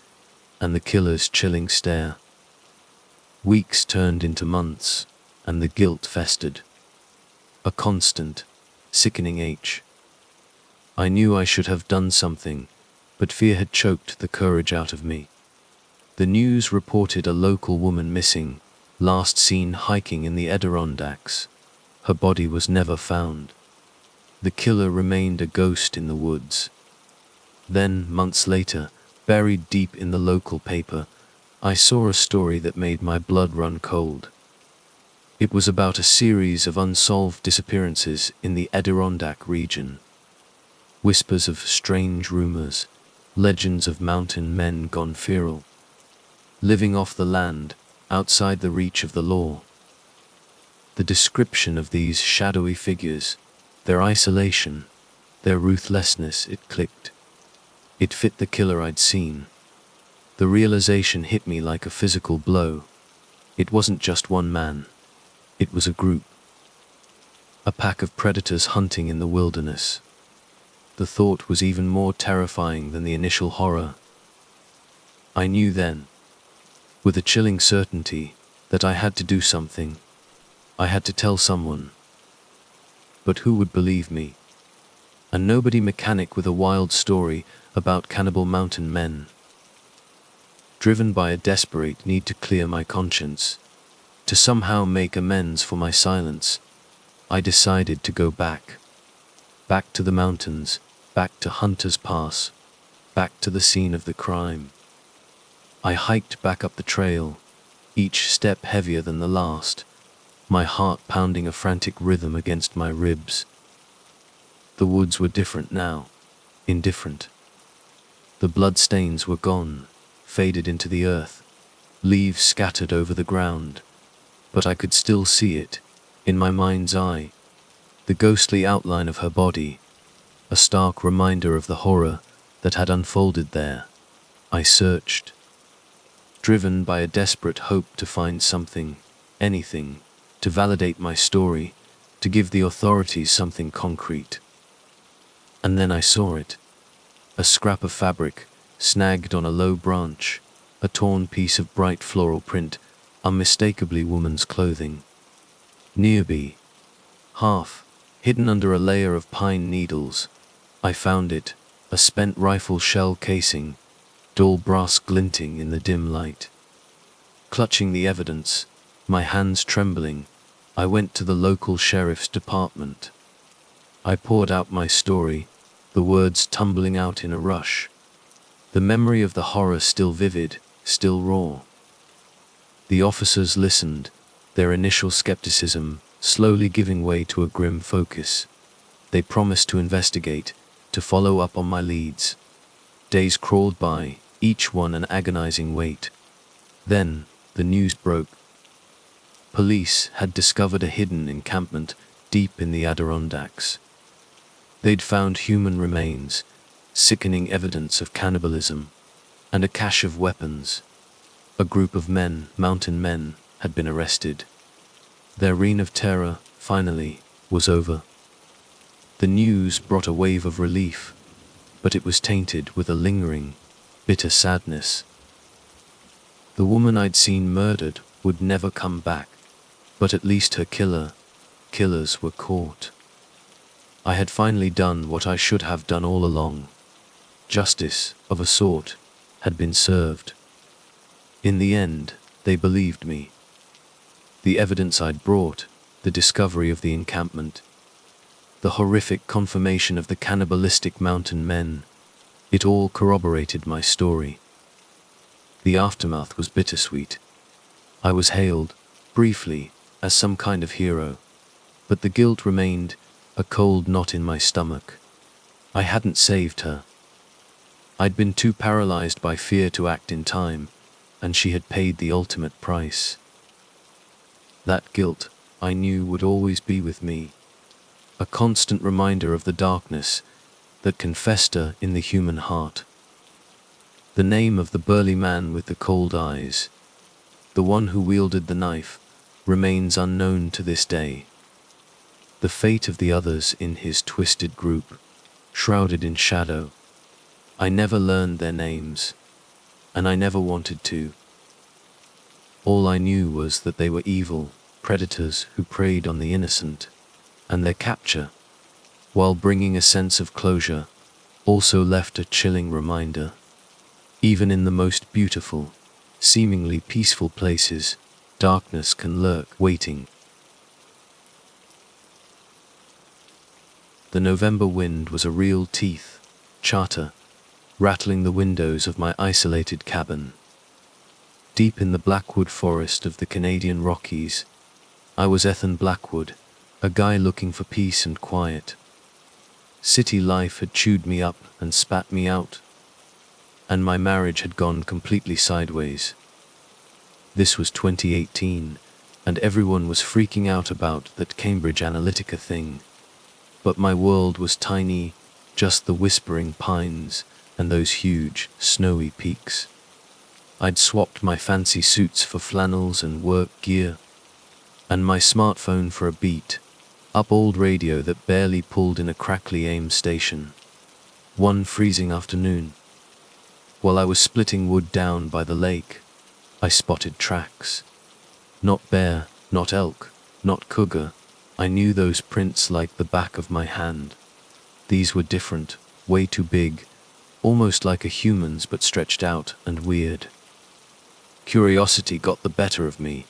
and the killer's chilling stare. Weeks turned into months, and the guilt festered. A constant, sickening ache. I knew I should have done something, but fear had choked the courage out of me. The news reported a local woman missing, last seen hiking in the Adirondacks. Her body was never found. The killer remained a ghost in the woods. Then, months later, buried deep in the local paper, I saw a story that made my blood run cold. It was about a series of unsolved disappearances in the Adirondack region. Whispers of strange rumors, legends of mountain men gone feral, living off the land, outside the reach of the law. The description of these shadowy figures, their isolation, their ruthlessness, it clicked. It fit the killer I'd seen. The realization hit me like a physical blow. It wasn't just one man. It was a group. A pack of predators hunting in the wilderness. The thought was even more terrifying than the initial horror. I knew then, with a chilling certainty, that I had to do something. I had to tell someone. But who would believe me? A nobody mechanic with a wild story about cannibal mountain men. Driven by a desperate need to clear my conscience, to somehow make amends for my silence, I decided to go back. Back to the mountains, back to Hunter's Pass, back to the scene of the crime. I hiked back up the trail, each step heavier than the last, my heart pounding a frantic rhythm against my ribs. The woods were different now, indifferent. The bloodstains were gone, faded into the earth, leaves scattered over the ground, but I could still see it, in my mind's eye, the ghostly outline of her body, a stark reminder of the horror that had unfolded there. I searched, driven by a desperate hope to find something, anything, to validate my story, to give the authorities something concrete. And then I saw it. A scrap of fabric, snagged on a low branch, a torn piece of bright floral print, unmistakably woman's clothing. Nearby, half hidden under a layer of pine needles, I found it, a spent rifle shell casing, dull brass glinting in the dim light. Clutching the evidence, my hands trembling, I went to the local sheriff's department. I poured out my story, the words tumbling out in a rush. The memory of the horror still vivid, still raw. The officers listened, their initial skepticism slowly giving way to a grim focus. They promised to investigate, to follow up on my leads. Days crawled by, each one an agonizing wait. Then, the news broke. Police had discovered a hidden encampment deep in the Adirondacks. They'd found human remains, sickening evidence of cannibalism, and a cache of weapons. A group of men, mountain men, had been arrested. Their reign of terror, finally, was over. The news brought a wave of relief, but it was tainted with a lingering, bitter sadness. The woman I'd seen murdered would never come back, but at least her killers were caught. I had finally done what I should have done all along. Justice, of a sort, had been served. In the end, they believed me. The evidence I'd brought, the discovery of the encampment, the horrific confirmation of the cannibalistic mountain men, it all corroborated my story. The aftermath was bittersweet. I was hailed, briefly, as some kind of hero, but the guilt remained, a cold knot in my stomach. I hadn't saved her. I'd been too paralyzed by fear to act in time, and she had paid the ultimate price. That guilt, I knew, would always be with me, a constant reminder of the darkness that can fester in the human heart. The name of the burly man with the cold eyes, the one who wielded the knife, remains unknown to this day. The fate of the others in his twisted group, shrouded in shadow, I never learned their names, and I never wanted to. All I knew was that they were evil predators who preyed on the innocent, and their capture, while bringing a sense of closure, also left a chilling reminder. Even in the most beautiful, seemingly peaceful places, darkness can lurk, waiting. The November wind was a real teeth chatter, rattling the windows of my isolated cabin. Deep in the Blackwood forest of the Canadian Rockies, I was Ethan Blackwood, a guy looking for peace and quiet. City life had chewed me up and spat me out, and my marriage had gone completely sideways. This was 2018, and everyone was freaking out about that Cambridge Analytica thing. But my world was tiny, just the whispering pines and those huge, snowy peaks. I'd swapped my fancy suits for flannels and work gear, and my smartphone for a beat-up old radio that barely pulled in a crackly AM station. One freezing afternoon, while I was splitting wood down by the lake, I spotted tracks. Not bear, not elk, not cougar. I knew those prints like the back of my hand. These were different, way too big, almost like a human's but stretched out and weird. Curiosity got the better of me.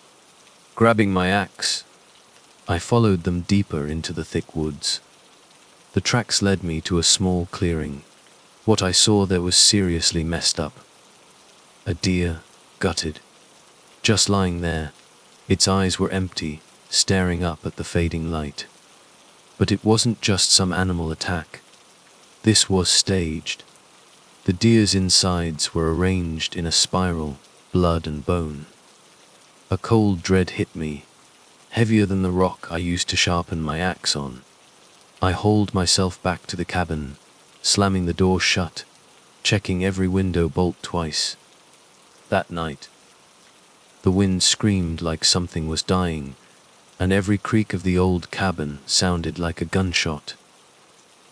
Grabbing my axe, I followed them deeper into the thick woods. The tracks led me to a small clearing. What I saw there was seriously messed up. A deer, gutted, just lying there. Its eyes were empty, staring up at the fading light. But it wasn't just some animal attack. This was staged. The deer's insides were arranged in a spiral, blood and bone. A cold dread hit me, heavier than the rock I used to sharpen my axe on. I hauled myself back to the cabin, slamming the door shut, checking every window bolt twice. That night, the wind screamed like something was dying, and every creak of the old cabin sounded like a gunshot.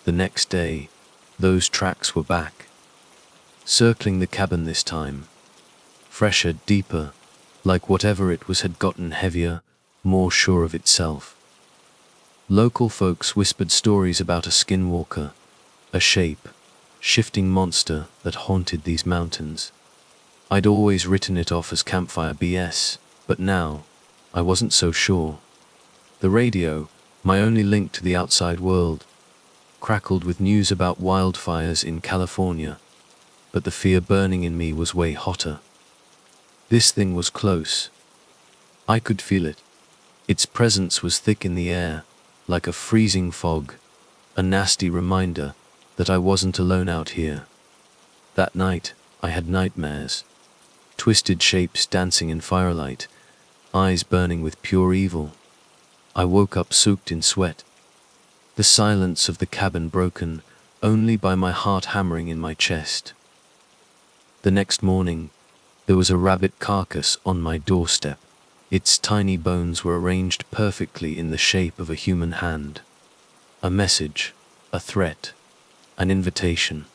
The next day, those tracks were back, circling the cabin this time, fresher, deeper, like whatever it was had gotten heavier, more sure of itself. Local folks whispered stories about a skinwalker, a shape-shifting monster that haunted these mountains. I'd always written it off as campfire BS, but now, I wasn't so sure. The radio, my only link to the outside world, crackled with news about wildfires in California, but the fear burning in me was way hotter. This thing was close. I could feel it. Its presence was thick in the air, like a freezing fog, a nasty reminder that I wasn't alone out here. That night, I had nightmares. Twisted shapes dancing in firelight, eyes burning with pure evil. I woke up soaked in sweat, the silence of the cabin broken only by my heart hammering in my chest. The next morning, there was a rabbit carcass on my doorstep. Its tiny bones were arranged perfectly in the shape of a human hand. A message, a threat, an invitation.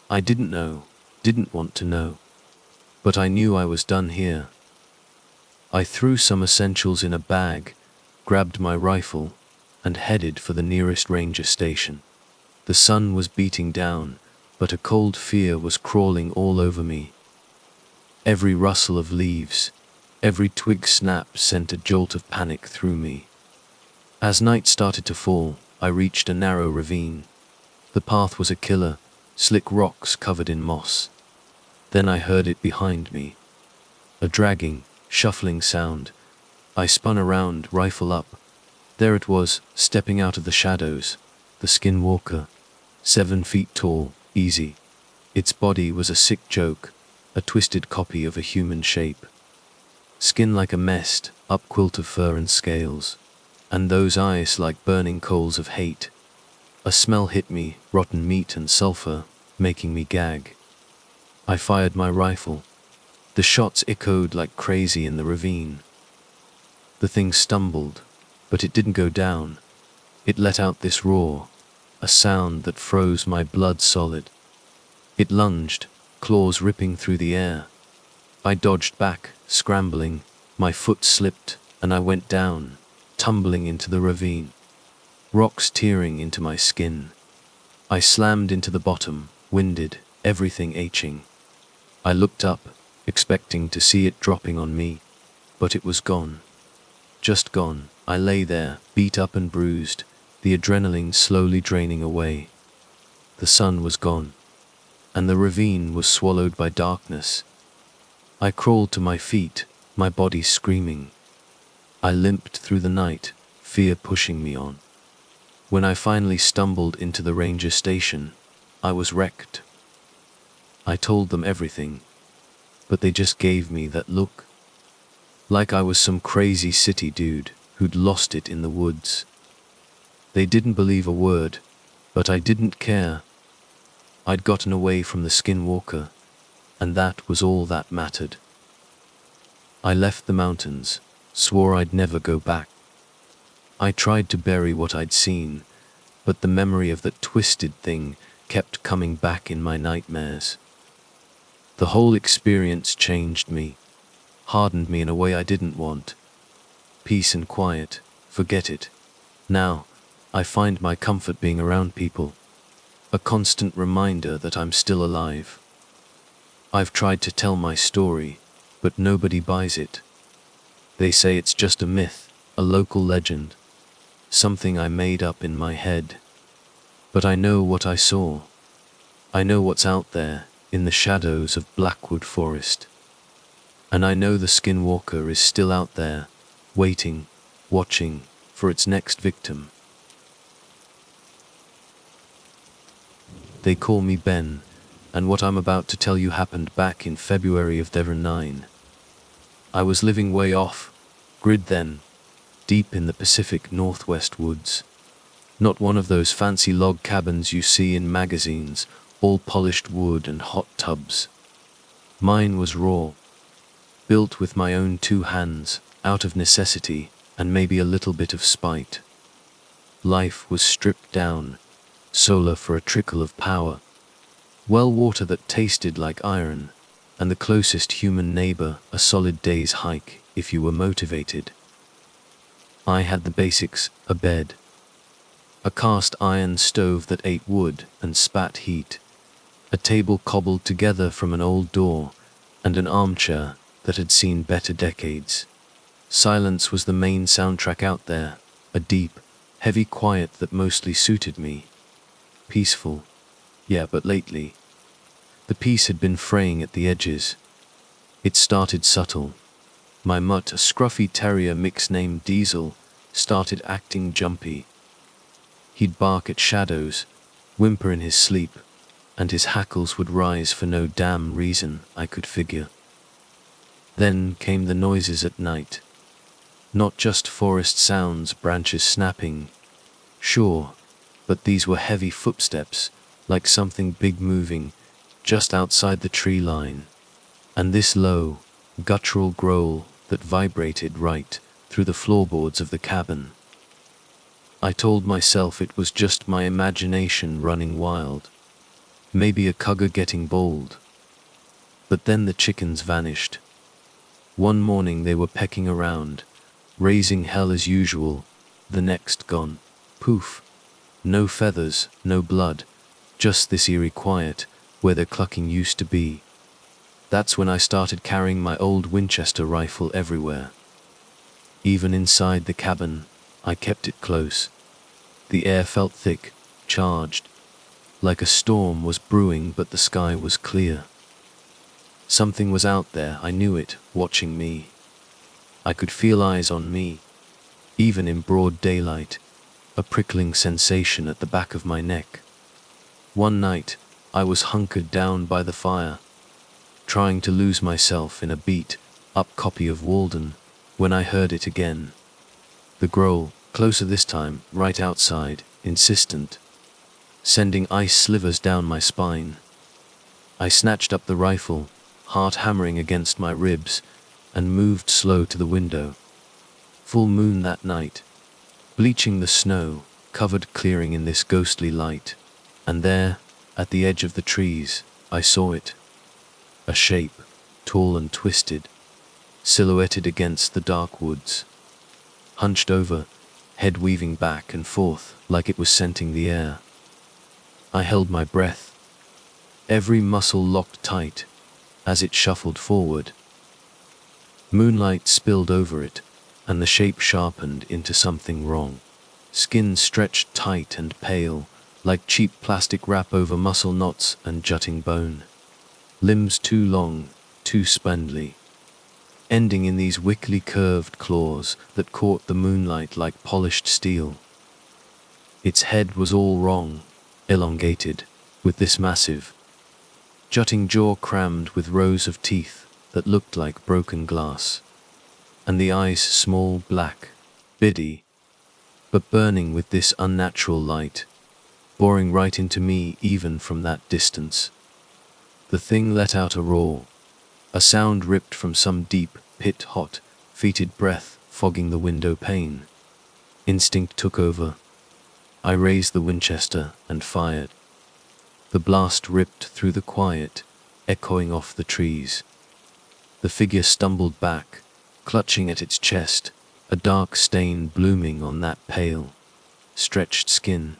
I didn't want to know. But I knew I was done here. I threw some essentials in a bag, grabbed my rifle, and headed for the nearest ranger station. The sun was beating down, but a cold fear was crawling all over me. Every rustle of leaves, every twig snap sent a jolt of panic through me. As night started to fall, I reached a narrow ravine. The path was a killer, slick rocks covered in moss. Then I heard it behind me. A dragging, shuffling sound. I spun around, rifle up. There it was, stepping out of the shadows, the skinwalker. 7 feet tall, easy. Its body was a sick joke, a twisted copy of a human shape. Skin like a messed up quilt of fur and scales. And those eyes like burning coals of hate. A smell hit me, rotten meat and sulfur, making me gag. I fired my rifle. The shots echoed like crazy in the ravine. The thing stumbled, but it didn't go down. It let out this roar, a sound that froze my blood solid. It lunged, claws ripping through the air. I dodged back, scrambling. My foot slipped, and I went down, tumbling into the ravine. Rocks tearing into my skin. I slammed into the bottom, winded, everything aching. I looked up, expecting to see it dropping on me, but it was gone. Just gone. I lay there, beat up and bruised, the adrenaline slowly draining away. The sun was gone, and the ravine was swallowed by darkness. I crawled to my feet, my body screaming. I limped through the night, fear pushing me on. When I finally stumbled into the ranger station, I was wrecked. I told them everything, but they just gave me that look. Like I was some crazy city dude who'd lost it in the woods. They didn't believe a word, but I didn't care. I'd gotten away from the skinwalker, and that was all that mattered. I left the mountains, swore I'd never go back. I tried to bury what I'd seen, but the memory of that twisted thing kept coming back in my nightmares. The whole experience changed me, hardened me in a way I didn't want. Peace and quiet, forget it. Now, I find my comfort being around people. A constant reminder that I'm still alive. I've tried to tell my story, but nobody buys it. They say it's just a myth, a local legend, something I made up in my head. But I know what I saw. I know what's out there, in the shadows of Blackwood Forest. And I know the skinwalker is still out there, waiting, watching, for its next victim. They call me Ben, and what I'm about to tell you happened back in February of '09. I was living way off grid then, deep in the Pacific Northwest woods. Not one of those fancy log cabins you see in magazines, all polished wood and hot tubs. Mine was raw, built with my own 2 hands, out of necessity and maybe a little bit of spite. Life was stripped down, solar for a trickle of power, well water that tasted like iron, and the closest human neighbor a solid day's hike if you were motivated. I had the basics, a bed, a cast iron stove that ate wood and spat heat, a table cobbled together from an old door, and an armchair that had seen better decades. Silence was the main soundtrack out there, a deep, heavy quiet that mostly suited me. Peaceful, yeah, but lately, the peace had been fraying at the edges. It started subtle. My mutt, a scruffy terrier mix named Diesel, started acting jumpy. He'd bark at shadows, whimper in his sleep, and his hackles would rise for no damn reason I could figure. Then came the noises at night. Not just forest sounds, branches snapping, sure, but these were heavy footsteps, like something big moving, just outside the tree line, and this low, guttural growl that vibrated right through the floorboards of the cabin. I told myself it was just my imagination running wild, maybe a cougar getting bold. But then the chickens vanished. One morning they were pecking around, raising hell as usual, the next gone. Poof. No feathers, no blood, just this eerie quiet where their clucking used to be. That's when I started carrying my old Winchester rifle everywhere. Even inside the cabin, I kept it close. The air felt thick, charged, like a storm was brewing, but the sky was clear. Something was out there, I knew it, watching me. I could feel eyes on me, even in broad daylight, a prickling sensation at the back of my neck. One night, I was hunkered down by the fire, trying to lose myself in a beat-up copy of Walden, when I heard it again. The growl, closer this time, right outside, insistent, sending ice slivers down my spine. I snatched up the rifle, heart hammering against my ribs, and moved slow to the window. Full moon that night, bleaching the snow, covered clearing in this ghostly light, and there, at the edge of the trees, I saw it. A shape, tall and twisted, silhouetted against the dark woods. Hunched over, head weaving back and forth like it was scenting the air. I held my breath, every muscle locked tight, as it shuffled forward. Moonlight spilled over it, and the shape sharpened into something wrong. Skin stretched tight and pale, like cheap plastic wrap over muscle knots and jutting bone. Limbs too long, too spindly, ending in these wickedly curved claws that caught the moonlight like polished steel. Its head was all wrong, elongated, with this massive, jutting jaw crammed with rows of teeth that looked like broken glass, and the eyes small, black, beady, but burning with this unnatural light, boring right into me even from that distance. The thing let out a roar, a sound ripped from some deep pit, hot, fetid breath fogging the window pane. Instinct took over. I raised the Winchester and fired. The blast ripped through the quiet, echoing off the trees. The figure stumbled back, clutching at its chest, a dark stain blooming on that pale, stretched skin.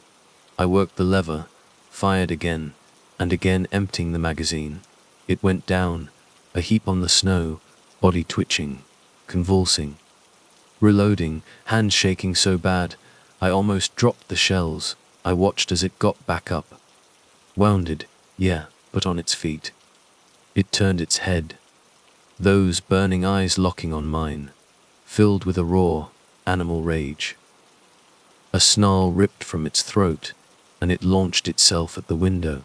I worked the lever, fired again, and again, emptying the magazine. It went down, a heap on the snow, body twitching, convulsing. Reloading, hands shaking so bad, I almost dropped the shells. I watched as it got back up. Wounded, yeah, but on its feet. It turned its head, those burning eyes locking on mine, filled with a raw, animal rage. A snarl ripped from its throat, and it launched itself at the window.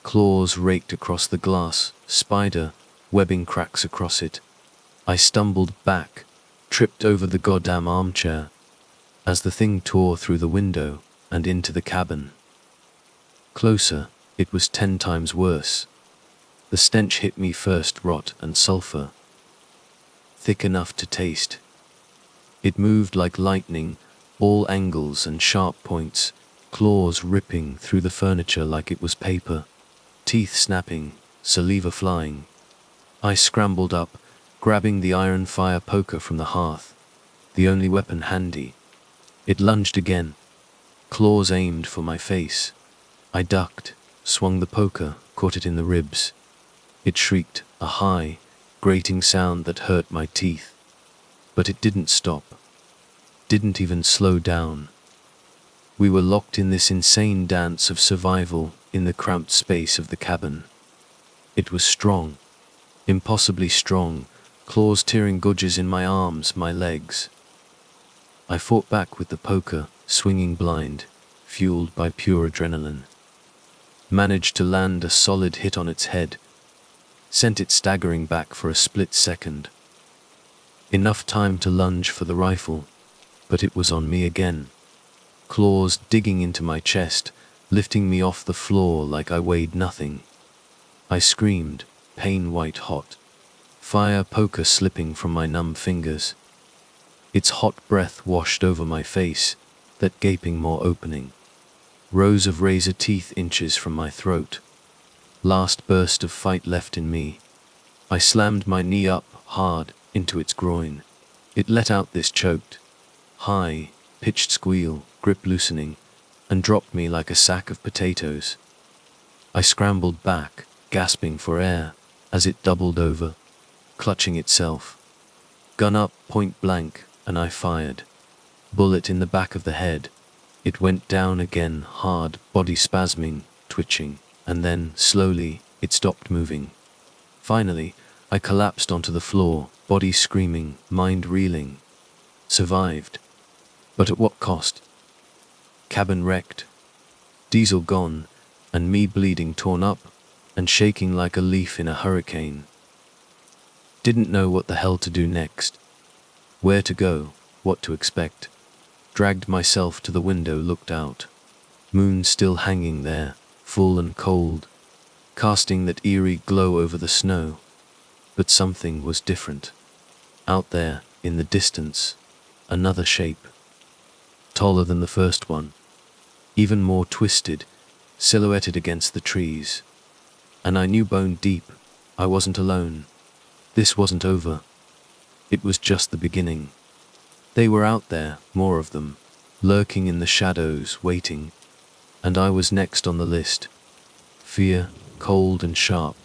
Claws raked across the glass, spider, webbing cracks across it. I stumbled back, tripped over the goddamn armchair, as the thing tore through the window and into the cabin. Closer, it was 10 times worse. The stench hit me first, rot and sulfur, thick enough to taste. It moved like lightning, all angles and sharp points, claws ripping through the furniture like it was paper, teeth snapping, saliva flying. I scrambled up, grabbing the iron fire poker from the hearth, the only weapon handy. It lunged again, claws aimed for my face. I ducked, swung the poker, caught it in the ribs. It shrieked, a high, grating sound that hurt my teeth. But it didn't stop. Didn't even slow down. We were locked in this insane dance of survival in the cramped space of the cabin. It was strong, impossibly strong, claws tearing gouges in my arms, my legs. I fought back with the poker, swinging blind, fueled by pure adrenaline. managed to land a solid hit on its head, sent it staggering back for a split second. Enough time to lunge for the rifle, but it was on me again. Claws digging into my chest, lifting me off the floor like I weighed nothing. I screamed, pain white hot. Fire poker slipping from my numb fingers. Its hot breath washed over my face, that gaping maw opening. Rows of razor teeth inches from my throat. Last burst of fight left in me. I slammed my knee up, hard, into its groin. It let out this choked, high, pitched squeal, grip loosening, and dropped me like a sack of potatoes. I scrambled back, gasping for air, as it doubled over, clutching itself. Gun up, point blank, and I fired. Bullet in the back of the head. It went down again, hard, body spasming, twitching, and then, slowly, it stopped moving. Finally, I collapsed onto the floor, body screaming, mind reeling. Survived. But at what cost? Cabin wrecked. Diesel gone, and me bleeding, torn up, and shaking like a leaf in a hurricane. Didn't know what the hell to do next. Where to go, what to expect. Dragged myself to the window, looked out. Moon still hanging there, full and cold, casting that eerie glow over the snow. But something was different. Out there, in the distance, another shape. Taller than the first one. Even more twisted, silhouetted against the trees. And I knew bone deep, I wasn't alone. This wasn't over. It was just the beginning. They were out there, more of them, lurking in the shadows, waiting. And I was next on the list. Fear, cold and sharp,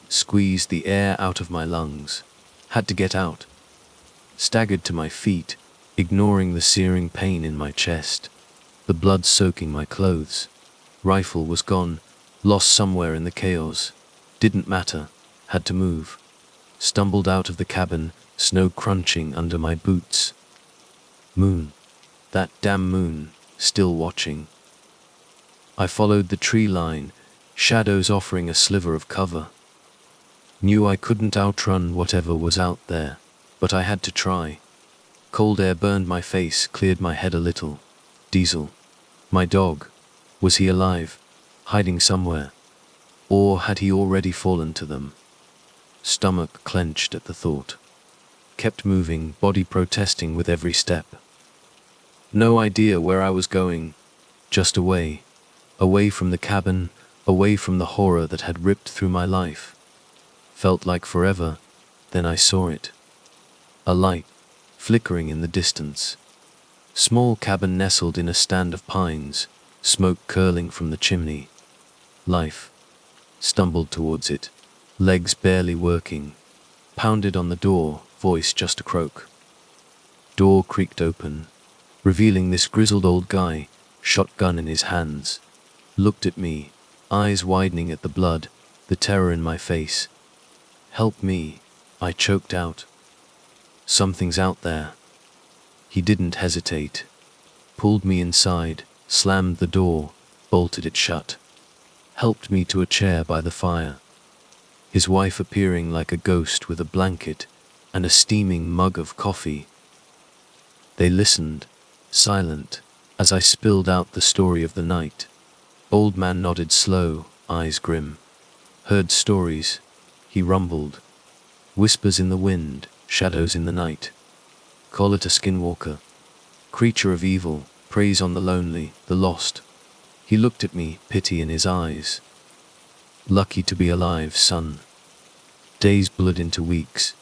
squeezed the air out of my lungs. Had to get out. Staggered to my feet, ignoring the searing pain in my chest, the blood soaking my clothes. Rifle was gone, lost somewhere in the chaos. Didn't matter, had to move. Stumbled out of the cabin, snow crunching under my boots. Moon. That damn moon, still watching. I followed the tree line, shadows offering a sliver of cover. Knew I couldn't outrun whatever was out there, but I had to try. Cold air burned my face, cleared my head a little. Diesel. My dog. Was he alive? Hiding somewhere? Or had he already fallen to them? Stomach clenched at the thought. Kept moving, body protesting with every step. No idea where I was going. Just away. Away from the cabin, away from the horror that had ripped through my life. Felt like forever, then I saw it. A light, flickering in the distance. Small cabin nestled in a stand of pines, smoke curling from the chimney. Life. Stumbled towards it, legs barely working. Pounded on the door, voice just a croak. Door creaked open, revealing this grizzled old guy, shotgun in his hands. Looked at me, eyes widening at the blood, the terror in my face. Help me, I choked out. Something's out there. He didn't hesitate. Pulled me inside, slammed the door, bolted it shut. Helped me to a chair by the fire. His wife appearing like a ghost with a blanket and a steaming mug of coffee. They listened, silent, as I spilled out the story of the night. Old man nodded slow, eyes grim. Heard stories, he rumbled. Whispers in the wind, shadows in the night. Call it a skinwalker. Creature of evil, preys on the lonely, the lost. He looked at me, pity in his eyes. Lucky to be alive, son. Days blurred into weeks.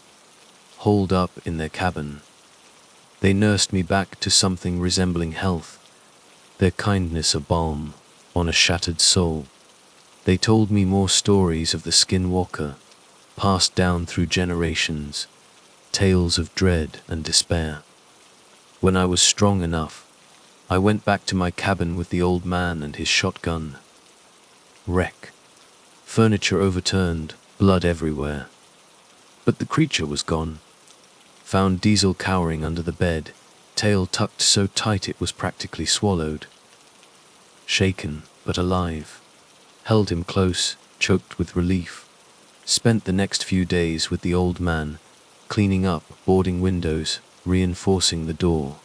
Holed up in their cabin. They nursed me back to something resembling health. Their kindness a balm on a shattered soul. They told me more stories of the skinwalker, passed down through generations, tales of dread and despair. When I was strong enough, I went back to my cabin with the old man and his shotgun. Wreck. Furniture overturned, blood everywhere. But the creature was gone. Found Diesel cowering under the bed, tail tucked so tight it was practically swallowed. Shaken, but alive. held him close, choked with relief. Spent the next few days with the old man, cleaning up, boarding windows, reinforcing the door.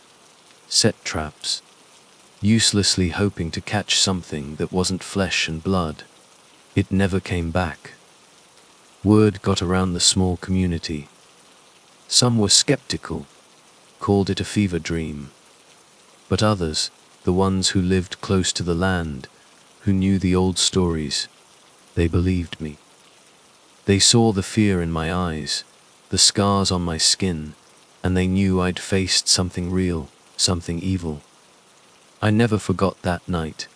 Set traps, uselessly hoping to catch something that wasn't flesh and blood. It never came back. Word got around the small community. Some were skeptical, called it a fever dream. But others, the ones who lived close to the land, who knew the old stories, they believed me. They saw the fear in my eyes, the scars on my skin, and they knew I'd faced something real, something evil. I never forgot that night.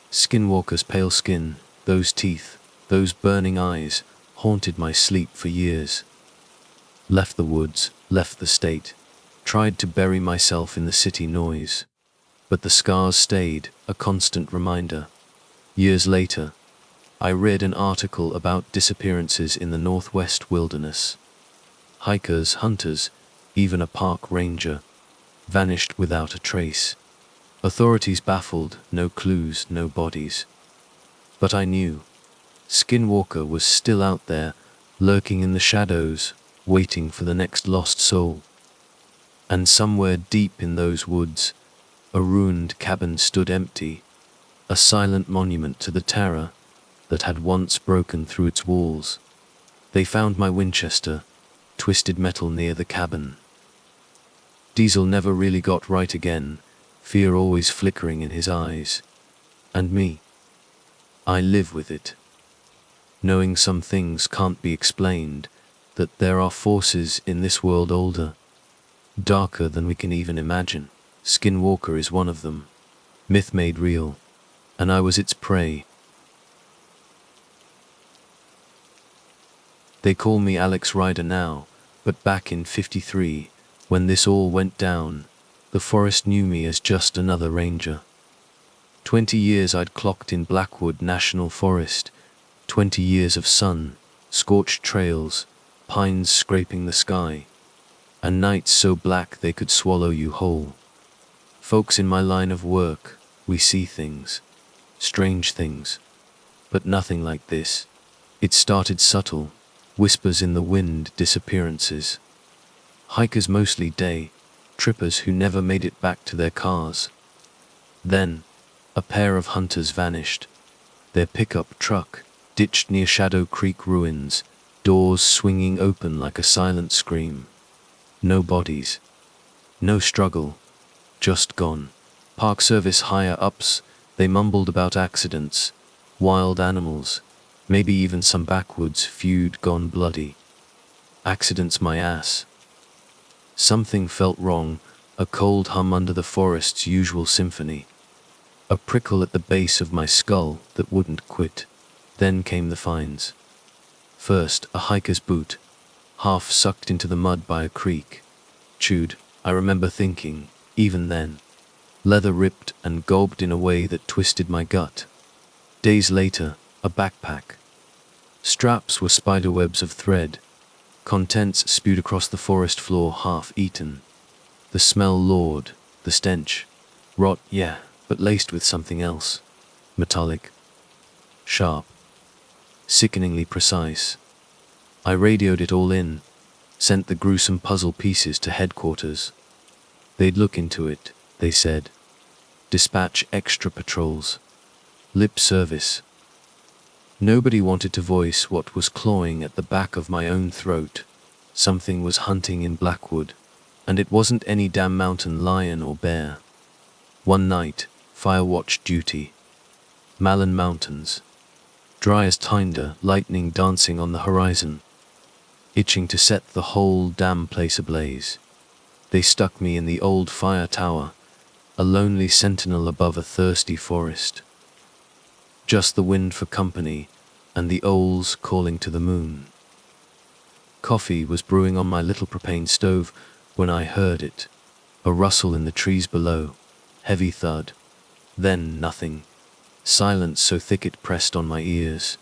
Skinwalker's pale skin, those teeth, those burning eyes, haunted my sleep for years. Left the woods, left the state, tried to bury myself in the city noise. But the scars stayed, a constant reminder. Years later, I read an article about disappearances in the Northwest wilderness. Hikers, hunters, even a park ranger, vanished without a trace. Authorities baffled, no clues, no bodies. But I knew Skinwalker was still out there, lurking in the shadows, waiting for the next lost soul. And somewhere deep in those woods, a ruined cabin stood empty, a silent monument to the terror that had once broken through its walls. They found my Winchester, twisted metal near the cabin. Diesel never really got right again, fear always flickering in his eyes. And me, I live with it. Knowing some things can't be explained, that there are forces in this world older, darker than we can even imagine. Skinwalker is one of them, myth made real, and I was its prey. They call me Alex Rider now, but back in '53, when this all went down, the forest knew me as just another ranger. 20 years I'd clocked in Blackwood National Forest, 20 years of sun, scorched trails, pines scraping the sky, and nights so black they could swallow you whole. Folks in my line of work, we see things, strange things, but nothing like this. It started subtle, whispers in the wind, disappearances. Hikers mostly day, trippers who never made it back to their cars. Then, a pair of hunters vanished, their pickup truck ditched near Shadow Creek ruins, doors swinging open like a silent scream. No bodies, no struggle, just gone. Park Service higher-ups, they mumbled about accidents, wild animals, maybe even some backwoods feud gone bloody. Accidents my ass. Something felt wrong, a cold hum under the forest's usual symphony. A prickle at the base of my skull that wouldn't quit. Then came the finds. First, a hiker's boot, half sucked into the mud by a creek. Chewed, I remember thinking, even then. Leather ripped and gulped in a way that twisted my gut. Days later, a backpack. Straps were spiderwebs of thread. Contents spewed across the forest floor half-eaten. The smell lured, the stench. Rot, yeah, but laced with something else. Metallic. Sharp. Sickeningly precise. I radioed it all in, sent the gruesome puzzle pieces to headquarters. They'd look into it, they said. Dispatch extra patrols. Lip service. Nobody wanted to voice what was clawing at the back of my own throat. Something was hunting in Blackwood, and it wasn't any damn mountain lion or bear. One night, fire watch duty. Malin Mountains. Dry as tinder, lightning dancing on the horizon. Itching to set the whole damn place ablaze. They stuck me in the old fire tower, a lonely sentinel above a thirsty forest. Just the wind for company, and the owls calling to the moon. Coffee was brewing on my little propane stove when I heard it. A rustle in the trees below, heavy thud. Then nothing. Silence so thick it pressed on my ears.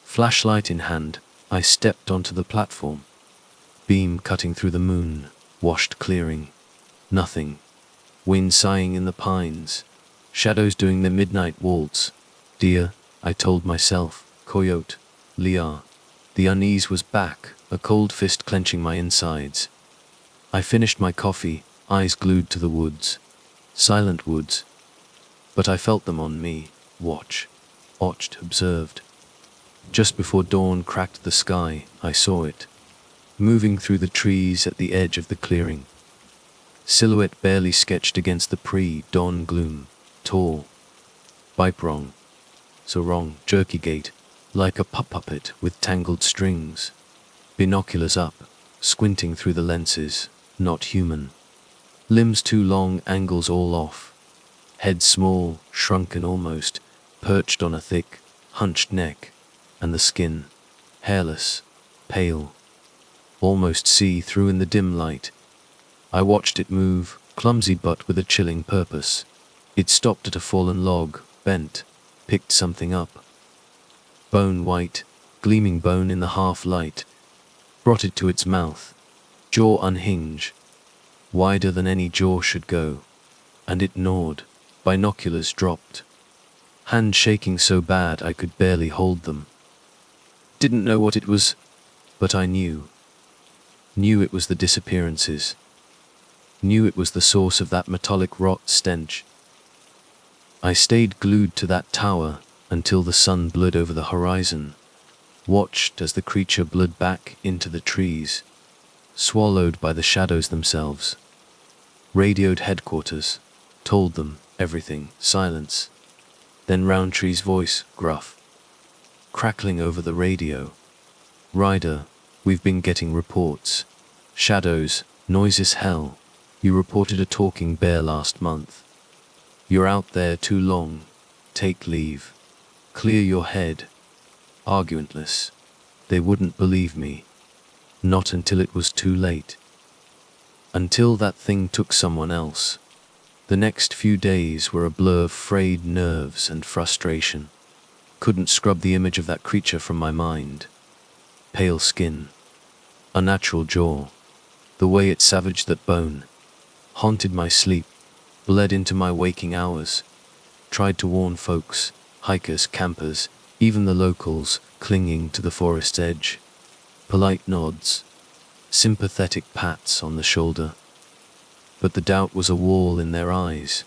Flashlight in hand, I stepped onto the platform. Beam cutting through the moon, washed clearing. Nothing. Wind sighing in the pines. Shadows doing their midnight waltz. Deer, I told myself. Coyote. Liar. The unease was back, a cold fist clenching my insides. I finished my coffee, eyes glued to the woods. Silent woods. But I felt them on me. Watched, observed. Just before dawn cracked the sky, I saw it. Moving through the trees at the edge of the clearing. Silhouette barely sketched against the pre-dawn gloom. Tall. Bipe wrong. So wrong. Jerky gait. Like a puppet with tangled strings. Binoculars up. Squinting through the lenses. Not human. Limbs too long, angles all off. Head small, shrunken almost, perched on a thick, hunched neck, and the skin, hairless, pale, almost see-through in the dim light. I watched it move, clumsy but with a chilling purpose. It stopped at a fallen log, bent, picked something up. Bone white, gleaming bone in the half-light, brought it to its mouth, jaw unhinged, wider than any jaw should go, and it gnawed. Binoculars dropped. Hand shaking so bad I could barely hold them. Didn't know what it was, but I knew. Knew it was the disappearances. Knew it was the source of that metallic rot stench. I stayed glued to that tower until the sun blurred over the horizon. Watched as the creature blurred back into the trees, swallowed by the shadows themselves. Radioed headquarters, told them everything. Silence. Then Roundtree's voice, gruff, crackling over the radio. Ryder, we've been getting reports. Shadows, noise as hell. You reported a talking bear last month. You're out there too long. Take leave. Clear your head. Argumentless. They wouldn't believe me. Not until it was too late. Until that thing took someone else. The next few days were a blur of frayed nerves and frustration. Couldn't scrub the image of that creature from my mind. Pale skin. Unnatural jaw. The way it savaged that bone. Haunted my sleep. Bled into my waking hours. Tried to warn folks, hikers, campers, even the locals, clinging to the forest's edge. Polite nods. Sympathetic pats on the shoulder. But the doubt was a wall in their eyes.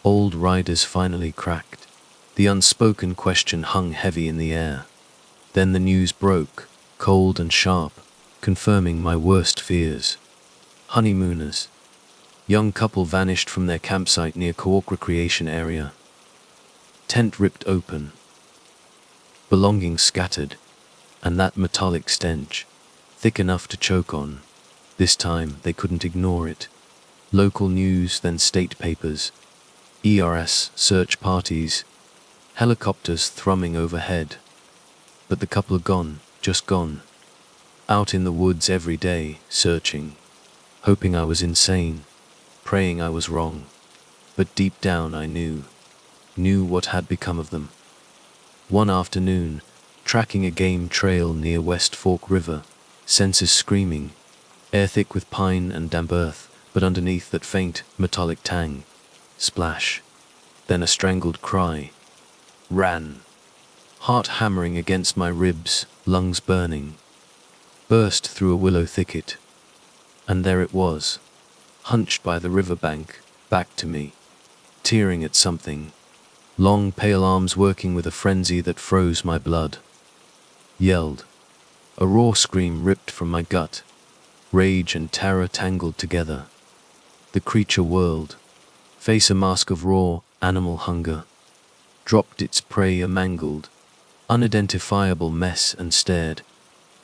Old Riders finally cracked. The unspoken question hung heavy in the air. Then the news broke, cold and sharp, confirming my worst fears. Honeymooners. Young couple vanished from their campsite near Kawark Recreation Area. Tent ripped open. Belongings scattered. And that metallic stench, thick enough to choke on. This time they couldn't ignore it. Local news, then state papers, ERS search parties, helicopters thrumming overhead. But the couple are gone, just gone. Out in the woods every day, searching, hoping I was insane, praying I was wrong. But deep down I knew what had become of them. One afternoon, tracking a game trail near West Fork River, senses screaming, air thick with pine and damp earth. But underneath that faint, metallic tang. Splash. Then a strangled cry. Ran. Heart hammering against my ribs, lungs burning. Burst through a willow thicket. And there it was. Hunched by the riverbank, back to me. Tearing at something. Long pale arms working with a frenzy that froze my blood. Yelled. A raw scream ripped from my gut. Rage and terror tangled together. The creature whirled, face a mask of raw, animal hunger. Dropped its prey a mangled, unidentifiable mess and stared.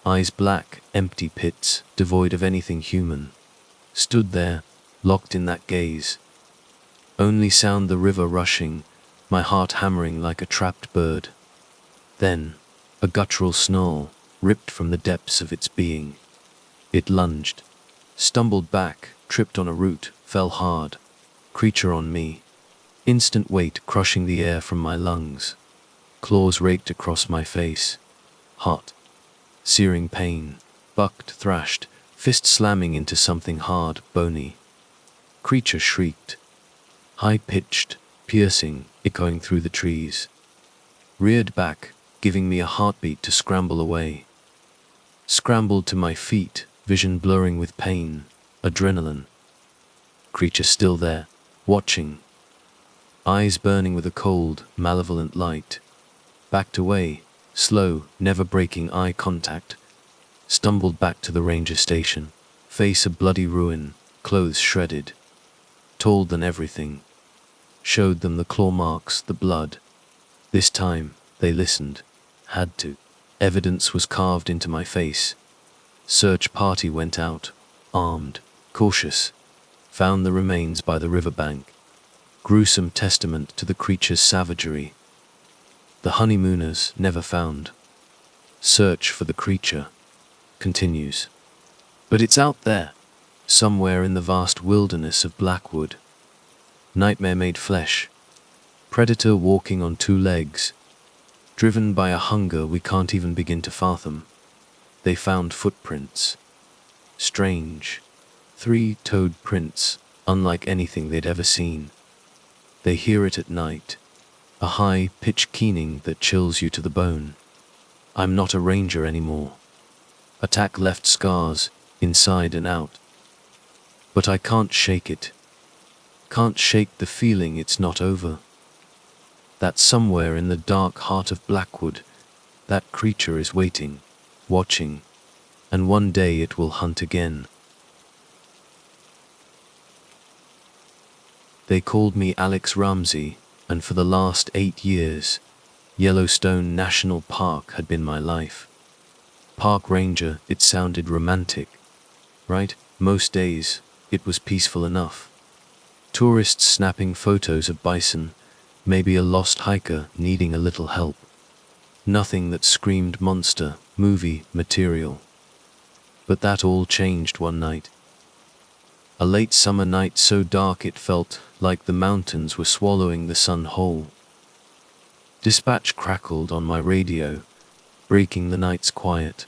Eyes black, empty pits, devoid of anything human. Stood there, locked in that gaze. Only sound the river rushing, my heart hammering like a trapped bird. Then, a guttural snarl, ripped from the depths of its being. It lunged, stumbled back, tripped on a root, fell hard. Creature on me. Instant weight crushing the air from my lungs. Claws raked across my face. Hot. Searing pain. Bucked, thrashed, fist slamming into something hard, bony. Creature shrieked. High-pitched, piercing, echoing through the trees. reared back, giving me a heartbeat to scramble away. Scrambled to my feet, vision blurring with pain, adrenaline. Creature still there, watching. Eyes burning with a cold, malevolent light. Backed away, slow, never breaking eye contact. Stumbled back to the ranger station. Face a bloody ruin, clothes shredded. Told them everything. Showed them the claw marks, the blood. This time, they listened. Had to. Evidence was carved into my face. Search party went out, armed, cautious. Found the remains by the riverbank. Gruesome testament to the creature's savagery. The honeymooners never found. Search for the creature continues. But it's out there, somewhere in the vast wilderness of Blackwood. Nightmare-made flesh. Predator walking on two legs. Driven by a hunger we can't even begin to fathom. They found footprints. Strange. Three-toed prints, unlike anything they'd ever seen. They hear it at night. A high-pitched keening that chills you to the bone. I'm not a ranger anymore. Attack left scars, inside and out. But I can't shake it. Can't shake the feeling it's not over. That somewhere in the dark heart of Blackwood, that creature is waiting, watching, and one day it will hunt again. They called me Alex Ramsey, and for the last 8 years, Yellowstone National Park had been my life. Park ranger, it sounded romantic, right? Most days, it was peaceful enough. Tourists snapping photos of bison, maybe a lost hiker needing a little help. Nothing that screamed monster, movie material. But that all changed one night. A late summer night so dark it felt like the mountains were swallowing the sun whole. Dispatch crackled on my radio, breaking the night's quiet.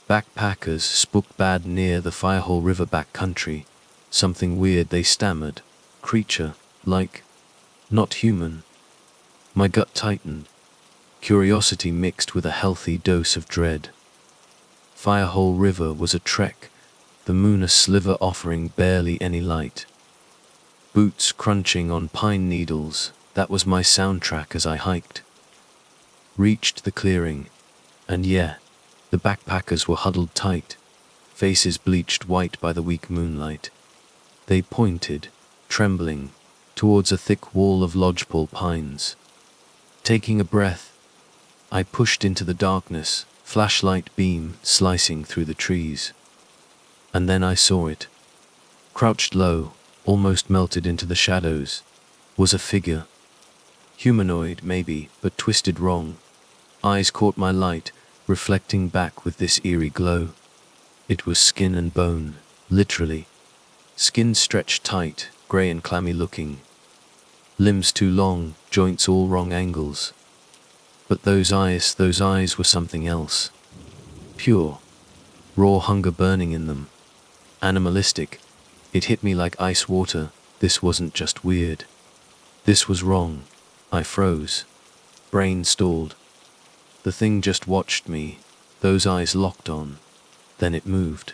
Backpackers spooked bad near the Firehole River backcountry. Something weird they stammered. Creature, like, not human. My gut tightened. Curiosity mixed with a healthy dose of dread. Firehole River was a trek, the moon a sliver offering barely any light. Boots crunching on pine needles, that was my soundtrack as I hiked. Reached the clearing, and yeah, the backpackers were huddled tight, faces bleached white by the weak moonlight. They pointed, trembling, towards a thick wall of lodgepole pines. Taking a breath, I pushed into the darkness, flashlight beam slicing through the trees. And then I saw it. Crouched low, almost melted into the shadows, was a figure. Humanoid, maybe, but twisted wrong. Eyes caught my light, reflecting back with this eerie glow. It was skin and bone, literally. Skin stretched tight, grey and clammy looking. Limbs too long, joints all wrong angles. But those eyes were something else. Pure. Raw hunger burning in them. Animalistic. It hit me like ice water. This wasn't just weird. This was wrong. I froze. Brain stalled. The thing just watched me, those eyes locked on. Then it moved.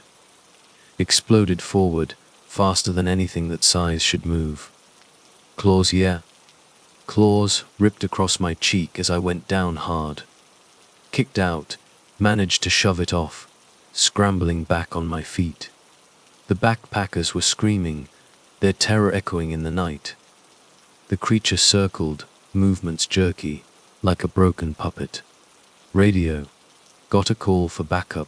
Exploded forward, faster than anything that size should move. Claws, yeah. Claws ripped across my cheek as I went down hard. Kicked out, managed to shove it off, scrambling back on my feet. The backpackers were screaming, their terror echoing in the night. The creature circled, movements jerky, like a broken puppet. Radio. Got a call for backup.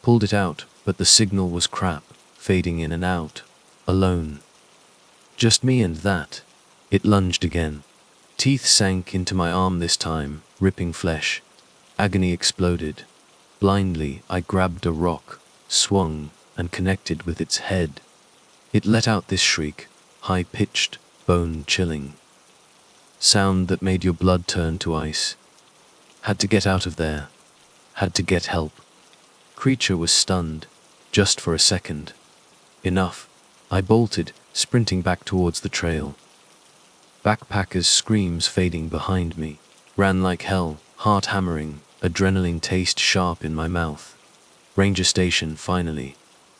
Pulled it out, but the signal was crap, fading in and out. Alone. Just me and that. It lunged again. Teeth sank into my arm this time, ripping flesh. Agony exploded. Blindly, I grabbed a rock, swung, and connected with its head. It let out this shriek, high-pitched, bone-chilling. Sound that made your blood turn to ice. Had to get out of there. Had to get help. Creature was stunned, just for a second. Enough. I bolted, sprinting back towards the trail. Backpackers' screams fading behind me. Ran like hell, heart hammering, adrenaline taste sharp in my mouth. Ranger station finally.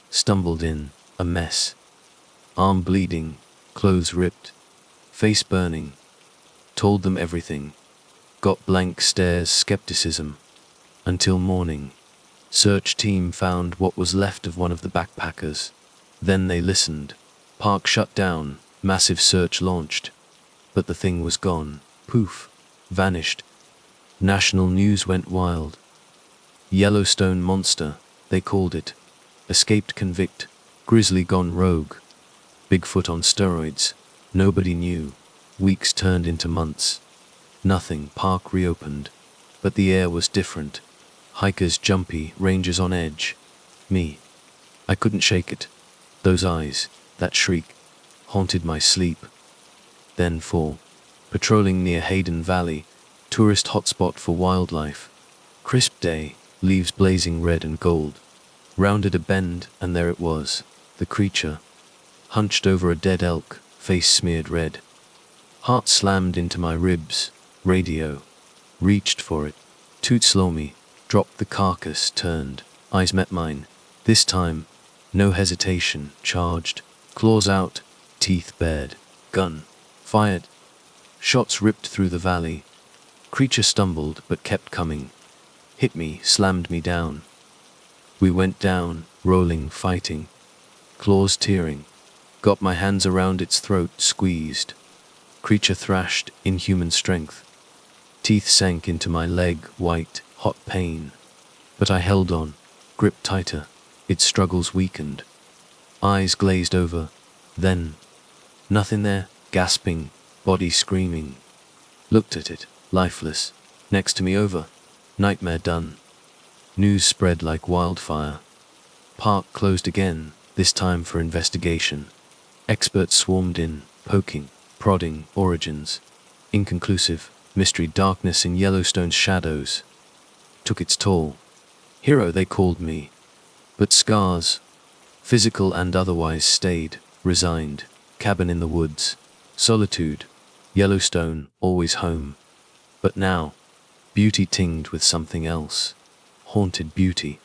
Stumbled in, a mess. Arm bleeding, clothes ripped, face burning. Told them everything. Got blank stares, skepticism. Until morning. Search team found what was left of one of the backpackers. Then they listened. Park shut down, massive search launched. But the thing was gone. Poof. Vanished. National news went wild. Yellowstone monster, they called it. Escaped convict. Grizzly gone rogue. Bigfoot on steroids. Nobody knew. Weeks turned into months. Nothing. Park reopened. But the air was different. Hikers jumpy, rangers on edge. Me. I couldn't shake it. Those eyes, that shriek, haunted my sleep. Then fall. Patrolling near Hayden Valley, tourist hotspot for wildlife. Crisp day, leaves blazing red and gold. Rounded a bend, and there it was, the creature. Hunched over a dead elk, face smeared red. Heart slammed into my ribs. Radio. Reached for it. Toot slow me. Dropped the carcass, turned. Eyes met mine. This time, no hesitation. Charged. Claws out. Teeth bared. Gun. Fired. Shots ripped through the valley. Creature stumbled but kept coming. Hit me, slammed me down. We went down, rolling, fighting. Claws tearing. Got my hands around its throat, squeezed. Creature thrashed, inhuman strength. Teeth sank into my leg, white, hot pain. But I held on, gripped tighter. Its struggles weakened. Eyes glazed over. Then, nothing there, gasping, body screaming. Looked at it, lifeless. Next to me over. Nightmare done. News spread like wildfire. Park closed again, this time for investigation. Experts swarmed in, poking, prodding, origins. Inconclusive, mystery, darkness in Yellowstone's shadows. Took its toll. Hero they called me. But scars, physical and otherwise, stayed, resigned. Cabin in the woods. Solitude. Yellowstone, always home. But now, beauty tinged with something else. Haunted beauty.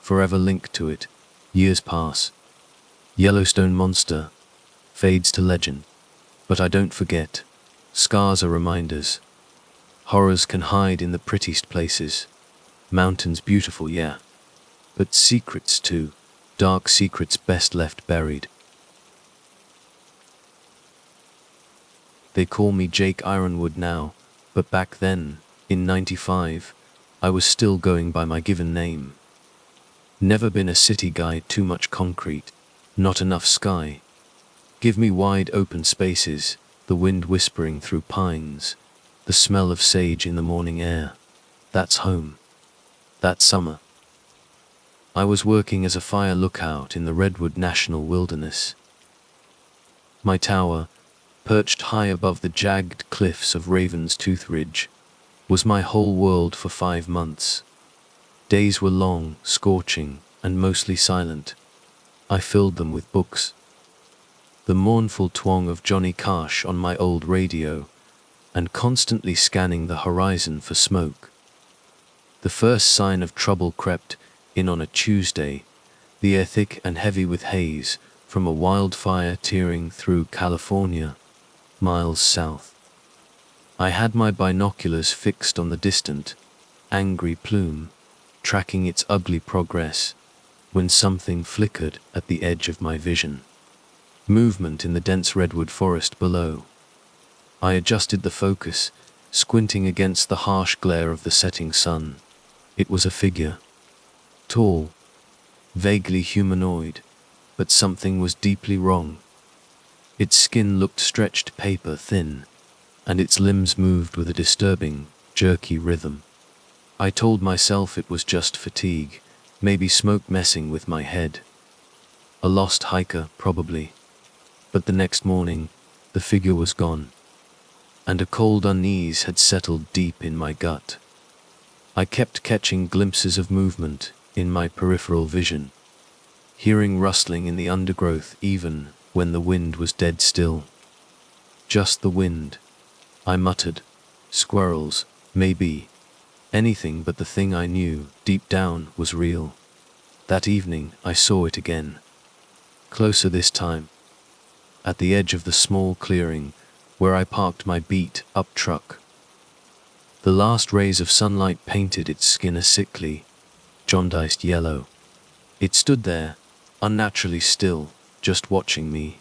Forever linked to it. Years pass. Yellowstone monster. Fades to legend. But I don't forget. Scars are reminders. Horrors can hide in the prettiest places. Mountains beautiful, yeah. But secrets too. Dark secrets best left buried. They call me Jake Ironwood now, but back then, in '95, I was still going by my given name. Never been a city guy, too much concrete, not enough sky. Give me wide open spaces, the wind whispering through pines, the smell of sage in the morning air. That's home. That's summer. I was working as a fire lookout in the Redwood National Wilderness. My tower, perched high above the jagged cliffs of Raven's Tooth Ridge, was my whole world for 5 months. Days were long, scorching, and mostly silent. I filled them with books. The mournful twang of Johnny Cash on my old radio, and constantly scanning the horizon for smoke. The first sign of trouble crept in on a Tuesday, the air thick and heavy with haze from a wildfire tearing through California, miles south. I had my binoculars fixed on the distant, angry plume, tracking its ugly progress, when something flickered at the edge of my vision. Movement in the dense redwood forest below. I adjusted the focus, squinting against the harsh glare of the setting sun. It was a figure. Tall, vaguely humanoid, but something was deeply wrong. Its skin looked stretched paper thin, and its limbs moved with a disturbing, jerky rhythm. I told myself it was just fatigue, maybe smoke messing with my head. A lost hiker, probably. But the next morning, the figure was gone, and a cold unease had settled deep in my gut. I kept catching glimpses of movement in my peripheral vision, hearing rustling in the undergrowth even when the wind was dead still. Just the wind, I muttered. Squirrels, Maybe. Anything but the thing I knew, deep down, was real. That evening, I saw it again. Closer this time. At the edge of the small clearing, where I parked my beat-up truck. The last rays of sunlight painted its skin a sickly, jaundiced yellow. It stood there, unnaturally still, just watching me.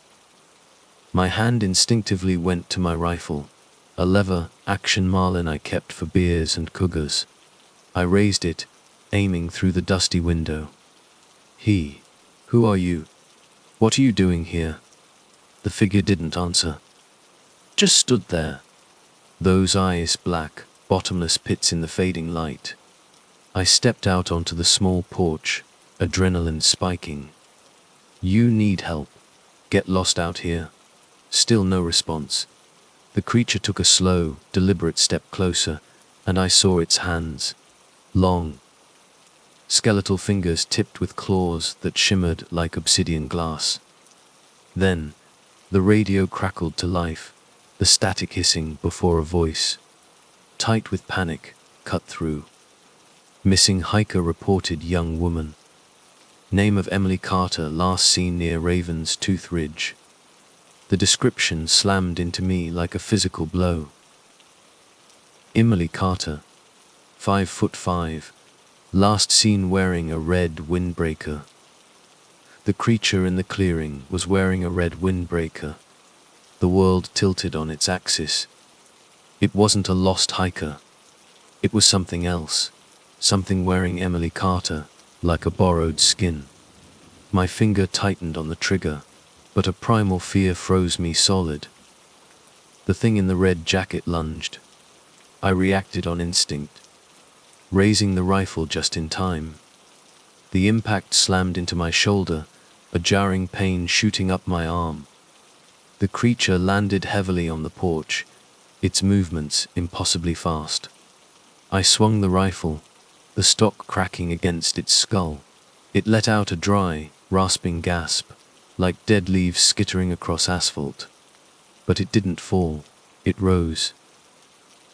My hand instinctively went to my rifle, a lever-action Marlin I kept for beers and cougars. I raised it, aiming through the dusty window. Who are you? What are you doing here? The figure didn't answer. Just stood there. Those eyes black, bottomless pits in the fading light. I stepped out onto the small porch, adrenaline spiking. You need help. Get lost out here. Still no response. The creature took a slow, deliberate step closer, and I saw its hands. Long, skeletal fingers tipped with claws that shimmered like obsidian glass. Then, the radio crackled to life, the static hissing before a voice. Tight with panic, cut through. Missing hiker reported young woman. Name of Emily Carter last seen near Raven's Tooth Ridge. The description slammed into me like a physical blow. Emily Carter, 5'5", last seen wearing a red windbreaker. The creature in the clearing was wearing a red windbreaker. The world tilted on its axis. It wasn't a lost hiker. It was something else. Something wearing Emily Carter, like a borrowed skin. My finger tightened on the trigger, but a primal fear froze me solid. The thing in the red jacket lunged. I reacted on instinct, raising the rifle just in time. The impact slammed into my shoulder, a jarring pain shooting up my arm. The creature landed heavily on the porch, its movements impossibly fast. I swung the rifle, the stock cracking against its skull. It let out a dry, rasping gasp, like dead leaves skittering across asphalt. But it didn't fall, it rose.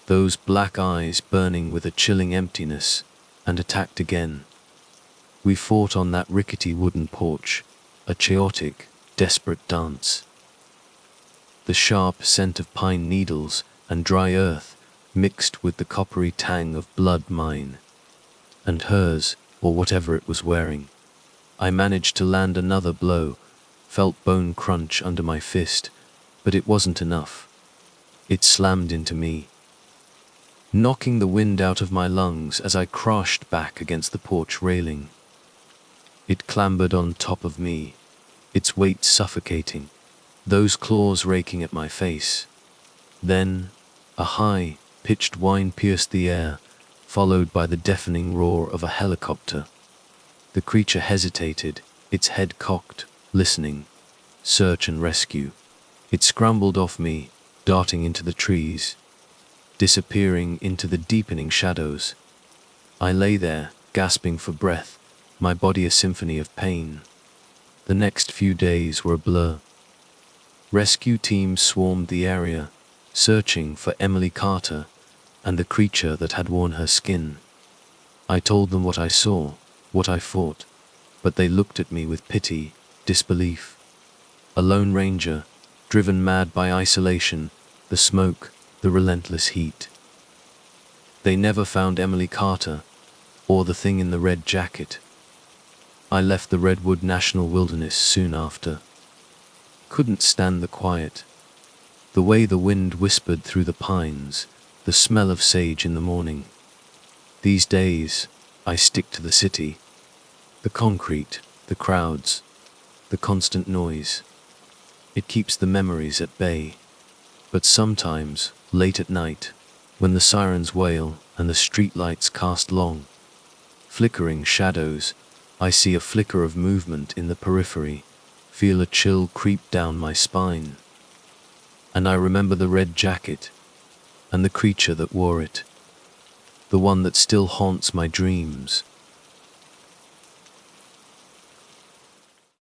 Those black eyes burning with a chilling emptiness, and attacked again. We fought on that rickety wooden porch, a chaotic, desperate dance. The sharp scent of pine needles and dry earth mixed with the coppery tang of blood mine. And hers, or whatever it was wearing. I managed to land another blow, felt bone crunch under my fist, but it wasn't enough. It slammed into me, knocking the wind out of my lungs as I crashed back against the porch railing. It clambered on top of me, its weight suffocating, those claws raking at my face. Then, a high-pitched whine pierced the air, followed by the deafening roar of a helicopter. The creature hesitated, its head cocked, listening. Search and rescue. It scrambled off me, darting into the trees, disappearing into the deepening shadows. I lay there, gasping for breath, my body a symphony of pain. The next few days were a blur. Rescue teams swarmed the area, searching for Emily Carter and the creature that had worn her skin. I told them what I saw, what I fought, but they looked at me with pity, disbelief. A lone ranger, driven mad by isolation, the smoke, the relentless heat. They never found Emily Carter, or the thing in the red jacket. I left the Redwood National Wilderness soon after. Couldn't stand the quiet. The way the wind whispered through the pines, the smell of sage in the morning. These days, I stick to the city. The concrete, the crowds, the constant noise. It keeps the memories at bay. But sometimes, late at night, when the sirens wail and the streetlights cast long, flickering shadows, I see a flicker of movement in the periphery, feel a chill creep down my spine. And I remember the red jacket, and the creature that wore it, the one that still haunts my dreams.